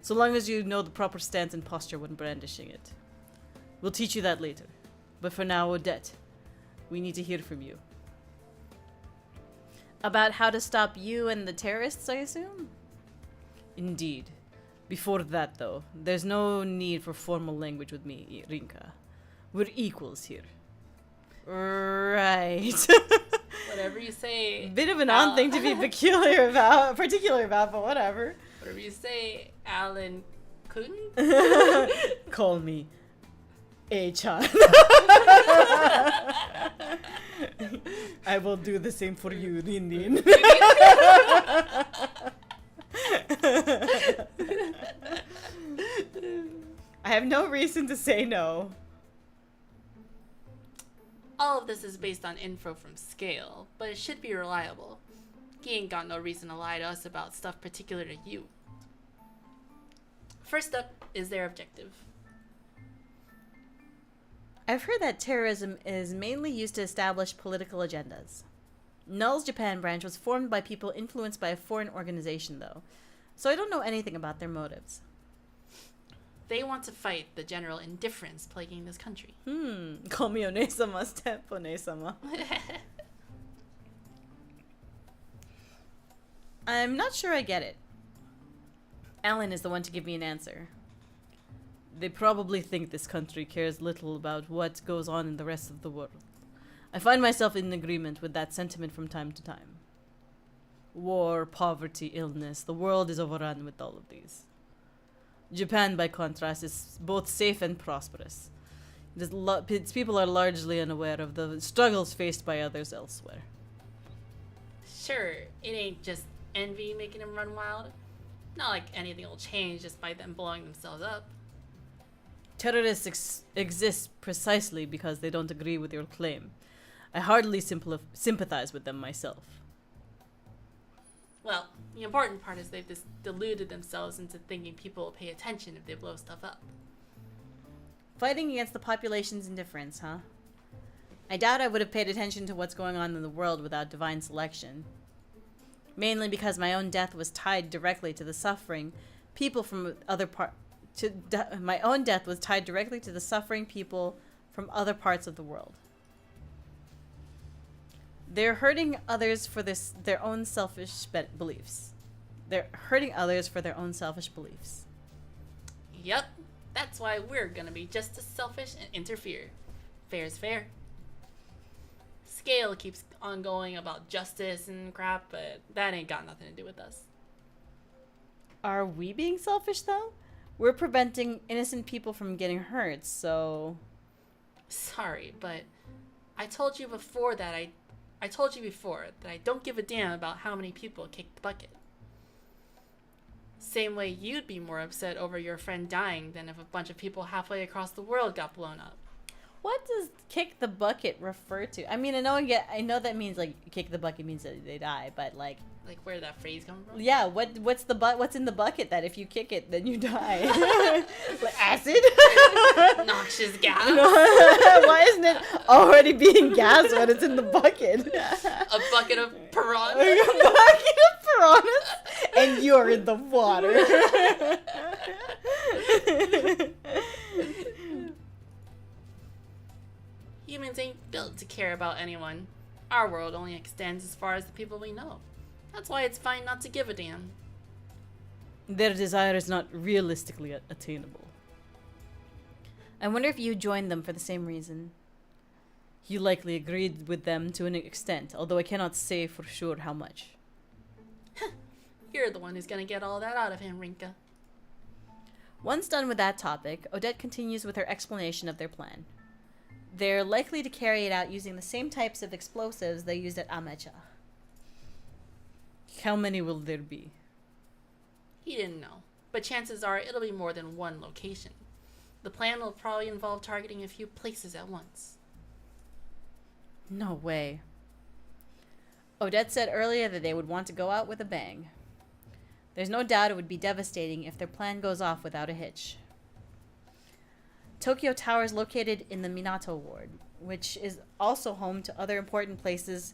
So long as you know the proper stance and posture when brandishing it. We'll teach you that later. But for now, Odette, we need to hear from you. About how to stop you and the terrorists, I assume? Indeed. Before that, though, there's no need for formal language with me, Rinka. We're equals here. Right. Whatever you say. Bit of an odd thing to be particular about, but whatever. Whatever you say, Alan Kun? Call me A-chan. I will do the same for you, Rindin. I have no reason to say no. All of this is based on info from Scale, but it should be reliable. He ain't got no reason to lie to us about stuff particular to you. First up is their objective. I've heard that terrorism is mainly used to establish political agendas. Null's Japan branch was formed by people influenced by a foreign organization, though, so I don't know anything about their motives. They want to fight the general indifference plaguing this country. Call me One-sama, step One-sama. I'm not sure I get it. Alan is the one to give me an answer. They probably think this country cares little about what goes on in the rest of the world. I find myself in agreement with that sentiment from time to time. War, poverty, illness, the world is overrun with all of these. Japan, by contrast, is both safe and prosperous. Its people are largely unaware of the struggles faced by others elsewhere. Sure, it ain't just envy making them run wild. Not like anything will change just by them blowing themselves up. Terrorists exist precisely because they don't agree with your claim. I hardly sympathize with them myself. Well, the important part is they've just deluded themselves into thinking people will pay attention if they blow stuff up. Fighting against the population's indifference, huh? I doubt I would have paid attention to what's going on in the world without divine selection. Mainly because my own death was tied directly to the suffering people from other my own death was tied directly to the suffering people from other parts of the world. They're hurting others for their own selfish beliefs. They're hurting others for their own selfish beliefs. Yep, that's why we're gonna be just as selfish and interfere. Fair's fair. Scale keeps on going about justice and crap, but that ain't got nothing to do with us. Are we being selfish, though? We're preventing innocent people from getting hurt, so... Sorry, but I told you before that I don't give a damn about how many people kick the bucket. Same way you'd be more upset over your friend dying than if a bunch of people halfway across the world got blown up. What does kick the bucket refer to? I mean, I know that means like kick the bucket means that they die, but like where did that phrase come from? Yeah, what's in the bucket that if you kick it then you die? Like acid? Noxious gas. Why isn't it already being gassed when it's in the bucket? A bucket of piranhas. A bucket of piranhas, and you're in the water. Humans ain't built to care about anyone. Our world only extends as far as the people we know. That's why it's fine not to give a damn. Their desire is not realistically attainable. I wonder if you joined them for the same reason. You likely agreed with them to an extent, although I cannot say for sure how much. You're the one who's gonna get all that out of him, Rinka. Once done with that topic, Odette continues with her explanation of their plan. They're likely to carry it out using the same types of explosives they used at Amecha. How many will there be? He didn't know, but chances are it'll be more than one location. The plan will probably involve targeting a few places at once. No way. Odette said earlier that they would want to go out with a bang. There's no doubt it would be devastating if their plan goes off without a hitch. Tokyo Tower is located in the Minato Ward, which is also home to other important places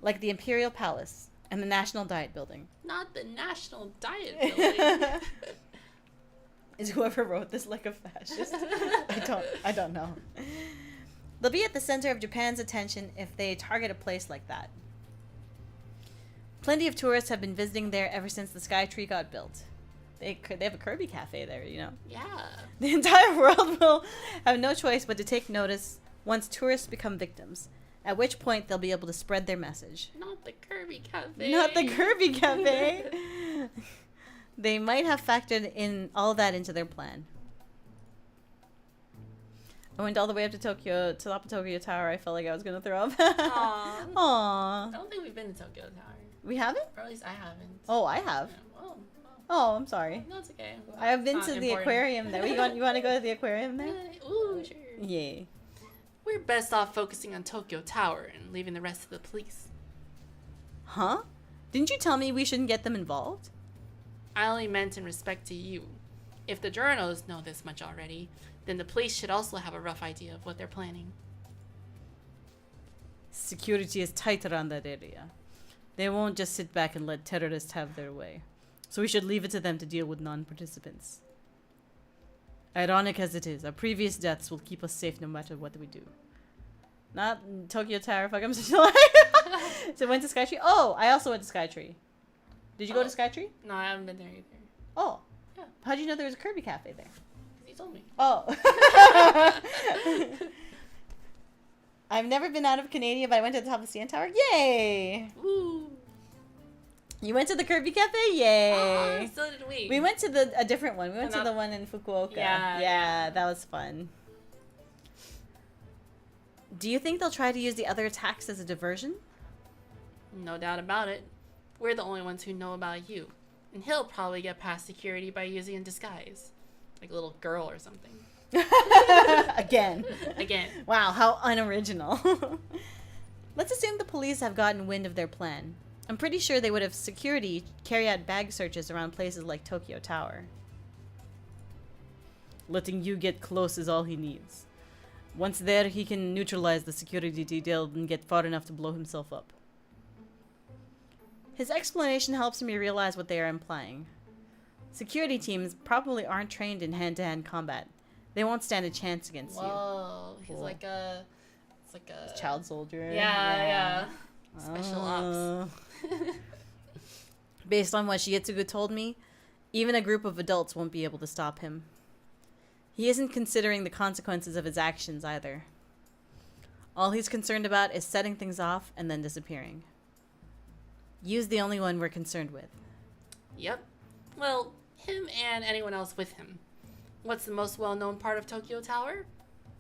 like the Imperial Palace, And the National Diet Building. Not the National Diet Building. Is whoever wrote this like a fascist? I don't know. They'll be at the center of Japan's attention if they target a place like that. Plenty of tourists have been visiting there ever since the Sky Tree got built. They have a Kirby cafe there, you know? Yeah. The entire world will have no choice but to take notice once tourists become victims, at which point they'll be able to spread their message. Not the Kirby cafe. Not the Kirby cafe. They might have factored in all that into their plan. I went all the way up to Tokyo, to the Tokyo Tower. I felt like I was going to throw up. Aww. Aww. I don't think we've been to Tokyo Tower. We haven't? Or at least I haven't. Oh, I have. Yeah. Oh, I'm sorry. No, it's okay. I have been It's to not the important. aquarium there. You want to go to the aquarium there? Ooh, sure. Yay. We're best off focusing on Tokyo Tower and leaving the rest to the police. Huh? Didn't you tell me we shouldn't get them involved? I only meant in respect to you. If the journals know this much already, then the police should also have a rough idea of what they're planning. Security is tight around that area. They won't just sit back and let terrorists have their way. So we should leave it to them to deal with non-participants. Ironic as it is, our previous deaths will keep us safe no matter what we do. Not Tokyo Tower, fuck, I'm such a liar. So went to Skytree? Oh, I also went to Skytree. Did you go to Skytree? No, I haven't been there either. Oh. Yeah. How'd you know there was a Kirby cafe there? You told me. Oh. I've never been out of Canada, but I went to the top of CN Tower. Yay! Woo! You went to the Kirby cafe? Yay! So did we. We went to a different one. We went to the one in Fukuoka. Yeah, that was fun. Do you think they'll try to use the other attacks as a diversion? No doubt about it. We're the only ones who know about you. And he'll probably get past security by using a disguise. Like a little girl or something. Again. Again. Wow, how unoriginal. Let's assume the police have gotten wind of their plan. I'm pretty sure they would have security carry out bag searches around places like Tokyo Tower. Letting you get close is all he needs. Once there, he can neutralize the security detail and get far enough to blow himself up. His explanation helps me realize what they are implying. Security teams probably aren't trained in hand-to-hand combat. They won't stand a chance against you. Whoa, he's Cool. like a... It's like a... Child soldier. Yeah. Special ops. Based on what Shigetsugu told me, even a group of adults won't be able to stop him. He isn't considering the consequences of his actions either. All he's concerned about is setting things off and then disappearing. Yu's the only one we're concerned with. Yep. Well, him and anyone else with him. What's the most well-known part of Tokyo Tower?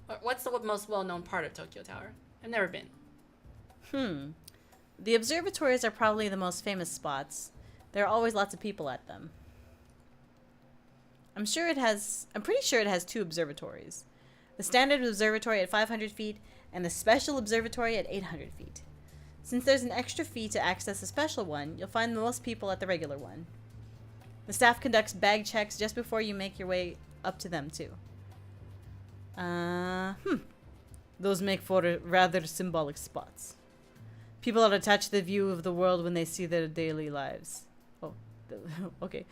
Or what's the most well-known part of Tokyo Tower? I've never been. The observatories are probably the most famous spots. There are always lots of people at them. I'm pretty sure it has 2 observatories. The standard observatory at 500 feet and the special observatory at 800 feet. Since there's an extra fee to access the special one, you'll find the most people at the regular one. The staff conducts bag checks just before you make your way up to them, too. Those make for rather symbolic spots. People are attached to the view of the world when they see their daily lives. Oh, okay.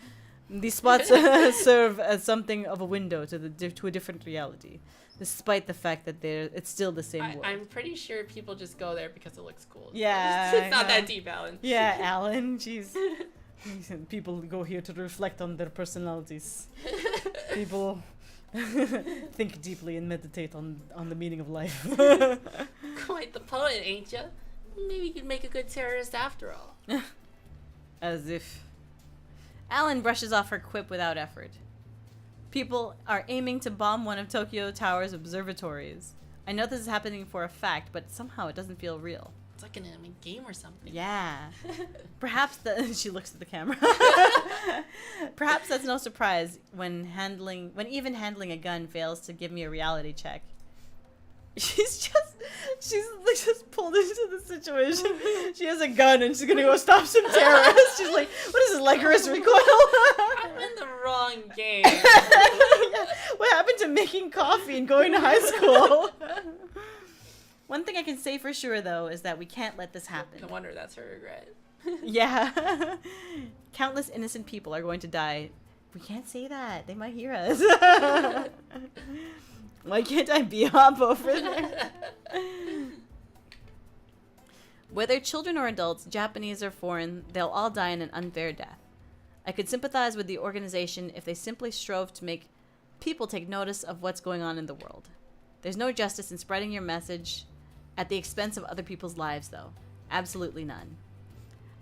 These spots serve as something of a window to a different reality, despite the fact that it's still the same world. I'm pretty sure people just go there because it looks cool. Yeah. It's not that deep, Alan. Yeah, Alan, jeez. People go here to reflect on their personalities. People think deeply and meditate on the meaning of life. Quite the poet, ain't ya? Maybe you could make a good terrorist after all. As if. Alan brushes off her quip without effort. People are aiming to bomb one of Tokyo Tower's observatories. I know this is happening for a fact, but somehow it doesn't feel real. It's like in a game or something. Yeah. Perhaps she looks at the camera. Perhaps that's no surprise when even handling a gun fails to give me a reality check. She's just pulled into the situation. She has a gun and she's gonna go stop some terrorists. She's like, what is this, Lycoris Recoil? I'm in the wrong game. Yeah. What happened to making coffee and going to high school? One thing I can say for sure, though, is that we can't let this happen. No wonder that's her regret. Yeah. Countless innocent people are going to die. We can't say that. They might hear us. Why can't I be up over there? Whether children or adults, Japanese or foreign, they'll all die in an unfair death. I could sympathize with the organization if they simply strove to make people take notice of what's going on in the world. There's no justice in spreading your message at the expense of other people's lives, though. Absolutely none.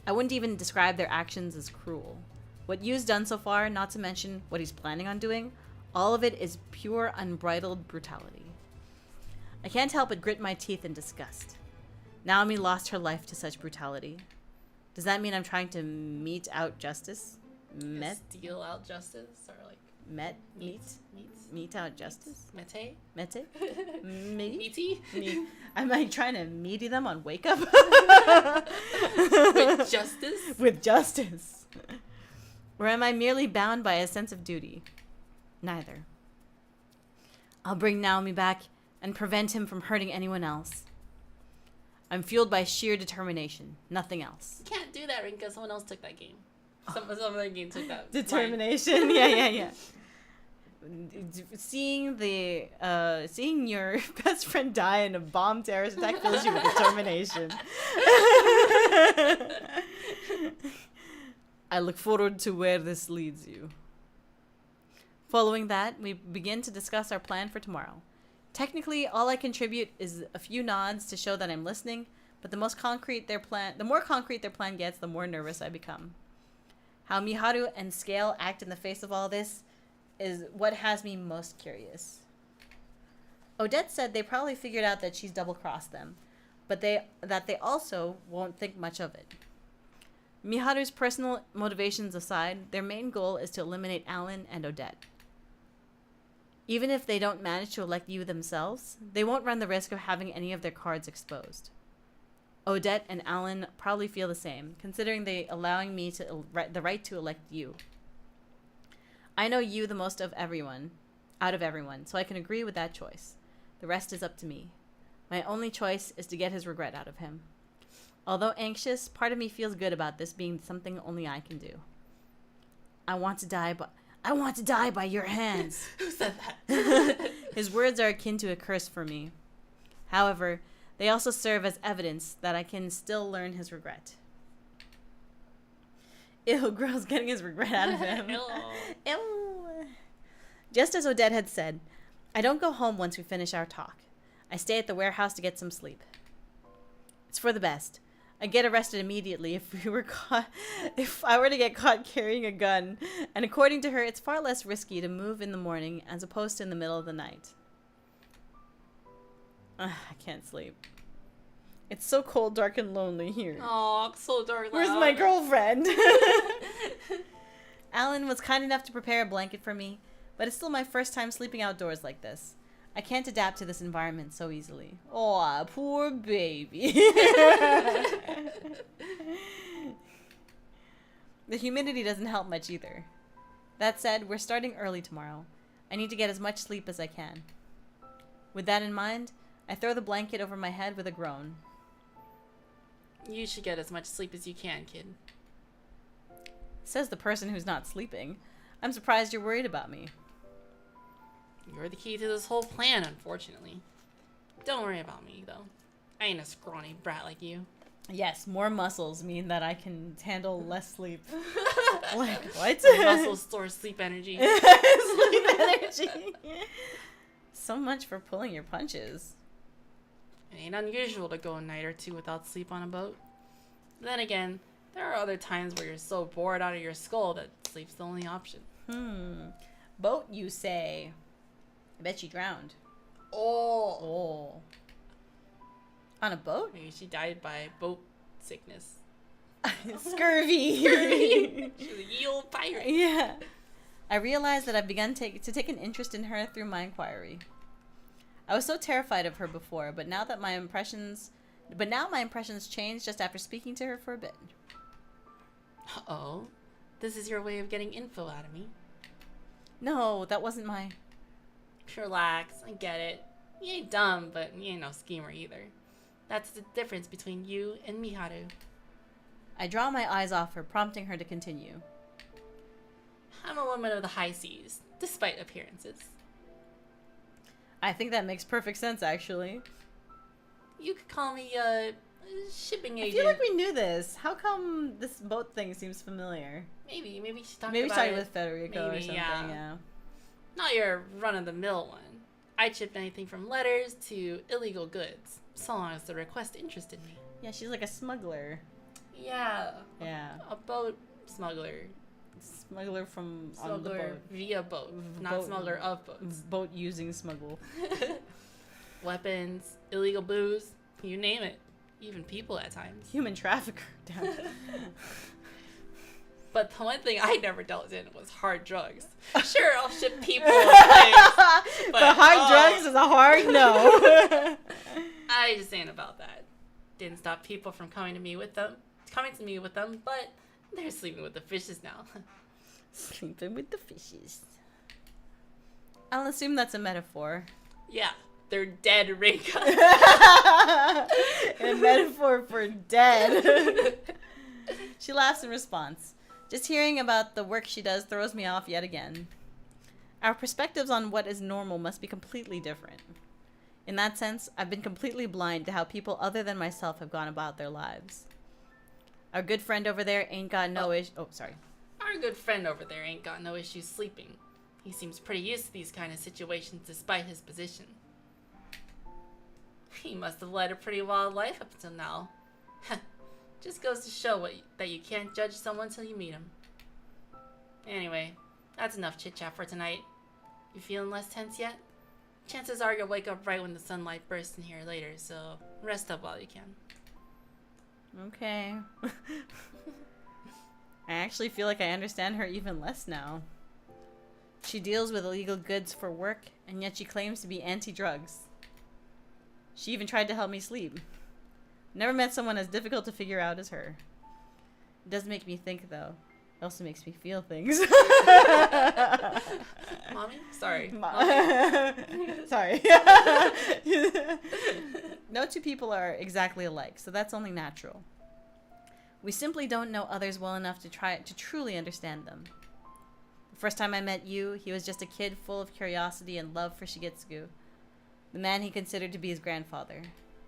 I wouldn't even describe their actions as cruel. What Yu's done so far, not to mention what he's planning on doing, all of it is pure, unbridled brutality. I can't help but grit my teeth in disgust. Naomi lost her life to such brutality. Does that mean I'm trying to mete out justice? Steal out justice? Or like... Mete out justice? Mete? Mete? Meaty? Am I trying to meaty them on Wake Up? With justice? With justice. Or am I merely bound by a sense of duty? Neither. I'll bring Naomi back and prevent him from hurting anyone else. I'm fueled by sheer determination, nothing else. You can't do that, Rinka. Someone else took that game. Some other game took that. Determination. Yeah. Seeing your best friend die in a bomb terrorist attack fills you with determination. I look forward to where this leads you. Following that, we begin to discuss our plan for tomorrow. Technically, all I contribute is a few nods to show that I'm listening, but the more concrete their plan gets, the more nervous I become. How Miharu and Scale act in the face of all this is what has me most curious. Odette said they probably figured out that she's double-crossed them, but that they also won't think much of it. Miharu's personal motivations aside, their main goal is to eliminate Alan and Odette. Even if they don't manage to elect you themselves, they won't run the risk of having any of their cards exposed. Odette and Alan probably feel the same, considering they allowing me to the right to elect you. I know you the most out of everyone, so I can agree with that choice. The rest is up to me. My only choice is to get his regret out of him. Although anxious, part of me feels good about this being something only I can do. I want to die by your hands. Who said that? His words are akin to a curse for me. However, they also serve as evidence that I can still learn his regret. Ew, girl's getting his regret out of him. Ew. Just as Odette had said, I don't go home once we finish our talk. I stay at the warehouse to get some sleep. It's for the best. I'd get arrested immediately if I were to get caught carrying a gun, and according to her, it's far less risky to move in the morning as opposed to in the middle of the night. I can't sleep. It's so cold, dark, and lonely here. Oh, so dark. Where's my girlfriend? Alan was kind enough to prepare a blanket for me, but it's still my first time sleeping outdoors like this. I can't adapt to this environment so easily. Oh, poor baby. The humidity doesn't help much either. That said, we're starting early tomorrow. I need to get as much sleep as I can. With that in mind, I throw the blanket over my head with a groan. You should get as much sleep as you can, kid. Says the person who's not sleeping. I'm surprised you're worried about me. You're the key to this whole plan, unfortunately. Don't worry about me, though. I ain't a scrawny brat like you. Yes, more muscles mean that I can handle less sleep. Like, what? Muscles store sleep energy. Sleep energy. So much for pulling your punches. It ain't unusual to go a night or two without sleep on a boat. Then again, there are other times where you're so bored out of your skull that sleep's the only option. Boat, you say? I bet she drowned. Oh. On a boat? Maybe she died by boat sickness. Scurvy. She's a ye old pirate. Yeah. I realized that I've begun to take an interest in her through my inquiry. I was so terrified of her before, but now my impressions changed just after speaking to her for a bit. Uh-oh. This is your way of getting info out of me. No, that wasn't my... Relax, I get it. You ain't dumb, but you ain't no schemer either. That's the difference between you and Miharu. I draw my eyes off her, prompting her to continue. I'm a woman of the high seas, despite appearances. I think that makes perfect sense, actually. You could call me a shipping agent. I feel like we knew this. How come this boat thing seems familiar? Maybe she's talking Maybe about started it. with Federico or something, yeah. Not your run-of-the-mill one. I shipped anything from letters to illegal goods, so long as the request interested me. Yeah, she's like a smuggler. Yeah. Yeah. A boat smuggler. Smuggler from Smuggler on the boat. via boat, not smuggler of boats. Boat using smuggle. Weapons, illegal booze, you name it. Even people at times. Human trafficker. Damn. But the one thing I never dealt in was hard drugs. Sure, I'll ship people and things, but hard drugs is a hard no. I just ain't about that. Didn't stop people from coming to me with them, but they're sleeping with the fishes now. Sleeping with the fishes. I'll assume that's a metaphor. Yeah, they're dead, Rinka. A metaphor for dead. She laughs in response. Just hearing about the work she does throws me off yet again. Our perspectives on what is normal must be completely different. In that sense, I've been completely blind to how people other than myself have gone about their lives. Our good friend over there ain't got no issue. Oh, sorry. Our good friend over there ain't got no issues sleeping. He seems pretty used to these kind of situations despite his position. He must have led a pretty wild life up until now. Just goes to show that you can't judge someone till you meet him. Anyway, that's enough chit-chat for tonight. You feeling less tense yet? Chances are you'll wake up right when the sunlight bursts in here later, so rest up while you can. Okay. I actually feel like I understand her even less now. She deals with illegal goods for work, and yet she claims to be anti-drugs. She even tried to help me sleep. Never met someone as difficult to figure out as her. It does make me think, though. It also makes me feel things. Mommy? Sorry. Sorry. No two people are exactly alike, so that's only natural. We simply don't know others well enough to try to truly understand them. The first time I met you, he was just a kid full of curiosity and love for Shigetsugu, the man he considered to be his grandfather.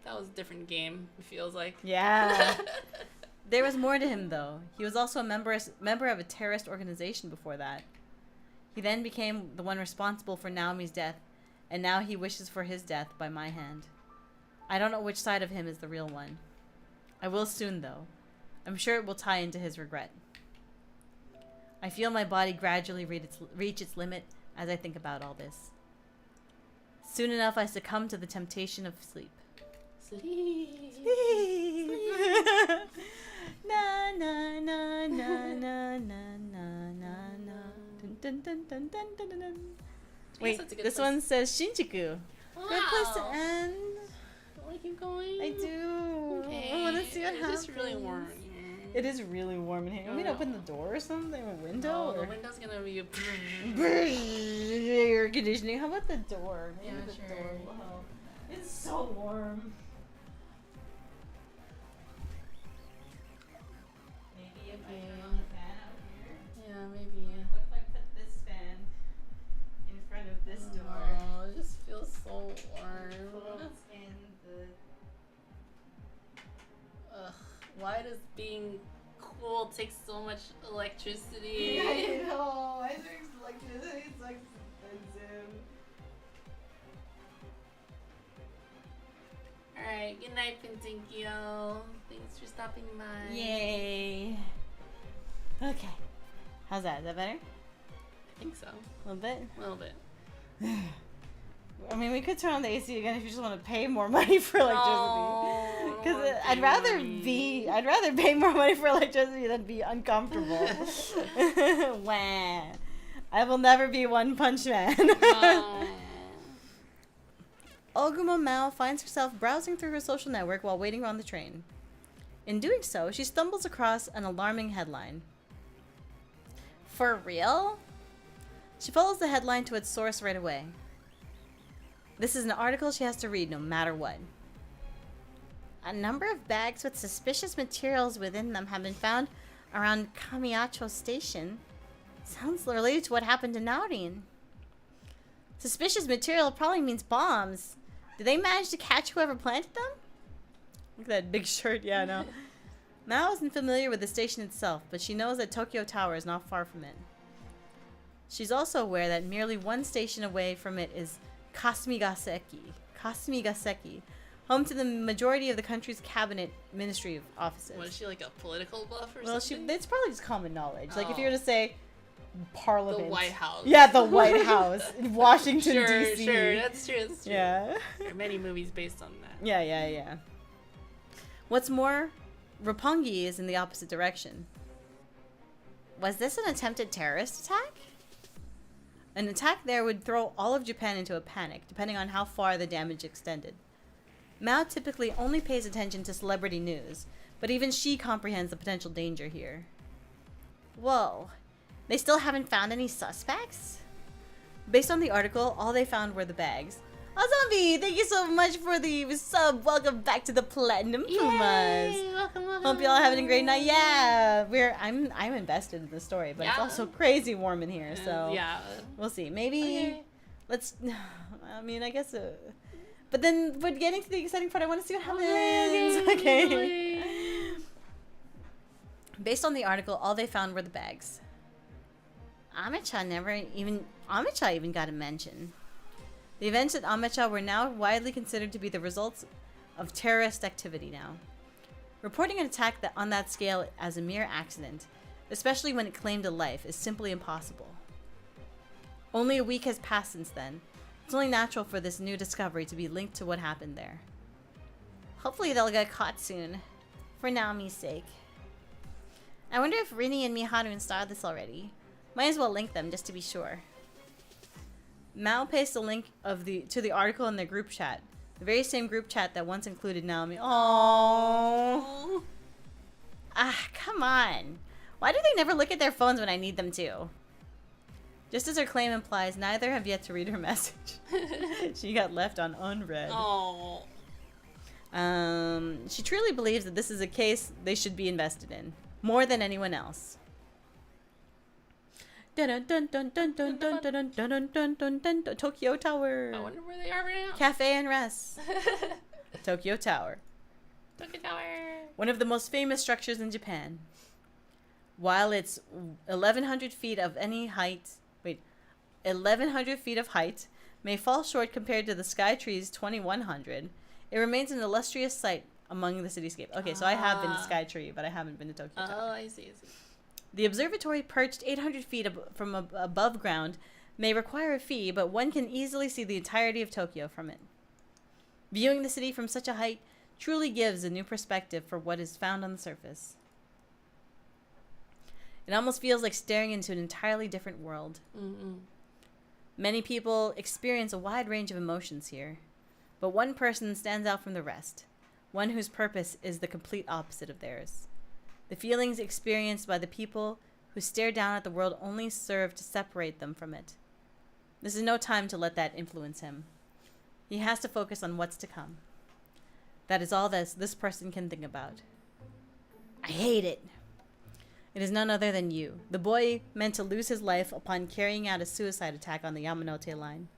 That was a different game, it feels like. Yeah. There was more to him, though. He was also a member of a terrorist organization before that. He then became the one responsible for Naomi's death, and now he wishes for his death by my hand. I don't know which side of him is the real one. I will soon, though. I'm sure it will tie into his regret. I feel my body gradually reach its limit as I think about all this. Soon enough, I succumb to the temptation of sleep. Sleep. Sleep. Na na na na na na na na. Dun dun dun dun dun dun dun. Wait, this one says Shinjuku. Wow. Good place to end. You want to keep going? I do. Okay. I want to see what happens. It's really warm. It is really warm in here. You want me to open the door or something? A window? No, or? the window's gonna be Air conditioning. How about the door? Maybe Yeah, the sure. door will help. It's so warm. Maybe if I turn on the fan out here. Yeah, maybe. What if I put this fan in front of this door? Oh, it just feels so warm. Clothes in the... Ugh, why does being cool take so much electricity? I know. I think electricity is like expensive. Alright, good night, Pintinkio. Thanks for stopping by. Yay. Okay. How's that? Is that better? I think so. A little bit? A little bit. I mean, we could turn on the AC again if you just want to pay more money for electricity. Because I'd rather pay more money for electricity than be uncomfortable. Wah. I will never be One Punch Man. Oh. Oguma Mao finds herself browsing through her social network while waiting on the train. In doing so, she stumbles across an alarming headline. For real? She follows the headline to its source right away. This is an article she has to read no matter what. A number of bags with suspicious materials within them have been found around Kamiacho Station. Sounds related to what happened to Naurin. Suspicious material probably means bombs. Did they manage to catch whoever planted them? Look at that big shirt. Yeah, no. Mao isn't familiar with the station itself, but she knows that Tokyo Tower is not far from it. She's also aware that merely one station away from it is Kasumigaseki, home to the majority of the country's cabinet ministry of offices. Was she like a political buff or Well, something? it's probably just common knowledge. Like if you were to say Parliament. The White House. Yeah, the White House. Washington, D.C. Sure, that's true. Yeah. There are many movies based on that. Yeah. What's more, Roppongi is in the opposite direction. Was this an attempted terrorist attack? An attack there would throw all of Japan into a panic, depending on how far the damage extended. Mao typically only pays attention to celebrity news, but even she comprehends the potential danger here. Whoa. They still haven't found any suspects? Based on the article, all they found were the bags. Oh, Zombie! Thank you so much for the sub. Welcome back to the Platinum Pumas. Yay! Welcome. Hope y'all having a great night. Yeah, I'm invested in the story, but it's also crazy warm in here, so yeah, we'll see. Maybe let's. I mean, I guess. But then we're getting to the exciting part. I want to see what happens. Okay. Based on the article, all they found were the bags. Amecha even got a mention. The events at Amecha were now widely considered to be the results of terrorist activity now. Reporting an attack on that scale as a mere accident, especially when it claimed a life, is simply impossible. Only a week has passed since then. It's only natural for this new discovery to be linked to what happened there. Hopefully they'll get caught soon, for Naomi's sake. I wonder if Rini and Miharu installed this already. Might as well link them just to be sure. Mao pastes a link to the article in the group chat. The very same group chat that once included Naomi. Aww. Ah, come on. Why do they never look at their phones when I need them to? Just as her claim implies, neither have yet to read her message. She got left on unread. Oh. She truly believes that this is a case they should be invested in. More than anyone else. Tokyo Tower. I wonder where they are right now. Cafe and rest. Tokyo Tower. Tokyo Tower. One of the most famous structures in Japan. While it's 1,100 feet of any height, 1,100 feet of height may fall short compared to the Skytree's 2,100, it remains an illustrious sight among the cityscape. Okay, so I have been to Skytree, but I haven't been to Tokyo Tower. Oh, I see. The observatory, perched 800 feet from above ground, may require a fee, but one can easily see the entirety of Tokyo from it. Viewing the city from such a height truly gives a new perspective for what is found on the surface. It almost feels like staring into an entirely different world. Mm-mm. Many people experience a wide range of emotions here, but one person stands out from the rest, one whose purpose is the complete opposite of theirs. The feelings experienced by the people who stare down at the world only serve to separate them from it. This is no time to let that influence him. He has to focus on what's to come. That is all this person can think about. I hate it. It is none other than you, the boy meant to lose his life upon carrying out a suicide attack on the Yamanote line.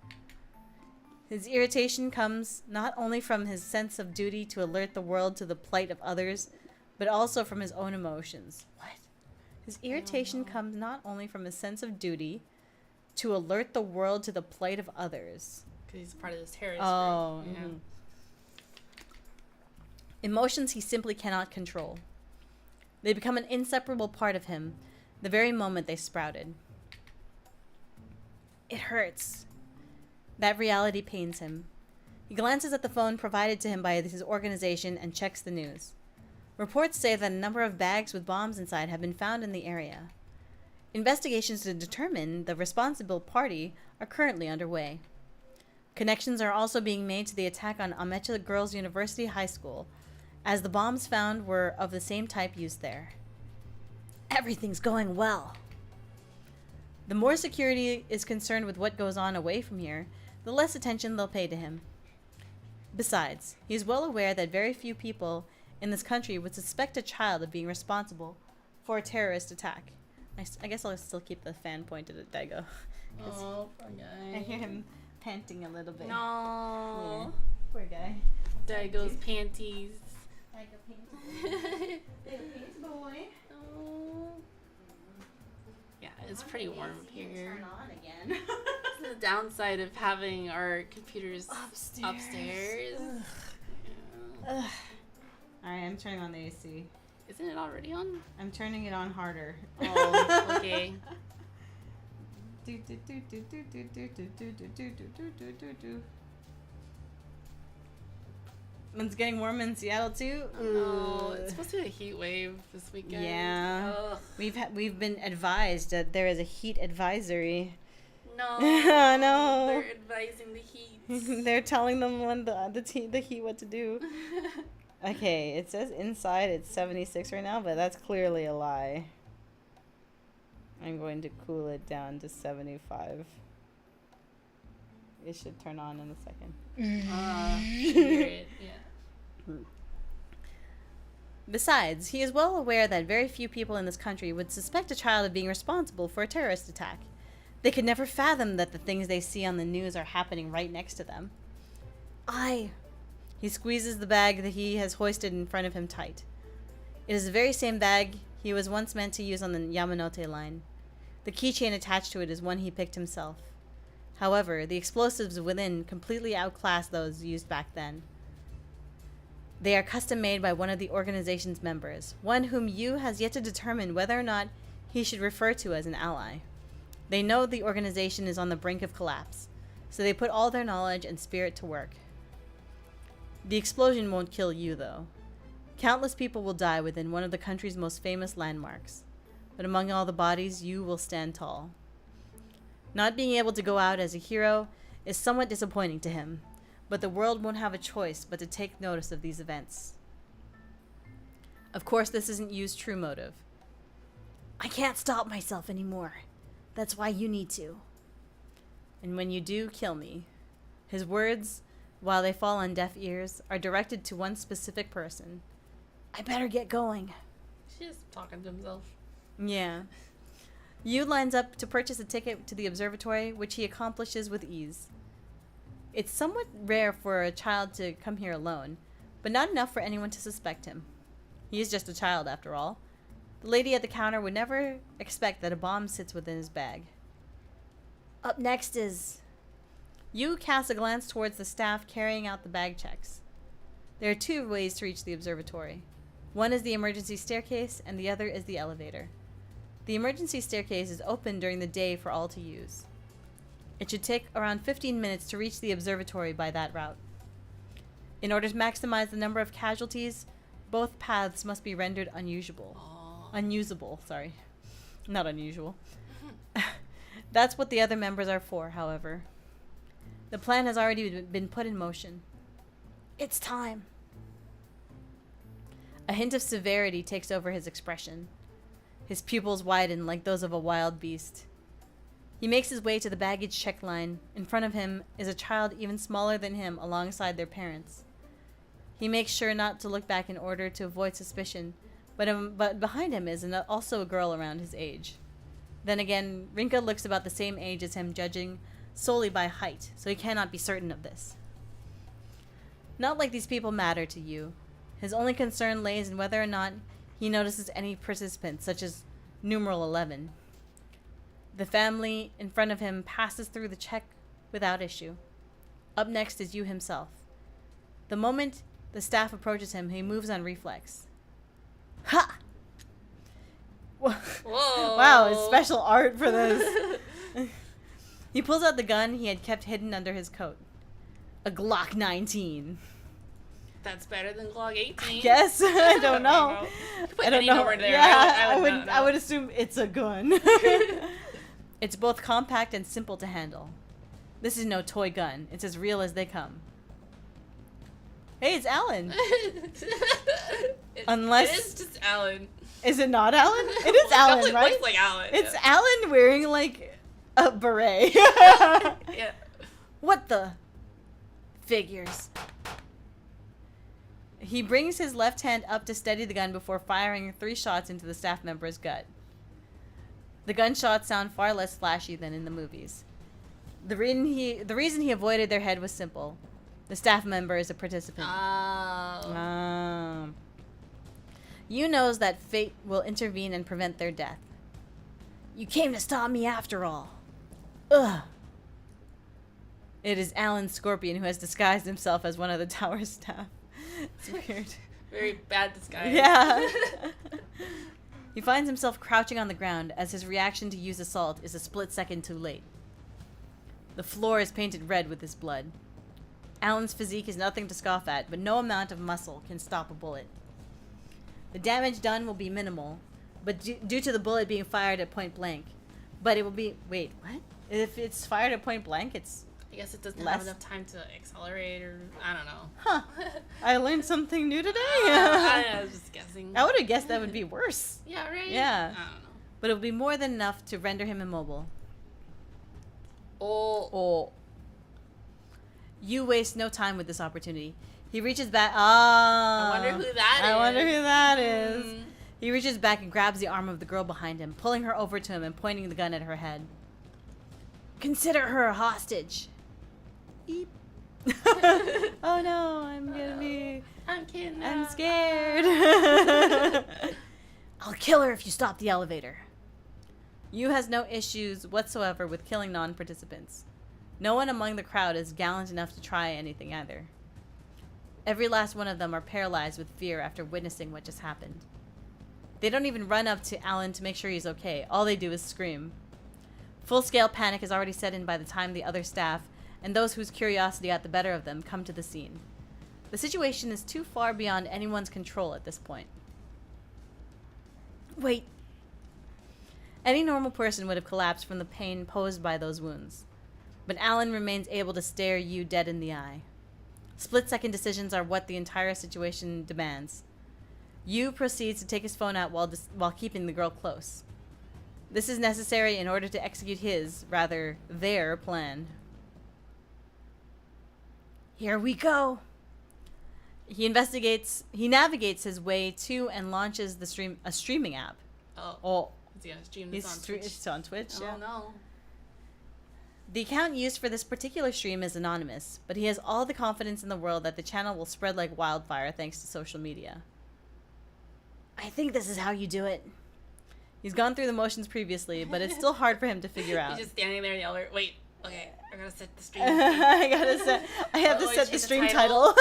His irritation comes not only from his sense of duty to alert the world to the plight of others, but also from his own emotions. What? His irritation comes not only from his sense of duty to alert the world to the plight of others. Because he's part of this terrorist group. Yeah. Mm-hmm. Emotions he simply cannot control. They become an inseparable part of him the very moment they sprouted. It hurts. That reality pains him. He glances at the phone provided to him by his organization and checks the news. Reports say that a number of bags with bombs inside have been found in the area. Investigations to determine the responsible party are currently underway. Connections are also being made to the attack on Amecha Girls University High School, as the bombs found were of the same type used there. Everything's going well. The more security is concerned with what goes on away from here, the less attention they'll pay to him. Besides, he is well aware that very few people in this country would suspect a child of being responsible for a terrorist attack. I guess I'll still keep the fan pointed at Daigo. Oh, poor guy. I hear him panting a little bit. No. Yeah. Poor guy. Daigo's panties. Daigo panties. Daigo panties boy. Oh. Yeah, it's pretty warm here. Turn on again. The downside of having our computers upstairs. Ugh. Alright, I'm turning on the AC. Isn't it already on? I'm turning it on harder. Oh, okay. It's getting warm in Seattle too. Oh, it's supposed to be a heat wave this weekend. Yeah. Ugh. We've been advised that there is a heat advisory. No. No. They're advising the heat. They're telling them when the heat what to do. Okay, it says inside it's 76 right now, but that's clearly a lie. I'm going to cool it down to 75. It should turn on in a second. Hear it, yeah. Besides, he is well aware that very few people in this country would suspect a child of being responsible for a terrorist attack. They could never fathom that the things they see on the news are happening right next to them. He squeezes the bag that he has hoisted in front of him tight. It is the very same bag he was once meant to use on the Yamanote line. The keychain attached to it is one he picked himself. However, the explosives within completely outclass those used back then. They are custom made by one of the organization's members, one whom Yu has yet to determine whether or not he should refer to as an ally. They know the organization is on the brink of collapse, so they put all their knowledge and spirit to work. The explosion won't kill you, though. Countless people will die within one of the country's most famous landmarks, but among all the bodies, you will stand tall. Not being able to go out as a hero is somewhat disappointing to him, but the world won't have a choice but to take notice of these events. Of course, this isn't Yu's true motive. I can't stop myself anymore. That's why you need to. And when you do, kill me. His words, while they fall on deaf ears, are directed to one specific person. I better get going. She's just talking to himself. Yeah. Yu lines up to purchase a ticket to the observatory, which he accomplishes with ease. It's somewhat rare for a child to come here alone, but not enough for anyone to suspect him. He is just a child, after all. The lady at the counter would never expect that a bomb sits within his bag. Up next is... Yu casts a glance towards the staff carrying out the bag checks. There are two ways to reach the observatory. One is the emergency staircase, and the other is the elevator. The emergency staircase is open during the day for all to use. It should take around 15 minutes to reach the observatory by that route. In order to maximize the number of casualties, both paths must be rendered unusable. Unusable, sorry. Not unusual. That's what the other members are for, however. The plan has already been put in motion. It's time. A hint of severity takes over his expression. His pupils widen like those of a wild beast. He makes his way to the baggage check line. In front of him is a child even smaller than him alongside their parents. He makes sure not to look back in order to avoid suspicion, but behind him is also a girl around his age. Then again, Rinka looks about the same age as him, judging solely by height, so he cannot be certain of this. Not like these people matter to you. His only concern lays in whether or not he notices any participants, such as numeral 11. The family in front of him passes through the check without issue. Up next is Yu himself. The moment the staff approaches him, he moves on reflex. Ha! Whoa. Wow, it's special art for this. He pulls out the gun he had kept hidden under his coat. A Glock 19. That's better than Glock 18. Guess. I don't know. I don't know. There. Yeah, I would assume it's a gun. It's both compact and simple to handle. This is no toy gun. It's as real as they come. Hey, it's Alan. Unless... It is just Alan. Is it not Alan? It is Alan, right? It looks like Alan. It's Alan wearing, like, a beret. Yeah. What the? Figures. He brings his left hand up to steady the gun before firing 3 shots into the staff member's gut. The gunshots sound far less flashy than in the movies. The reason he avoided their head was simple. The staff member is a participant. Yu knows that fate will intervene and prevent their death. You came to stop me after all. Ugh. It is Alan Scorpion who has disguised himself as one of the tower's staff. It's weird. Very bad disguise. Yeah. He finds himself crouching on the ground as his reaction to Yu's assault is a split second too late. The floor is painted red with his blood. Alan's physique is nothing to scoff at, but no amount of muscle can stop a bullet. The damage done will be minimal, but due to the bullet being fired at point blank. But it will be... Wait, what? If it's fired at point blank, it's... I guess it doesn't have enough time to accelerate, or I don't know. Huh. I learned something new today. I was just guessing. I would have guessed that would be worse. Yeah, right? Yeah. I don't know. But it will be more than enough to render him immobile. Oh. You waste no time with this opportunity. He reaches back. I wonder who that is. He reaches back and grabs the arm of the girl behind him, pulling her over to him and pointing the gun at her head. Consider her a hostage. Eep. Oh no, I'm kidding. I'm scared. I'll kill her if you stop the elevator. Yu has no issues whatsoever with killing non-participants. No one among the crowd is gallant enough to try anything either. Every last one of them are paralyzed with fear after witnessing what just happened. They don't even run up to Alan to make sure he's okay. All they do is scream. Full-scale panic has already set in by the time the other staff, and those whose curiosity got the better of them, come to the scene. The situation is too far beyond anyone's control at this point. Wait. Any normal person would have collapsed from the pain posed by those wounds. But Alan remains able to stare Yu dead in the eye. Split-second decisions are what the entire situation demands. Yu proceeds to take his phone out while keeping the girl close. This is necessary in order to execute their plan. Here we go. He navigates his way to and launches a streaming app. Oh. Is he on Twitch? It's on Twitch, yeah. Oh, no. The account used for this particular stream is anonymous, but he has all the confidence in the world that the channel will spread like wildfire thanks to social media. I think this is how you do it. He's gone through the motions previously, but it's still hard for him to figure out. He's just standing there in the elevator. Wait, okay, I gotta set the stream. I have to set the stream title.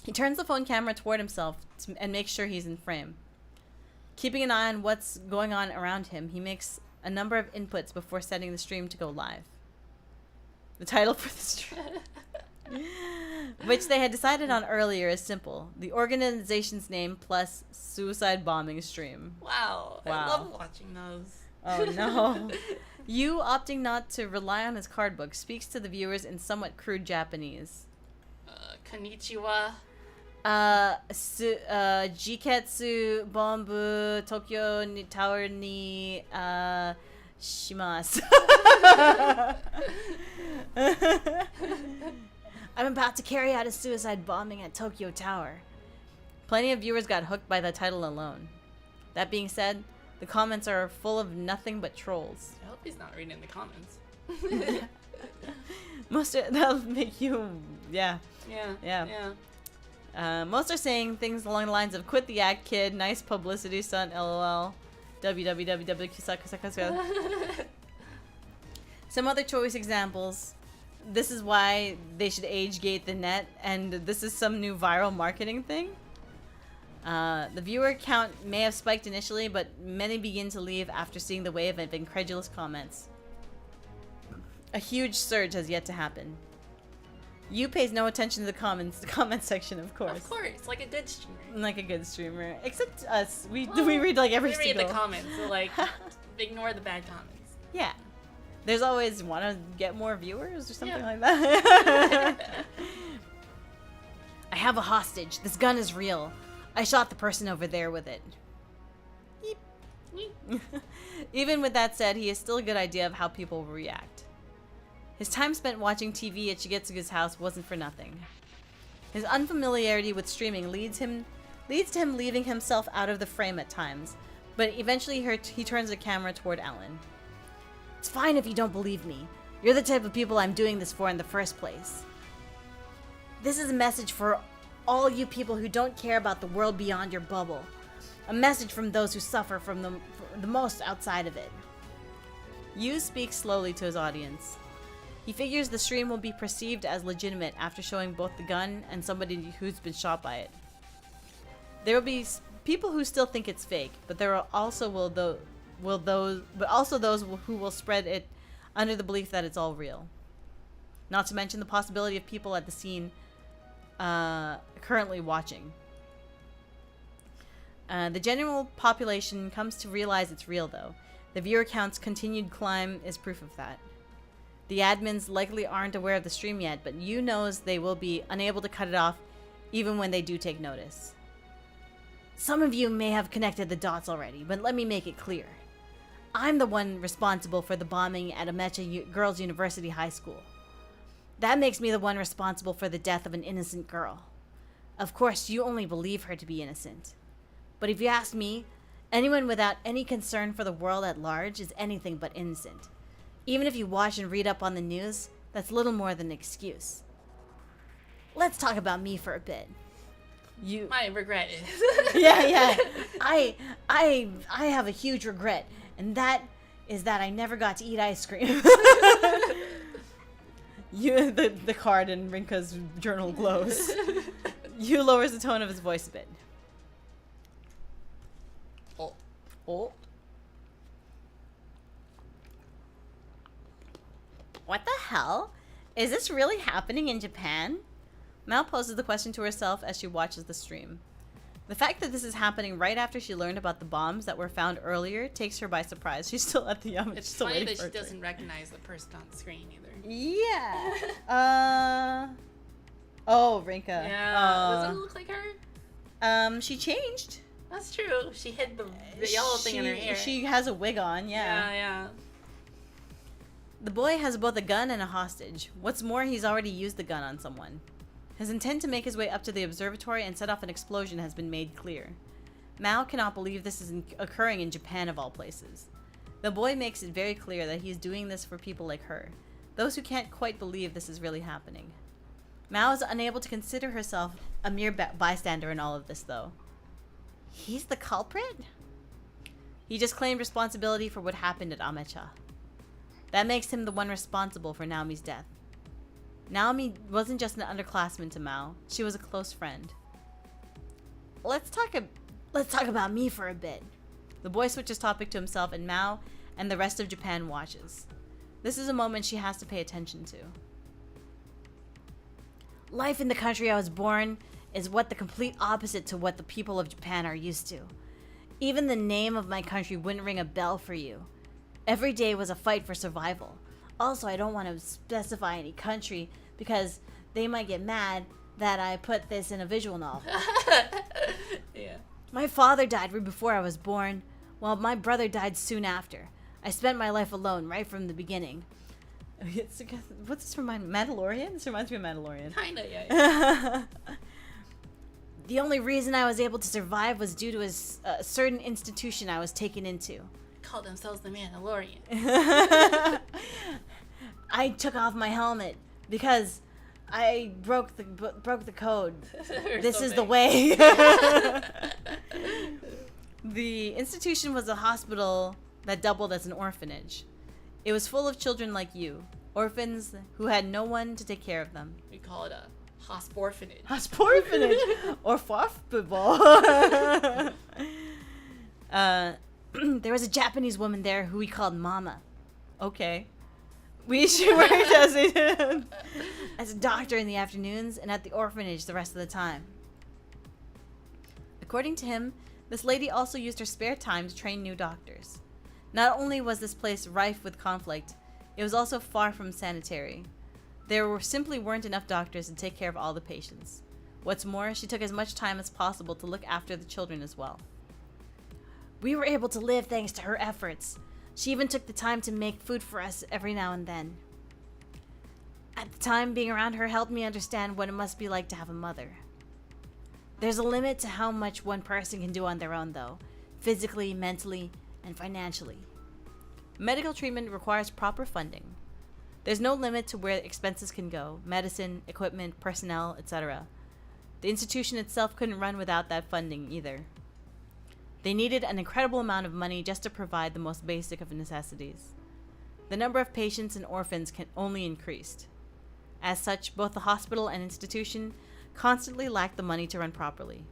He turns the phone camera toward himself and makes sure he's in frame. Keeping an eye on what's going on around him, he makes a number of inputs before setting the stream to go live. The title for the stream, which they had decided on earlier, is simple. The organization's name plus suicide bombing stream. Wow. I love watching those. Oh no. Yu, opting not to rely on his card book, speaks to the viewers in somewhat crude Japanese. Konnichiwa. Jiketsu bombu Tokyo ni tower ni shimasu. I'm about to carry out a suicide bombing at Tokyo Tower. Plenty of viewers got hooked by the title alone. That being said, the comments are full of nothing but trolls. I hope he's not reading the comments. That'll make you, yeah. Yeah. Most are saying things along the lines of "Quit the act, kid. Nice publicity, son. LOL. www. Some other choice examples. This is why they should age gate the net, and this is some new viral marketing thing. The viewer count may have spiked initially, but many begin to leave after seeing the wave of incredulous comments. A huge surge has yet to happen. Yu pays no attention to the comment section, of course. Of course, like a good streamer. Like a good streamer. Except us. We read like every single... We read the comments, so like, ignore the bad comments. Yeah. There's always want to get more viewers or something like that. I have a hostage. This gun is real. I shot the person over there with it. Even with that said, he has still a good idea of how people will react. His time spent watching TV at Shigetsugu's house wasn't for nothing. His unfamiliarity with streaming leads to him leaving himself out of the frame at times, but eventually he turns the camera toward Alan. It's fine if you don't believe me. You're the type of people I'm doing this for in the first place. This is a message for all you people who don't care about the world beyond your bubble. A message from those who suffer from the most outside of it. Yu speaks slowly to his audience. He figures the stream will be perceived as legitimate after showing both the gun and somebody who's been shot by it. There will be people who still think it's fake, but there are also those who will spread it under the belief that it's all real. Not to mention the possibility of people at the scene currently watching. The general population comes to realize it's real, though. The viewer count's continued climb is proof of that. The admins likely aren't aware of the stream yet, but Yu knows they will be unable to cut it off even when they do take notice. Some of you may have connected the dots already, but let me make it clear. I'm the one responsible for the bombing at Amecha Girls University High School. That makes me the one responsible for the death of an innocent girl. Of course, you only believe her to be innocent. But if you ask me, anyone without any concern for the world at large is anything but innocent. Even if you watch and read up on the news, that's little more than an excuse. Let's talk about me for a bit. My regret is... yeah. I have a huge regret, and that is that I never got to eat ice cream. The card in Rinka's journal glows. Yu lowers the tone of his voice a bit. Oh. What the hell? Is this really happening in Japan? Mal poses the question to herself as she watches the stream. The fact that this is happening right after she learned about the bombs that were found earlier takes her by surprise. She's still at the It's funny that she doesn't recognize the person on the screen either. Yeah. Oh, Rinka. Yeah. Does it look like her? She changed. That's true. She hid the yellow thing in her hair. She has a wig on, yeah. Yeah. The boy has both a gun and a hostage. What's more, he's already used the gun on someone. His intent to make his way up to the observatory and set off an explosion has been made clear. Mao cannot believe this is occurring in Japan of all places. The boy makes it very clear that he is doing this for people like her, those who can't quite believe this is really happening. Mao is unable to consider herself a mere bystander in all of this, though. He's the culprit? He just claimed responsibility for what happened at Amecha. That makes him the one responsible for Naomi's death. Naomi wasn't just an underclassman to Mao, she was a close friend. Let's talk about me for a bit. The boy switches topic to himself, and Mao and the rest of Japan watches. This is a moment she has to pay attention to. Life in the country I was born is the complete opposite to what the people of Japan are used to. Even the name of my country wouldn't ring a bell for you. Every day was a fight for survival. Also, I don't want to specify any country because they might get mad that I put this in a visual novel. Yeah. My father died right before I was born, while my brother died soon after. I spent my life alone right from the beginning. What's this remind me? Mandalorian? This reminds me of Mandalorian. Kinda, yeah. The only reason I was able to survive was due to a certain institution I was taken into. Call themselves the Mandalorian. I took off my helmet because I broke the code. This is the way. The institution was a hospital that doubled as an orphanage. It was full of children like you, orphans who had no one to take care of them. We call it a hosporphanage. Hosporphanage or farfball. There was a Japanese woman there who we called Mama. Okay. She worked as a doctor in the afternoons and at the orphanage the rest of the time. According to him, this lady also used her spare time to train new doctors. Not only was this place rife with conflict, it was also far from sanitary. There simply weren't enough doctors to take care of all the patients. What's more, she took as much time as possible to look after the children as well. We were able to live thanks to her efforts. She even took the time to make food for us every now and then. At the time, being around her helped me understand what it must be like to have a mother. There's a limit to how much one person can do on their own, though, physically, mentally, and financially. Medical treatment requires proper funding. There's no limit to where expenses can go: medicine, equipment, personnel, etc. The institution itself couldn't run without that funding either. They needed an incredible amount of money just to provide the most basic of necessities. The number of patients and orphans can only increased. As such, both the hospital and institution constantly lacked the money to run properly.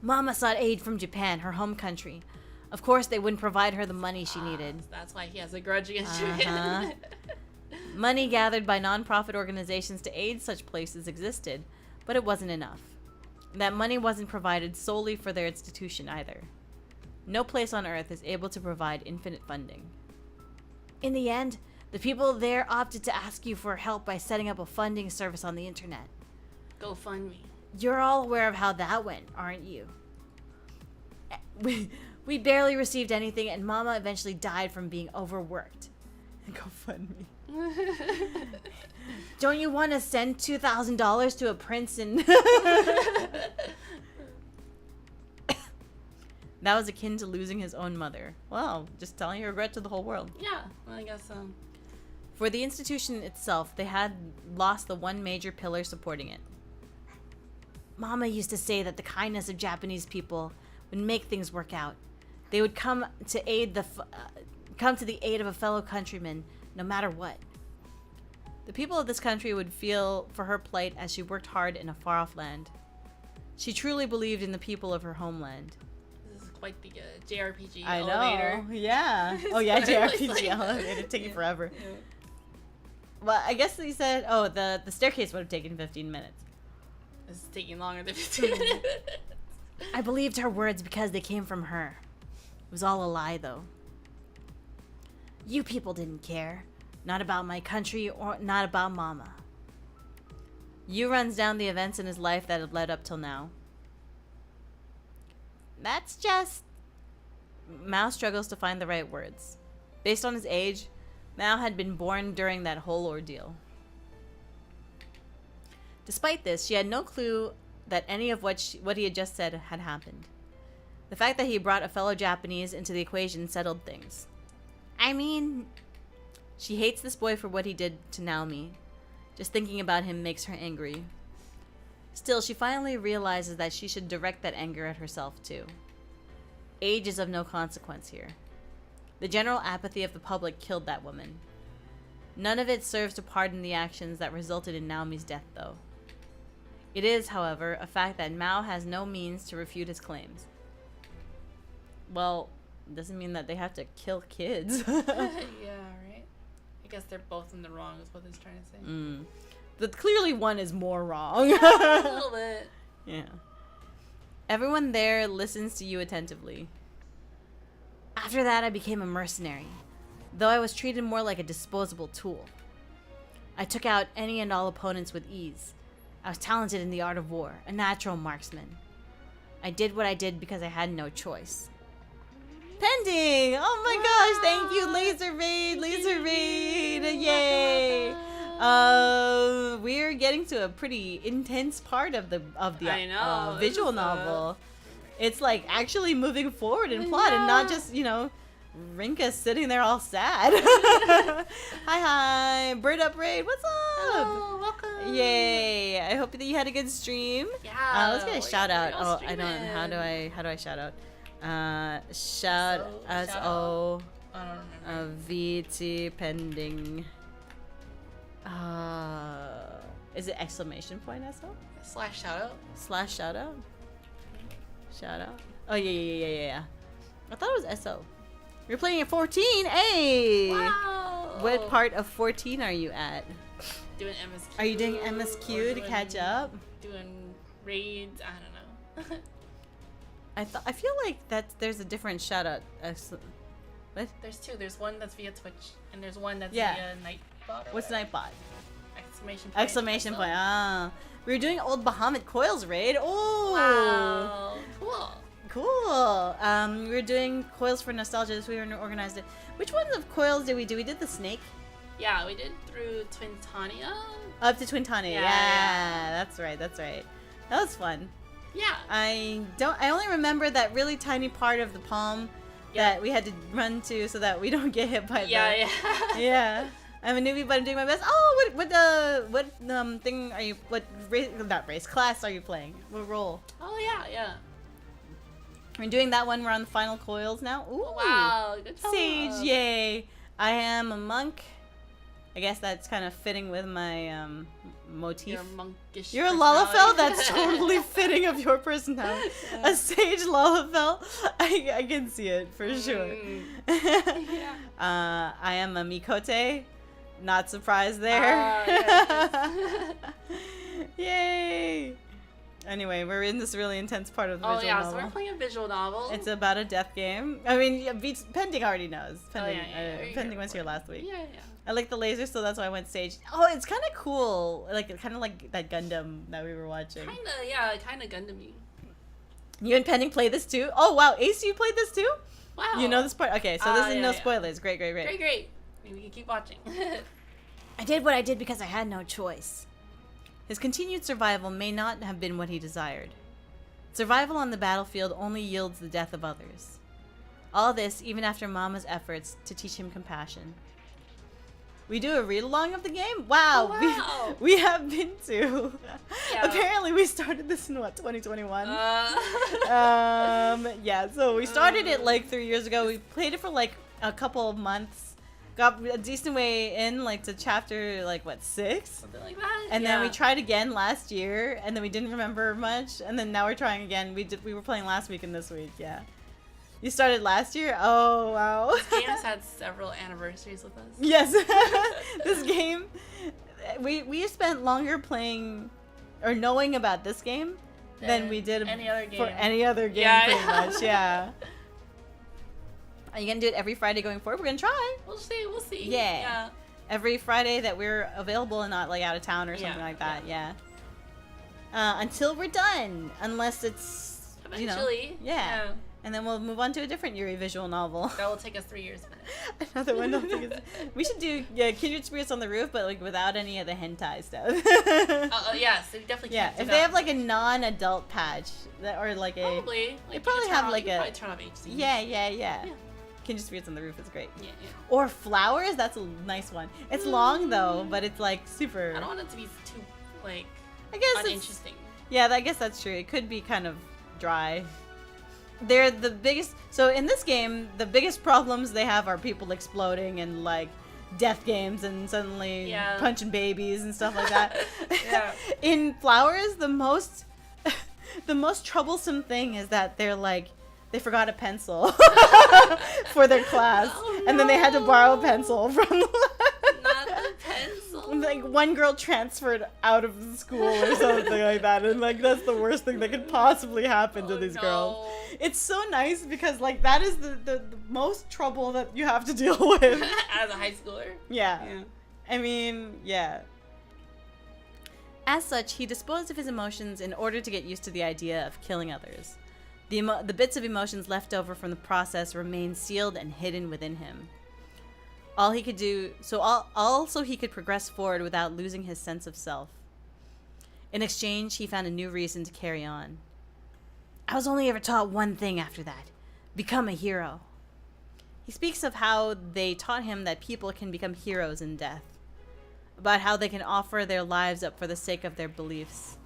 Mama sought aid from Japan, her home country. Of course, they wouldn't provide her the money she needed. That's why he has a grudge against Japan. Money gathered by non-profit organizations to aid such places existed, but it wasn't enough. That money wasn't provided solely for their institution either. No place on Earth is able to provide infinite funding. In the end, the people there opted to ask you for help by setting up a funding service on the internet. GoFundMe. You're all aware of how that went, aren't you? We barely received anything, and Mama eventually died from being overworked. GoFundMe. Don't you want to send $2,000 to a prince in... That was akin to losing his own mother. Well, just telling your regret to the whole world. Yeah, well, I guess so. For the institution itself, they had lost the one major pillar supporting it. Mama used to say that the kindness of Japanese people would make things work out. They would come to the aid of a fellow countryman, no matter what. The people of this country would feel for her plight as she worked hard in a far-off land. She truly believed in the people of her homeland. This is quite the JRPG I elevator. know, yeah. Oh yeah, JRPG elevator, taking forever. Yeah. Well, I guess he said, the staircase would have taken 15 minutes. This is taking longer than 15 minutes. I believed her words because they came from her. It was all a lie, though. You people didn't care. Not about my country or not about Mama. Yu runs down the events in his life that had led up till now. That's just... Mao struggles to find the right words. Based on his age, Mao had been born during that whole ordeal. Despite this, she had no clue that any of what he had just said had happened. The fact that he brought a fellow Japanese into the equation settled things. I mean, she hates this boy for what he did to Naomi. Just thinking about him makes her angry. Still, she finally realizes that she should direct that anger at herself too. Age is of no consequence here. The general apathy of the public killed that woman. None of it serves to pardon the actions that resulted in Naomi's death, though. It is, however, a fact that Mao has no means to refute his claims. Well, it doesn't mean that they have to kill kids. Yeah, right? I guess they're both in the wrong is what he's trying to say. But clearly one is more wrong. A little bit. Yeah. Everyone there listens to you attentively. After that, I became a mercenary, though I was treated more like a disposable tool. I took out any and all opponents with ease. I was talented in the art of war, a natural marksman. I did what I did because I had no choice. Pending! Oh my gosh, thank you, Laser Raid, yay! We're getting to a pretty intense part of the I know, visual novel. It's like actually moving forward in plot and not just, Rinka sitting there all sad. Hi, Bird Up Raid, what's up? Hello, welcome. Yay! I hope that you had a good stream. Yeah. Let's get a shout out. How How do I shout out? Shout I SO don't remember. VT pending. Is it exclamation point SO? / shout out. / shout out? Shout out? Oh yeah. I thought it was SO. You're playing at 14. Hey! Wow. What part of 14 are you at? Doing MSQ. Are you doing MSQ to catch up? Doing raids. I don't know. I feel like there's a different shout out. What? There's two. There's one that's via Twitch, and there's one that's Yeah. via Nightbot. What's Nightbot? Exclamation point. Exclamation point. Ah. We were doing old Bahamut Coils raid. Oh. Wow. Cool. Cool. We were doing Coils for Nostalgia. This we organized it. Which ones of Coils did we do? We did the snake. Yeah, we did through Twintania. Up to Twintania. Yeah, that's right. That was fun. Yeah. I only remember that really tiny part of the palm that we had to run to so that we don't get hit by yeah. I'm a newbie, but I'm doing my best. Oh, what thing are you? What race class are you playing? What role? Oh yeah. We're doing that one. We're on the final coils now. Ooh. Oh, wow, good job. Sage, yay! I am a monk. I guess that's kind of fitting with my motif. Your monkish. You're a Lalafell? That's totally fitting of your personality. A sage Lalafell? I can see it for sure. Yeah. I am a Mikote. Not surprised there. Yes. Yay! Anyway, we're in this really intense part of the visual novel. So we're playing a visual novel. It's about a death game. I mean, Pending already knows. Pending was here last week. Yeah. I like the laser, so that's why I went stage. Oh, it's kind of cool. Kind of like that Gundam that we were watching. Kind of Gundam-y. You and Pending play this too? Oh, wow. Ace, you played this too? Wow. You know this part? Okay, so this is no spoilers. Great. Great. Maybe we can keep watching. I did what I did because I had no choice. His continued survival may not have been what he desired. Survival on the battlefield only yields the death of others. All this even after Mama's efforts to teach him compassion. We do a read-along of the game? Wow! Oh, wow. We have been to. Yeah. Apparently we started this in 2021? Yeah, so we started it 3 years ago. We played it for a couple of months. Got a decent way in, to chapter, 6? Something like that. And then we tried again last year, and then we didn't remember much, and then now we're trying again. We were playing last week and this week, yeah. You started last year? Oh, wow. This game has had several anniversaries with us. Yes. This game, we spent longer playing, or knowing about this game, than we did any other game. For any other game, pretty much, yeah. Are you gonna do it every Friday going forward? We're gonna try. We'll see. Yeah. Every Friday that we're available and not out of town or something like that. Yeah. Until we're done, unless it's eventually. Yeah. And then we'll move on to a different Yuri visual novel. That will take us 3 years. Another one. We should do Kindred Spirits on the Roof, but without any of the hentai stuff. Yes, we definitely can't. Yeah, if they have a non-adult patch or a probably they probably have probably turn off HC. Yeah. Kindred Spirits on the Roof is great. Yeah. Or Flowers, that's a nice one. It's long though, but it's super. I don't want it to be too I guess uninteresting. Yeah, I guess that's true. It could be kind of dry. They're the biggest. So in this game, the biggest problems they have are people exploding and death games and suddenly punching babies and stuff like that. Yeah. In Flowers, the most troublesome thing is that they're they forgot a pencil for their class, and then they had to borrow a pencil from. Not the pencil. One girl transferred out of the school or something like that, and that's the worst thing that could possibly happen to these girls. It's so nice because that is the most trouble that you have to deal with as a high schooler. Yeah. I mean, yeah. As such, he disposed of his emotions in order to get used to the idea of killing others. The bits of emotions left over from the process remained sealed and hidden within him. All he could do, so he could progress forward without losing his sense of self. In exchange, he found a new reason to carry on. I was only ever taught one thing after that: become a hero. He speaks of how they taught him that people can become heroes in death, about how they can offer their lives up for the sake of their beliefs.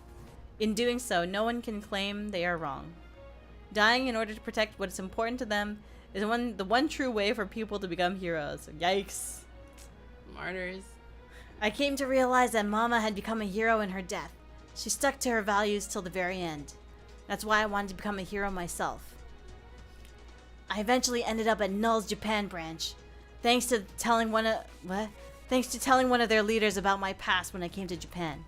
In doing so, no one can claim they are wrong. Dying in order to protect what is important to them is the one true way for people to become heroes. Yikes. Martyrs. I came to realize that Mama had become a hero in her death. She stuck to her values till the very end. That's why I wanted to become a hero myself. I eventually ended up at Null's Japan branch, thanks to telling one of their leaders about my past when I came to Japan.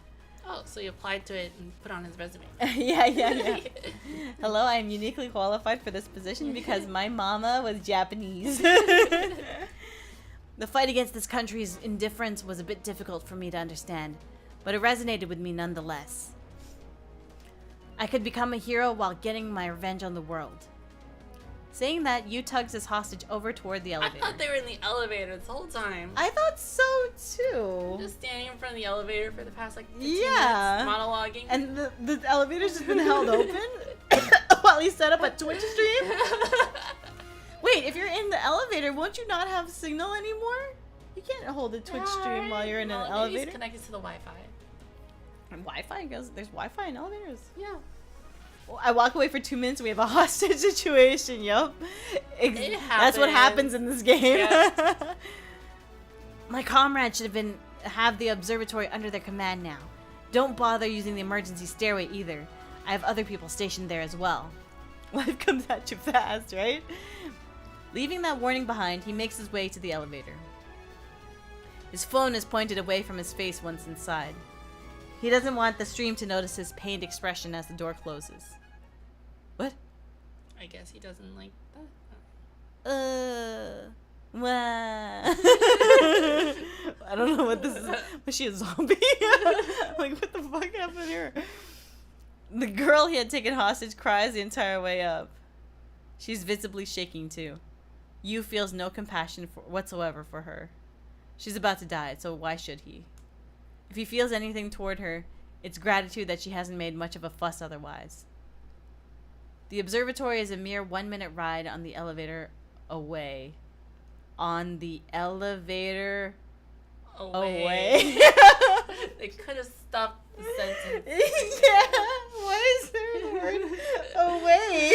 Oh, so he applied to it and put on his resume. Yeah. Hello, I am uniquely qualified for this position because my mama was Japanese. The fight against this country's indifference was a bit difficult for me to understand, but it resonated with me nonetheless. I could become a hero while getting my revenge on the world. Saying that, Yu tugs his hostage over toward the elevator. I thought they were in the elevator this whole time. I thought so too. Just standing in front of the elevator for the past 15 minutes, monologuing. And the elevator's just been held open while he set up a Twitch stream? Wait, if you're in the elevator, won't you not have signal anymore? You can't hold a Twitch stream while you're in an elevator. It's connected to the Wi-Fi. And Wi-Fi goes. There's Wi-Fi in elevators. Yeah. Well, I walk away for 2 minutes and we have a hostage situation. Yup. That's what happens in this game. Yeah. My comrades should have the observatory under their command now. Don't bother using the emergency stairway either. I have other people stationed there as well. Life comes at you fast, right? Leaving that warning behind, he makes his way to the elevator. His phone is pointed away from his face once inside. He doesn't want the stream to notice his pained expression as the door closes. What? I guess he doesn't like that. I don't know what this is. Was she a zombie? Like, what the fuck happened here? The girl he had taken hostage cries the entire way up. She's visibly shaking too. Yu feels no compassion whatsoever for her. She's about to die, so why should he? If he feels anything toward her, it's gratitude that she hasn't made much of a fuss otherwise. The observatory is a mere 1-minute ride on the elevator away. On the elevator away. They could have stopped the sentence. Yeah, why is there a word away?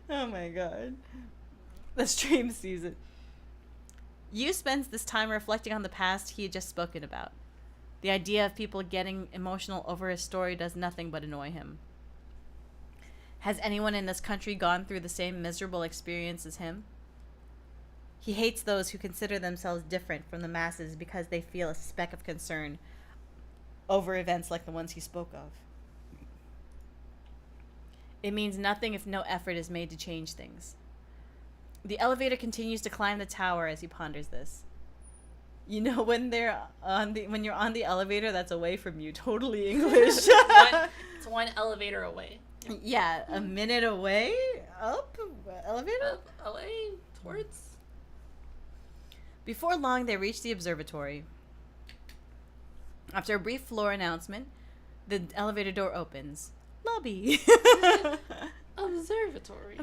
Oh my god. The stream season. Yu spends this time reflecting on the past he had just spoken about. The idea of people getting emotional over his story does nothing but annoy him. Has anyone in this country gone through the same miserable experience as him? He hates those who consider themselves different from the masses because they feel a speck of concern over events like the ones he spoke of. It means nothing if no effort is made to change things. The elevator continues to climb the tower as he ponders this. You know, when you're on the elevator that's away from you, totally English. It's one elevator away. Yeah, a minute away, up, elevator? Up, away, towards. Before long, they reach the observatory. After a brief floor announcement, the elevator door opens. Lobby. Observatory.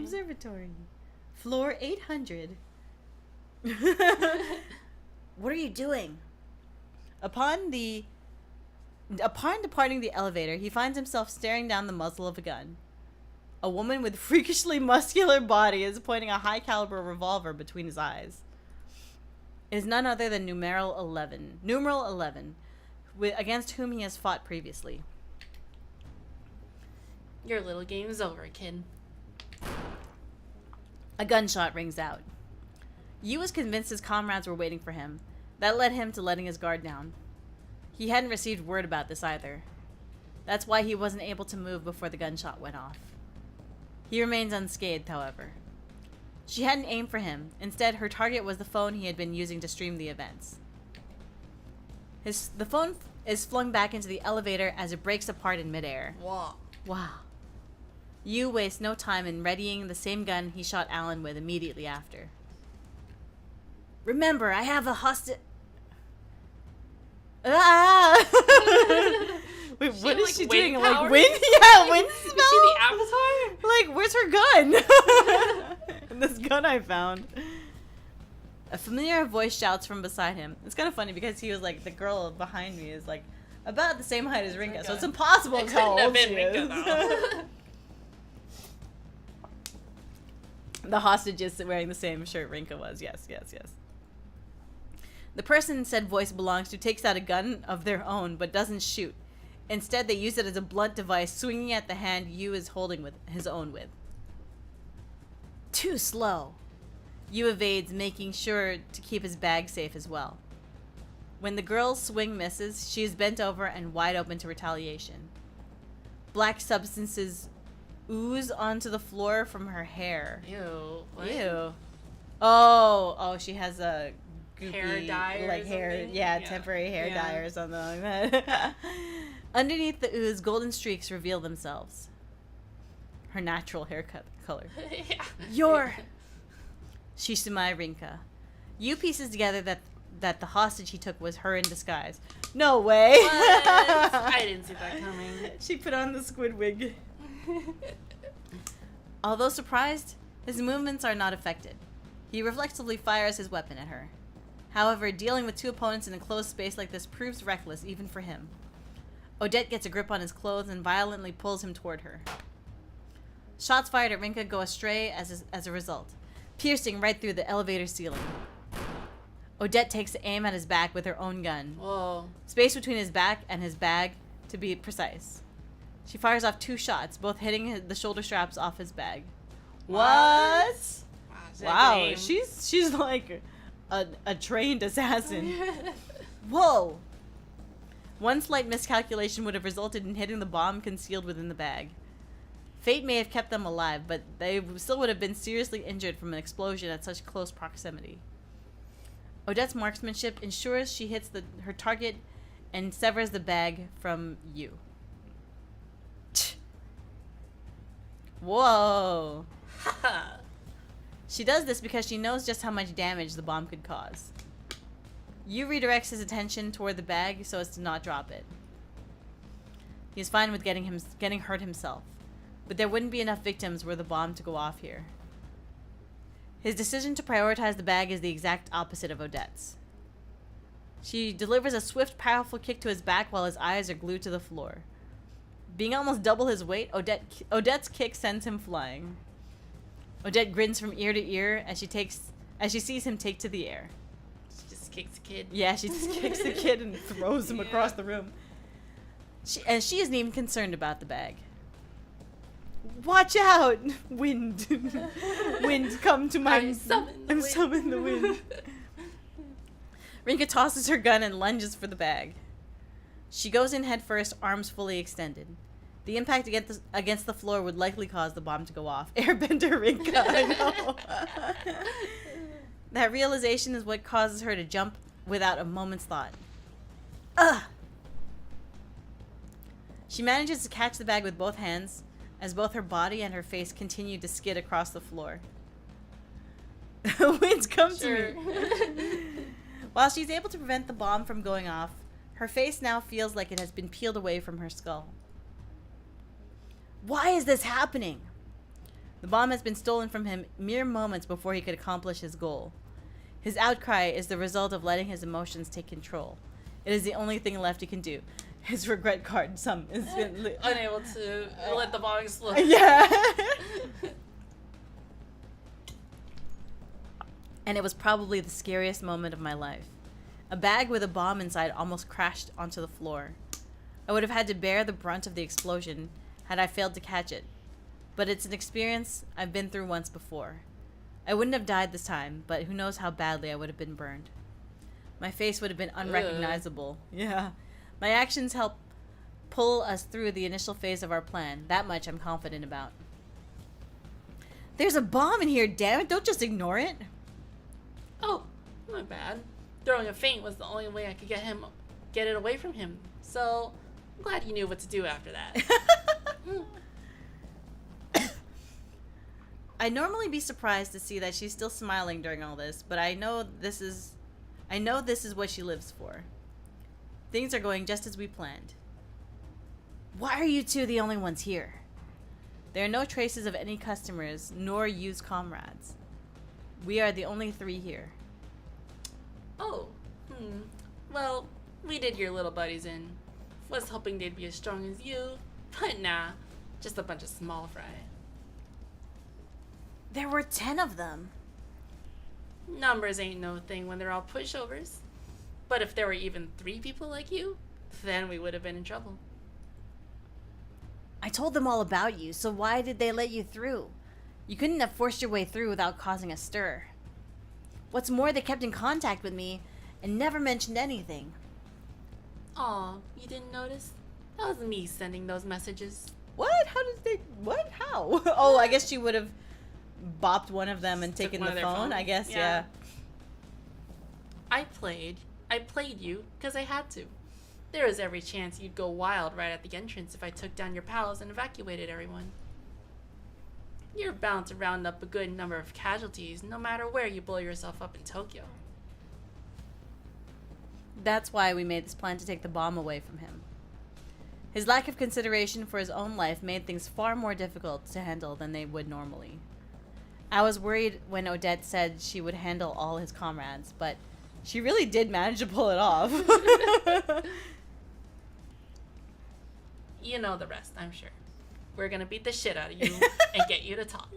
Floor 800. What are you doing? Upon departing the elevator, he finds himself staring down the muzzle of a gun. A woman with freakishly muscular body is pointing a high-caliber revolver between his eyes. It is none other than numeral 11, against whom he has fought previously. Your little game's over, kid. A gunshot rings out. Yu was convinced his comrades were waiting for him. That led him to letting his guard down. He hadn't received word about this either. That's why he wasn't able to move before the gunshot went off. He remains unscathed, however. She hadn't aimed for him. Instead, her target was the phone he had been using to stream the events. The phone is flung back into the elevator as it breaks apart in midair. Wow. Yu wastes no time in readying the same gun he shot Alan with immediately after. Remember, I have a hostage. Ah! Wait, what is she doing? Like wind? Yeah, wind spell? Is she the Avatar? Like, where's her gun? This gun I found. A familiar voice shouts from beside him. It's kind of funny because he was like, the girl behind me is like about the same height as Rinka, so it's impossible to tell how old she is. The hostage is wearing the same shirt Rinka was. Yes. The person in said voice belongs to takes out a gun of their own, but doesn't shoot. Instead, they use it as a blunt device, swinging at the hand Yu is holding with his own with. Too slow. Yu evades, making sure to keep his bag safe as well. When the girl's swing misses, she is bent over and wide open to retaliation. Black substances ooze onto the floor from her hair. Ew. What? Ew. Oh, she has a goopy, hair dye, like hair, something? yeah, temporary hair dye or something like that. Underneath the ooze, golden streaks reveal themselves. her natural hair color. Yeah. You're... Shishimai Rinka. You pieces together that the hostage he took was her in disguise. No way! What? I didn't see that coming. She put on the squid wig. Although surprised, his movements are not affected. He reflexively fires his weapon at her. However, dealing with two opponents in a closed space like this proves reckless even for him. Odette gets a grip on his clothes and violently pulls him toward her. Shots fired at Rinka go astray as a result, piercing right through the elevator ceiling. Odette takes aim at his back with her own gun. Whoa. Space between his back and his bag, to be precise. She fires off 2 shots, both hitting the shoulder straps off his bag. What? Wow, she's like a trained assassin. Whoa. One slight miscalculation would have resulted in hitting the bomb concealed within the bag. Fate may have kept them alive, but they still would have been seriously injured from an explosion at such close proximity. Odette's marksmanship ensures she hits her target and severs the bag from you. Whoa. She does this because she knows just how much damage the bomb could cause. Yu redirects his attention toward the bag so as to not drop it. He is fine with getting hurt himself, but there wouldn't be enough victims were the bomb to go off here. His decision to prioritize the bag is the exact opposite of Odette's. She delivers a swift, powerful kick to his back while his eyes are glued to the floor. Being almost double his weight, Odette's kick sends him flying. Odette grins from ear to ear as she sees him take to the air. She just kicks the kid. Yeah, she just kicks the kid and throws him across the room. She isn't even concerned about the bag. Watch out! Wind. Wind, come to my... I'm summoning the wind. Rinka tosses her gun and lunges for the bag. She goes in head first, arms fully extended. The impact against the floor would likely cause the bomb to go off. Airbender Rinka, I know. That realization is what causes her to jump without a moment's thought. Ugh! She manages to catch the bag with both hands, as both her body and her face continue to skid across the floor. Winds come to me. While she's able to prevent the bomb from going off, her face now feels like it has been peeled away from her skull. Why is this happening? The bomb has been stolen from him mere moments before he could accomplish his goal. His outcry is the result of letting his emotions take control. It is the only thing left he can do. His regret card is unable to let the bomb explode. Yeah. And it was probably the scariest moment of my life. A bag with a bomb inside almost crashed onto the floor. I would have had to bear the brunt of the explosion had I failed to catch it. But it's an experience I've been through once before. I wouldn't have died this time, but who knows how badly I would have been burned. My face would have been unrecognizable. Yeah. My actions helped pull us through the initial phase of our plan. That much I'm confident about. There's a bomb in here, damn it. Don't just ignore it. Oh, my bad. Throwing a feint was the only way I could get it away from him. So, I'm glad you knew what to do after that. I'd normally be surprised to see that she's still smiling during all this, but I know this is what she lives for. Things are going just as we planned. Why are you two the only ones here? There are no traces of any customers, nor used comrades. We are the only 3 here. Oh, Well, we did your little buddies in. Was hoping they'd be as strong as you, but nah, just a bunch of small fry. There were 10 of them. Numbers ain't no thing when they're all pushovers. But if there were even 3 people like you, then we would have been in trouble. I told them all about you, so why did they let you through? You couldn't have forced your way through without causing a stir. What's more, they kept in contact with me and never mentioned anything. Aw, you didn't notice? That was me sending those messages. What? How did they... What? How? Oh, I guess she would have bopped one of them and taken the phone, I guess, yeah. I played you because I had to. There was every chance you'd go wild right at the entrance if I took down your pals and evacuated everyone. You're bound to round up a good number of casualties no matter where you blow yourself up in Tokyo. That's why we made this plan to take the bomb away from him. His lack of consideration for his own life made things far more difficult to handle than they would normally. I was worried when Odette said she would handle all his comrades, but she really did manage to pull it off. You know the rest, I'm sure. We're gonna beat the shit out of you and get you to talk.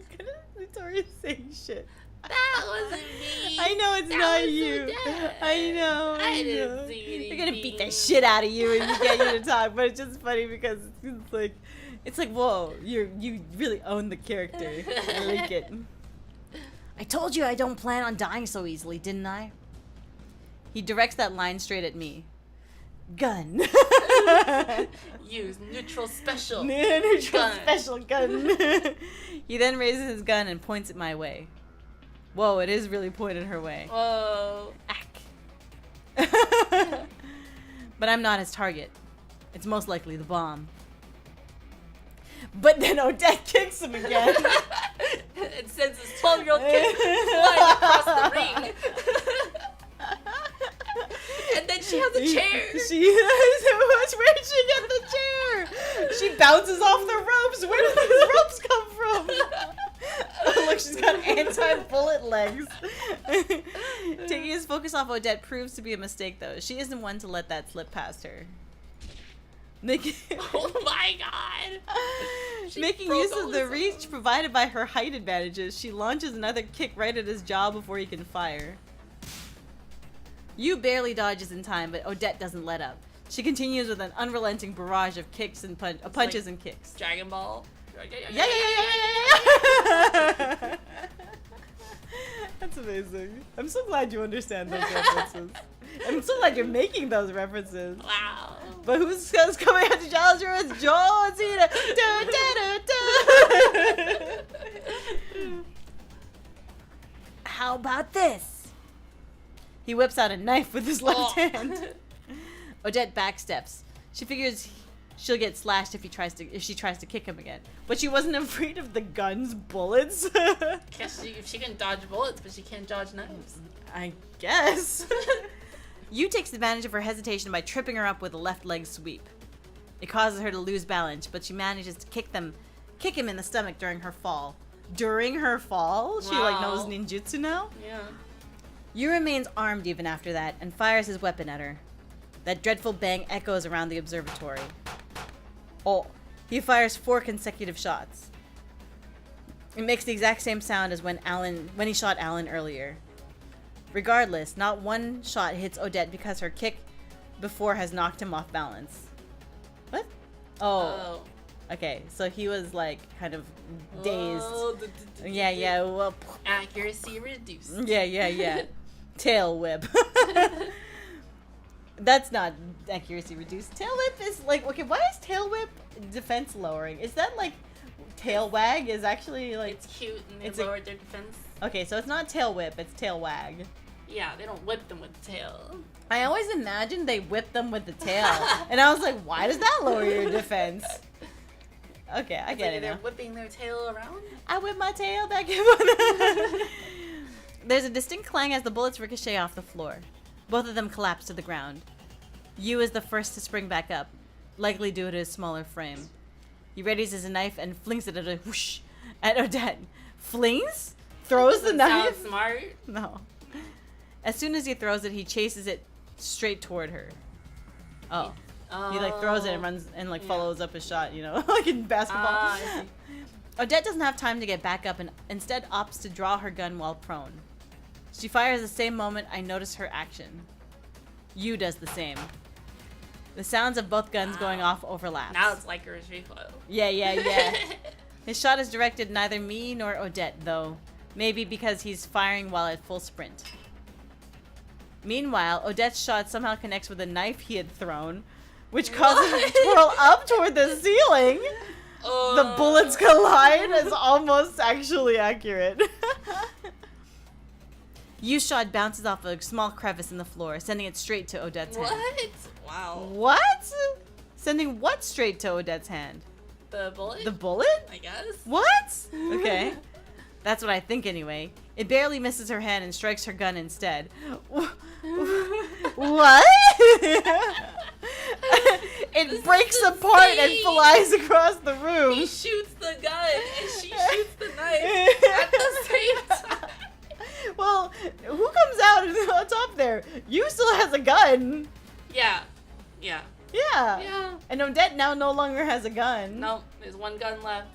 Victoria's saying shit. That wasn't me. I know it's not you. Odette. I know. I didn't see anything. They're gonna beat the shit out of you and get you to talk, but it's just funny because it's like, whoa, you really own the character. I like it. I told you I don't plan on dying so easily, didn't I? He directs that line straight at me. Gun. Use neutral special. Neutral gun. Special gun. He then raises his gun and points it my way. Whoa, it is really pointed her way. Whoa. Ack. But I'm not his target. It's most likely the bomb. But then Odette kicks him again. It sends his 12-year-old kid flying across the ring. And then she has a chair. Where'd she get the chair? She bounces off the ropes. Where did these ropes come from? Oh, look, she's got anti-bullet legs. Taking his focus off Odette proves to be a mistake, though. She isn't one to let that slip past her. Oh my god! Making use of the reach provided by her height advantages, she launches another kick right at his jaw before he can fire. Yu barely dodges in time, but Odette doesn't let up. She continues with an unrelenting barrage of kicks and punches and kicks. Dragon Ball. Yeah. That's amazing. I'm so glad you understand those references. I'm so glad you're making those references. Wow. But who's coming out to challenge her? It's John Cena. How about this? He whips out a knife with his left hand. Odette backsteps. She figures she'll get slashed if she tries to kick him again. But she wasn't afraid of the gun's bullets. Guess she can dodge bullets, but she can't dodge knives. I guess. Yu takes advantage of her hesitation by tripping her up with a left leg sweep. It causes her to lose balance, but she manages to kick him in the stomach during her fall. During her fall? She knows ninjutsu now? Yeah. Yu remains armed even after that and fires his weapon at her. That dreadful bang echoes around the observatory. Oh, he fires 4 consecutive shots. It makes the exact same sound as when he shot Alan earlier. Regardless, not one shot hits Odette because her kick before has knocked him off balance. What? Oh. Okay, so he was kind of dazed. Yeah, well. Accuracy reduced. Yeah. Tail whip. That's not accuracy reduced. Tail whip is okay, why is tail whip defense lowering? Is that tail wag is actually It's cute and they lowered their defense. Okay, so it's not tail whip, it's tail wag. Yeah, they don't whip them with the tail. I always imagined they whip them with the tail. And I was like, why does that lower your defense? Okay, I get it now. They're whipping their tail around? I whip my tail back and forth. There's a distinct clang as the bullets ricochet off the floor. Both of them collapse to the ground. Yu is the first to spring back up, likely due to his smaller frame. He readies his knife and flings it at Odette. Flings? Throws the knife? Sound smart? No. As soon as he throws it, he chases it straight toward her. Oh. He throws it and runs and follows up his shot, like in basketball. Odette doesn't have time to get back up and instead opts to draw her gun while prone. She fires the same moment I notice her action. Yu does the same. The sounds of both guns going off overlap. Now it's like her recoil. Yeah. His shot is directed neither me nor Odette, though. Maybe because he's firing while at full sprint. Meanwhile, Odette's shot somehow connects with a knife he had thrown, which causes him to twirl up toward the ceiling. The bullets collide. It's almost actually accurate. Yu's shot bounces off a small crevice in the floor, sending it straight to Odette's hand. Wow. What? Sending what straight to Odette's hand? The bullet? The bullet? I guess. What? Okay. That's what I think anyway. It barely misses her hand and strikes her gun instead. What? It breaks apart and flies across the room. He shoots the gun and she shoots the knife at the same time. Well, who comes out on top there? You still has a gun. Yeah. And Odette now no longer has a gun. No, there's one gun left.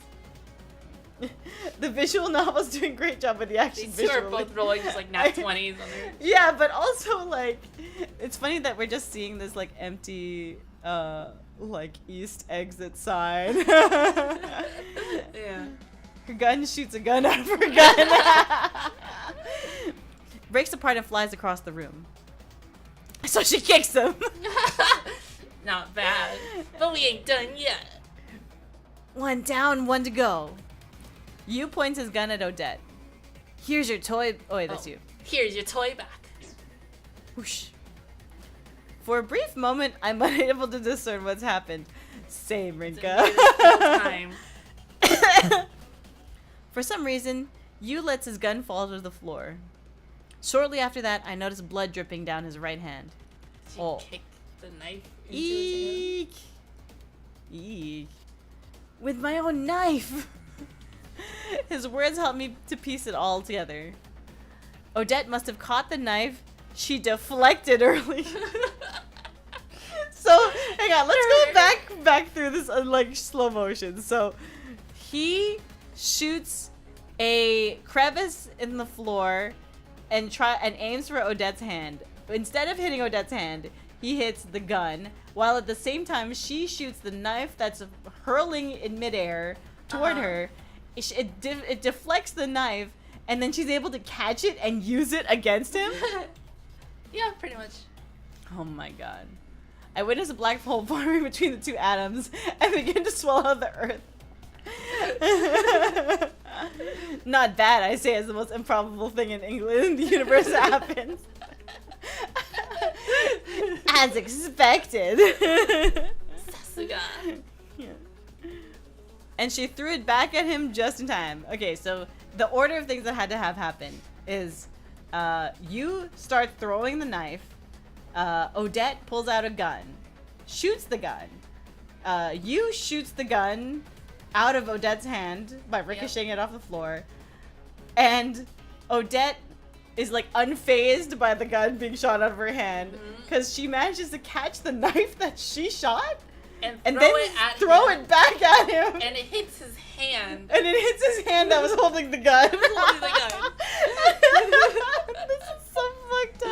The visual novel's doing a great job with the action These two are visually. both rolling just like nat 20s on their... Yeah, but also like, it's funny that we're just seeing this like empty, like east exit sign. Yeah. Her gun shoots a gun out of her gun. Breaks apart and flies across the room. So she kicks him. Not bad. But we ain't done yet. One down, one to go. You points his gun at Odette. Here's your toy. Oh, wait, that's you. Here's your toy back. Whoosh. For a brief moment, I'm unable to discern what's happened. Same, Rinka. Time. For some reason, Yu lets his gun fall to the floor. Shortly after that, I notice blood dripping down his right hand. She kicked the knife into his Eek. Eek. With my own knife. His words help me to piece it all together. Odette must have caught the knife. She deflected early. So, hang on, let's go back through this like slow motion. So, he shoots a crevice in the floor and aims for Odette's hand. Instead of hitting Odette's hand, he hits the gun, while at the same time she shoots the knife that's hurling in midair toward her. It deflects the knife, and then she's able to catch it and use it against him. Yeah, pretty much. Oh my god. I witness a black hole forming between the two atoms and begin to swallow the earth. Not that, I say, is the most improbable thing in England in the universe that happens. As expected. Sasuga. Yeah. And she threw it back at him just in time. Okay, so the order of things that had to have happened is you start throwing the knife. Odette pulls out a gun, shoots the gun. You shoots the gun out of Odette's hand by ricocheting it off the floor. And Odette is like unfazed by the gun being shot out of her hand because she manages to catch the knife that she shot and then throw it back at him. And it hits his hand. And it hits his hand that was holding the gun. Holding the gun. This is so fucked up.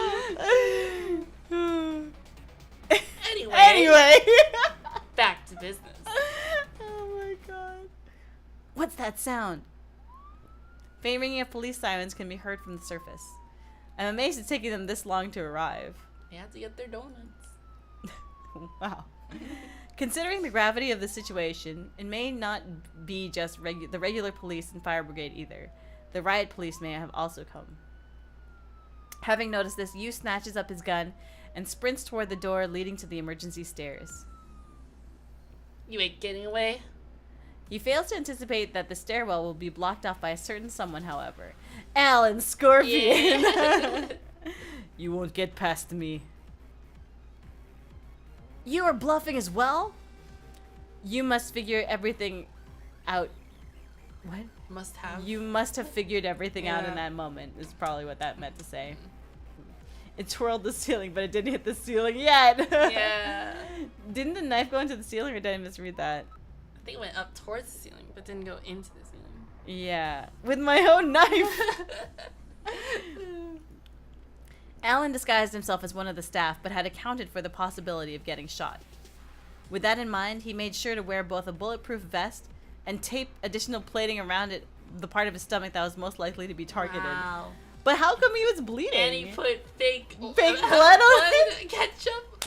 Anyway. Back to business. Oh my god. What's that sound? Faint ringing of police sirens can be heard from the surface. I'm amazed it's taking them this long to arrive. They have to get their donuts. Wow. Considering the gravity of the situation, it may not be just the regular police and fire brigade either. The riot police may have also come. Having noticed this, Yu snatches up his gun and sprints toward the door leading to the emergency stairs. You ain't getting away? He fails to anticipate that the stairwell will be blocked off by a certain someone, however. Alan Scorpion! Yeah. You won't get past me. You are bluffing as well? You must figure everything out. What? Must have. You must have figured everything out in that moment, is probably what that meant to say. It twirled the ceiling, but it didn't hit the ceiling yet. Yeah. Didn't the knife go into the ceiling, or did I misread that? I think it went up towards the ceiling, but didn't go into the ceiling. Yeah. With my own knife! Alan disguised himself as one of the staff, but had accounted for the possibility of getting shot. With that in mind, he made sure to wear both a bulletproof vest and tape additional plating around it, the part of his stomach that was most likely to be targeted. Wow. But how come he was bleeding? And he put fake blood on it? Ketchup.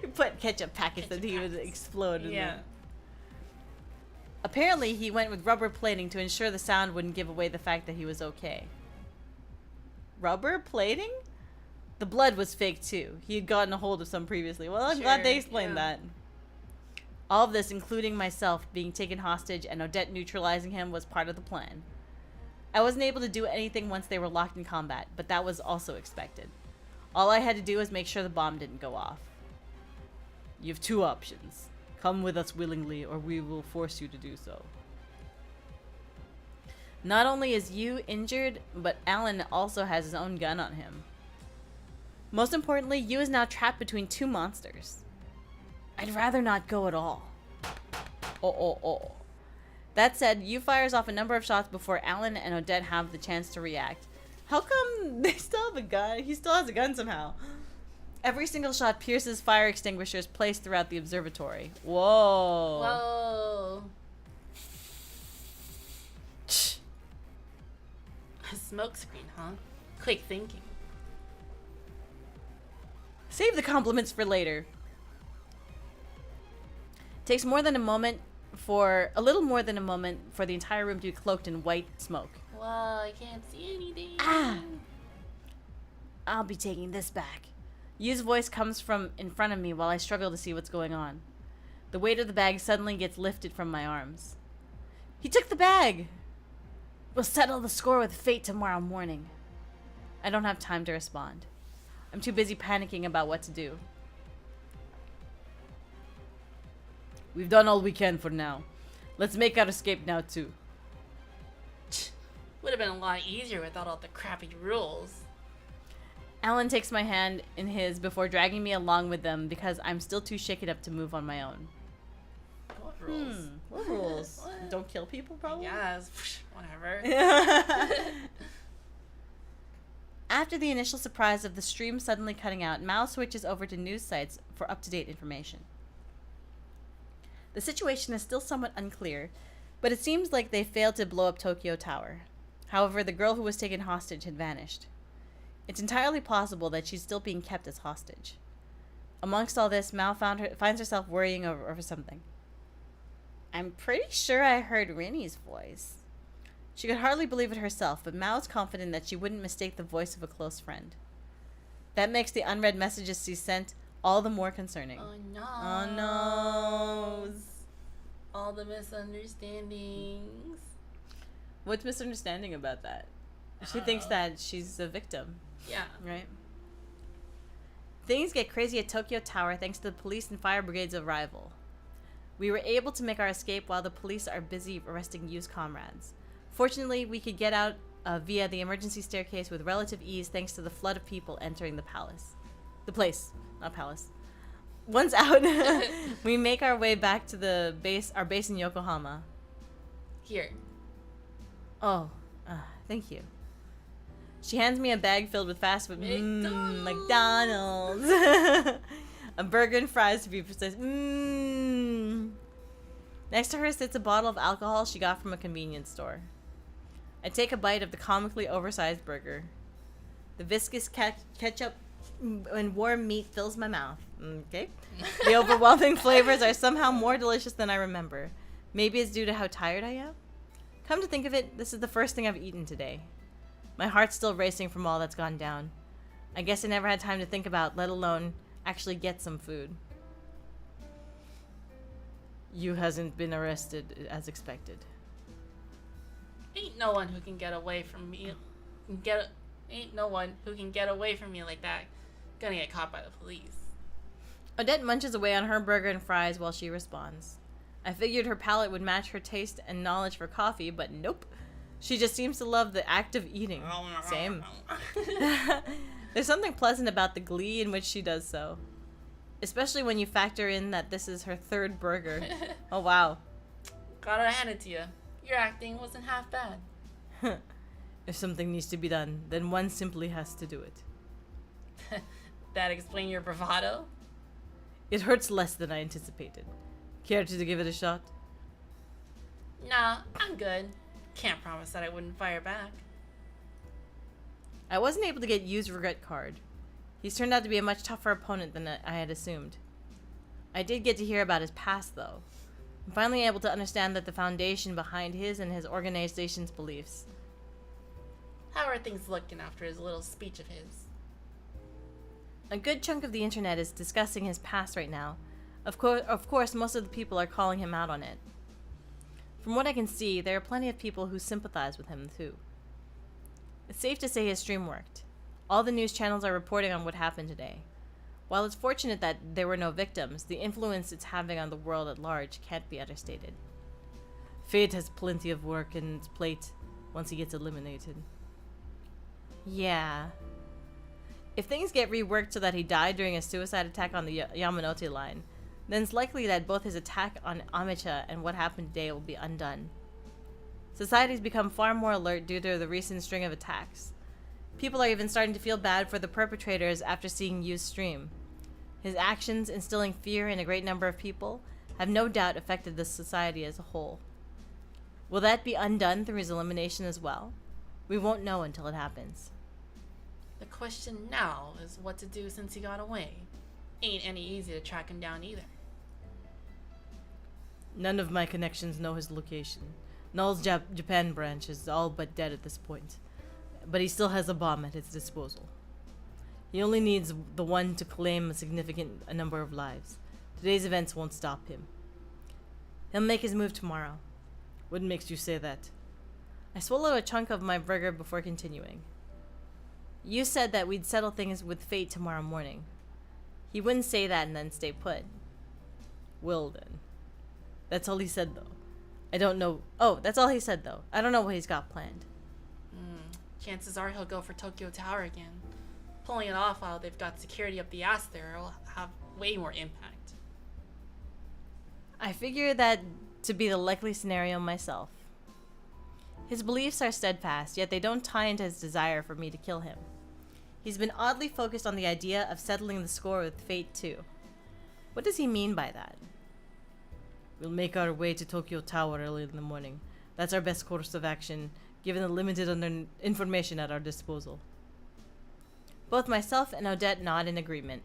He put ketchup packets that he would explode in Yeah. them. Apparently, he went with rubber plating to ensure the sound wouldn't give away the fact that he was okay. Rubber plating? The blood was fake too. He had gotten a hold of some previously. Well, I'm glad they explained that. All of this, including myself being taken hostage and Odette neutralizing him, was part of the plan. I wasn't able to do anything once they were locked in combat, but that was also expected. All I had to do was make sure the bomb didn't go off. You have 2 options. Come with us willingly, or we will force you to do so. Not only is Yu injured, but Alan also has his own gun on him. Most importantly, Yu is now trapped between 2 monsters. I'd rather not go at all. Oh. That said, Yu fires off a number of shots before Alan and Odette have the chance to react. How come they still have a gun? He still has a gun somehow. Every single shot pierces fire extinguishers placed throughout the observatory. Whoa. A smoke screen, huh? Quick thinking. Save the compliments for later. Takes a little more than a moment for the entire room to be cloaked in white smoke. Whoa, I can't see anything. I'll be taking this back. Yu's voice comes from in front of me while I struggle to see what's going on. The weight of the bag suddenly gets lifted from my arms. He took the bag! We'll settle the score with fate tomorrow morning. I don't have time to respond. I'm too busy panicking about what to do. We've done all we can for now. Let's make our escape now, too. Would have been a lot easier without all the crappy rules. Alan takes my hand in his before dragging me along with them because I'm still too shaken up to move on my own. What rules? What rules? What? Don't kill people, probably? Yes, whatever. After the initial surprise of the stream suddenly cutting out, Mao switches over to news sites for up-to-date information. The situation is still somewhat unclear, but it seems like they failed to blow up Tokyo Tower. However, the girl who was taken hostage had vanished. It's entirely possible that she's still being kept as hostage. Amongst all this, Mao finds herself worrying over something. I'm pretty sure I heard Rinny's voice. She could hardly believe it herself, but Mao is confident that she wouldn't mistake the voice of a close friend. That makes the unread messages she sent all the more concerning. Oh no. Oh no. All the misunderstandings. What's misunderstanding about that? She thinks that she's a victim. Yeah. Right? Things get crazy at Tokyo Tower thanks to the police and fire brigade's arrival. We were able to make our escape while the police are busy arresting Yu's comrades. Fortunately, we could get out via the emergency staircase with relative ease thanks to the flood of people entering the palace. The place, not palace. Once out, we make our way back to our base in Yokohama. Here. Oh, thank you. She hands me a bag filled with fast food. McDonald's. A burger and fries, to be precise. Next to her sits a bottle of alcohol she got from a convenience store. I take a bite of the comically oversized burger. The viscous ketchup and warm meat fills my mouth. Okay. The overwhelming flavors are somehow more delicious than I remember. Maybe it's due to how tired I am? Come to think of it, this is the first thing I've eaten today. My heart's still racing from all that's gone down. I guess I never had time to think about, let alone actually get some food. You hasn't been arrested as expected. Ain't no one who can get away from me. Ain't no one who can get away from me like that. Gonna get caught by the police. Odette munches away on her burger and fries while she responds. I figured her palate would match her taste and knowledge for coffee, but nope. She just seems to love the act of eating. Same. There's something pleasant about the glee in which she does so. Especially when you factor in that this is her 3rd burger. Oh, wow. Gotta hand it to you. Your acting wasn't half bad. If something needs to be done, then one simply has to do it. That explain your bravado? It hurts less than I anticipated. Care to give it a shot? Nah, I'm good. Can't promise that I wouldn't fire back. I wasn't able to get Yu's regret card. He's turned out to be a much tougher opponent than I had assumed. I did get to hear about his past, though. I'm finally able to understand that the foundation behind his and his organization's beliefs. How are things looking after his little speech of his? A good chunk of the internet is discussing his past right now. Of course, most of the people are calling him out on it. From what I can see, there are plenty of people who sympathize with him, too. It's safe to say his stream worked. All the news channels are reporting on what happened today. While it's fortunate that there were no victims, the influence it's having on the world at large can't be understated. Fate has plenty of work in its plate once he gets eliminated. Yeah. If things get reworked so that he died during a suicide attack on the Yamanote line, then it's likely that both his attack on Amicha and what happened today will be undone. Society's become far more alert due to the recent string of attacks. People are even starting to feel bad for the perpetrators after seeing Yu's stream. His actions, instilling fear in a great number of people, have no doubt affected the society as a whole. Will that be undone through his elimination as well? We won't know until it happens. The question now is what to do since he got away. Ain't any easy to track him down either. None of my connections know his location. Null's Japan branch is all but dead at this point, but he still has a bomb at his disposal. He only needs the one to claim a significant number of lives. Today's events won't stop him. He'll make his move tomorrow. What makes you say that? I swallow a chunk of my burger before continuing. You said that we'd settle things with fate tomorrow morning. He wouldn't say that and then stay put. Well then. That's all he said though. I don't know. Oh, that's all he said though. I don't know what he's got planned. Chances are he'll go for Tokyo Tower again. Pulling it off while they've got security up the ass there will have way more impact. I figure that to be the likely scenario myself. His beliefs are steadfast, yet they don't tie into his desire for me to kill him. He's been oddly focused on the idea of settling the score with fate too. What does he mean by that? We'll make our way to Tokyo Tower early in the morning. That's our best course of action, given the limited information at our disposal. Both myself and Odette nod in agreement.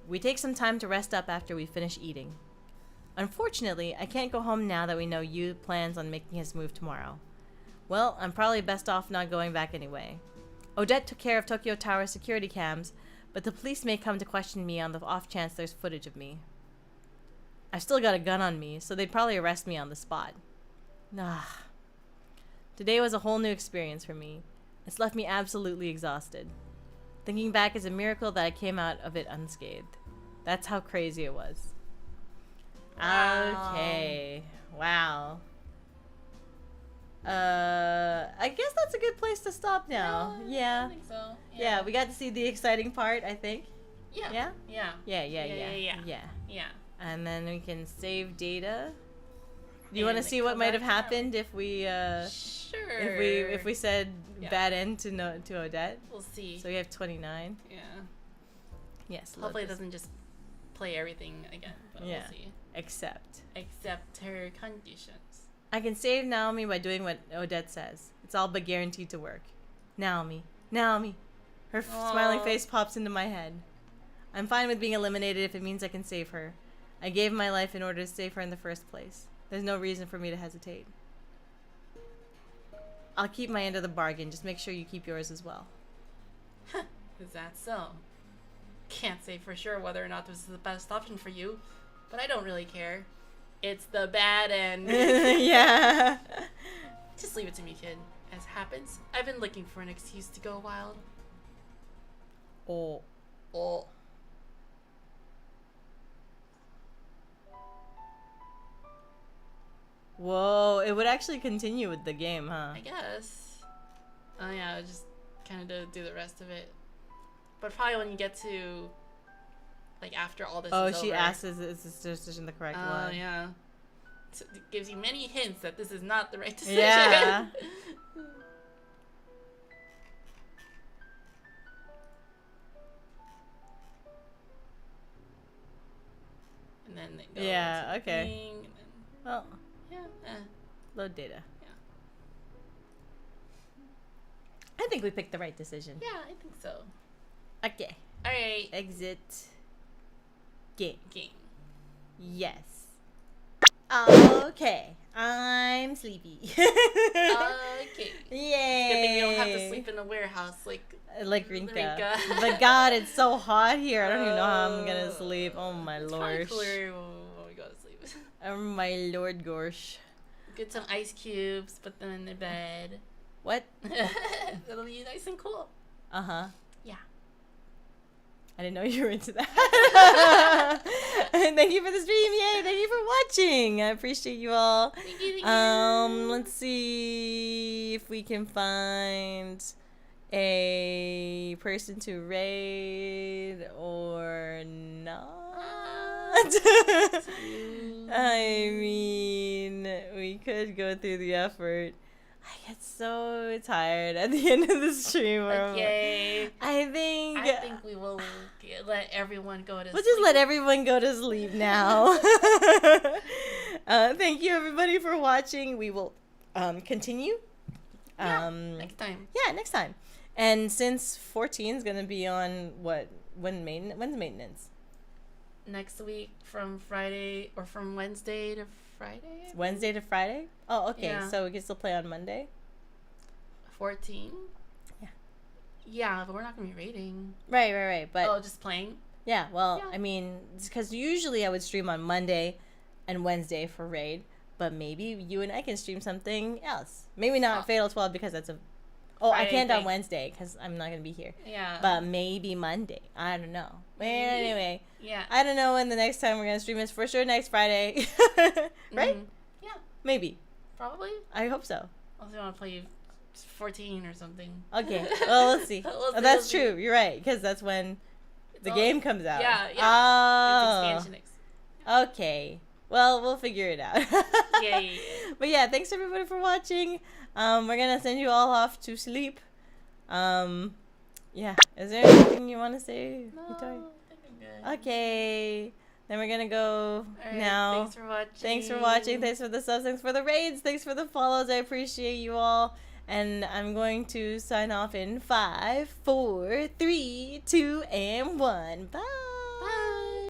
We take some time to rest up after we finish eating. Unfortunately, I can't go home now that we know Yu plans on making his move tomorrow. Well, I'm probably best off not going back anyway. Odette took care of Tokyo Tower security cams, but the police may come to question me on the off chance there's footage of me. I've still got a gun on me, so they'd probably arrest me on the spot. Today was a whole new experience for me. It's left me absolutely exhausted. Thinking back is a miracle that I came out of it unscathed. That's how crazy it was. Wow. Okay. Wow. I guess that's a good place to stop now. Yeah. I think so. Yeah, we got to see the exciting part, I think. Yeah. Yeah? Yeah. Yeah. And then we can save data. Do you want to see what might have happened if we Sure. if we said bad end to Odette? We'll see. So we have 29. Yeah. Yes. Hopefully it doesn't just play everything again, but we'll see. Except her conditions. I can save Naomi by doing what Odette says. It's all but guaranteed to work. Naomi. Her smiling face pops into my head. I'm fine with being eliminated if it means I can save her. I gave my life in order to save her in the first place. There's no reason for me to hesitate. I'll keep my end of the bargain. Just make sure you keep yours as well. Is that so? Can't say for sure whether or not this is the best option for you, but I don't really care. It's the bad end. Yeah. Just leave it to me, kid. As happens, I've been looking for an excuse to go wild. Oh. Whoa, it would actually continue with the game, huh? I guess. Oh yeah, I'll just kind of do the rest of it. But probably when you get to, like, after all this is over. Oh, she asks, is this decision the correct one? Oh, yeah. So it gives you many hints that this is not the right decision. Yeah. And then they go yeah, to okay. the thing, and then, Well, yeah. load data. Yeah. I think we picked the right decision. Yeah, I think so. Okay. Alright. Exit. Game. Yes. Okay. I'm sleepy. Okay. Yay. Good thing we don't have to sleep in a warehouse like Rinka. But God, it's so hot here. I don't even know how I'm gonna sleep. Oh my lord. It's cooler when we go to sleep. Oh my lord gosh. Get some ice cubes, put them in the bed. What? It'll be nice and cool. Uh-huh. Yeah. I didn't know you were into that. Thank you for the stream. Yay. Thank you for watching. I appreciate you all. Thank you. Let's see if we can find a person to raid or not. I mean, we could go through the effort. I get so tired at the end of the stream. Okay. I think we will let everyone go to sleep. We'll just let everyone go to sleep now. Thank you, everybody, for watching. We will continue. Next time. Yeah, next time. And since 14 is going to be on when's maintenance? Next week from Friday or from Wednesday to Friday? Wednesday to Friday? Oh, okay. Yeah. So we can still play on Monday? 14? Yeah. Yeah, but we're not going to be raiding. Right. But just playing? yeah, well, Yeah. I mean, because usually I would stream on Monday and Wednesday for raid, but maybe you and I can stream something else. Maybe not Fatal 12 because that's a... Oh, Friday I can't on thing. Wednesday because I'm not going to be here. Yeah. But maybe Monday. I don't know. Anyway. Yeah. I don't know when the next time we're going to stream is. For sure next Friday. Right? Yeah. Maybe. Probably. I hope so. Unless you want to play 14 or something. Okay. Well, let's see. That's we'll true. You're right. Because that's when the game comes out. Yeah. Oh. It's expansion next. Okay. Well, we'll figure it out. Yeah. But yeah, thanks everybody for watching. We're gonna send you all off to sleep. Yeah. Is there anything you want to say? No, Victoria? I think I'm good. Okay. Then we're gonna go All right, now. Thanks for watching. Thanks for watching. Thanks for the subs. Thanks for the raids. Thanks for the follows. I appreciate you all. And I'm going to sign off in 5, 4, 3, 2, and 1. Bye.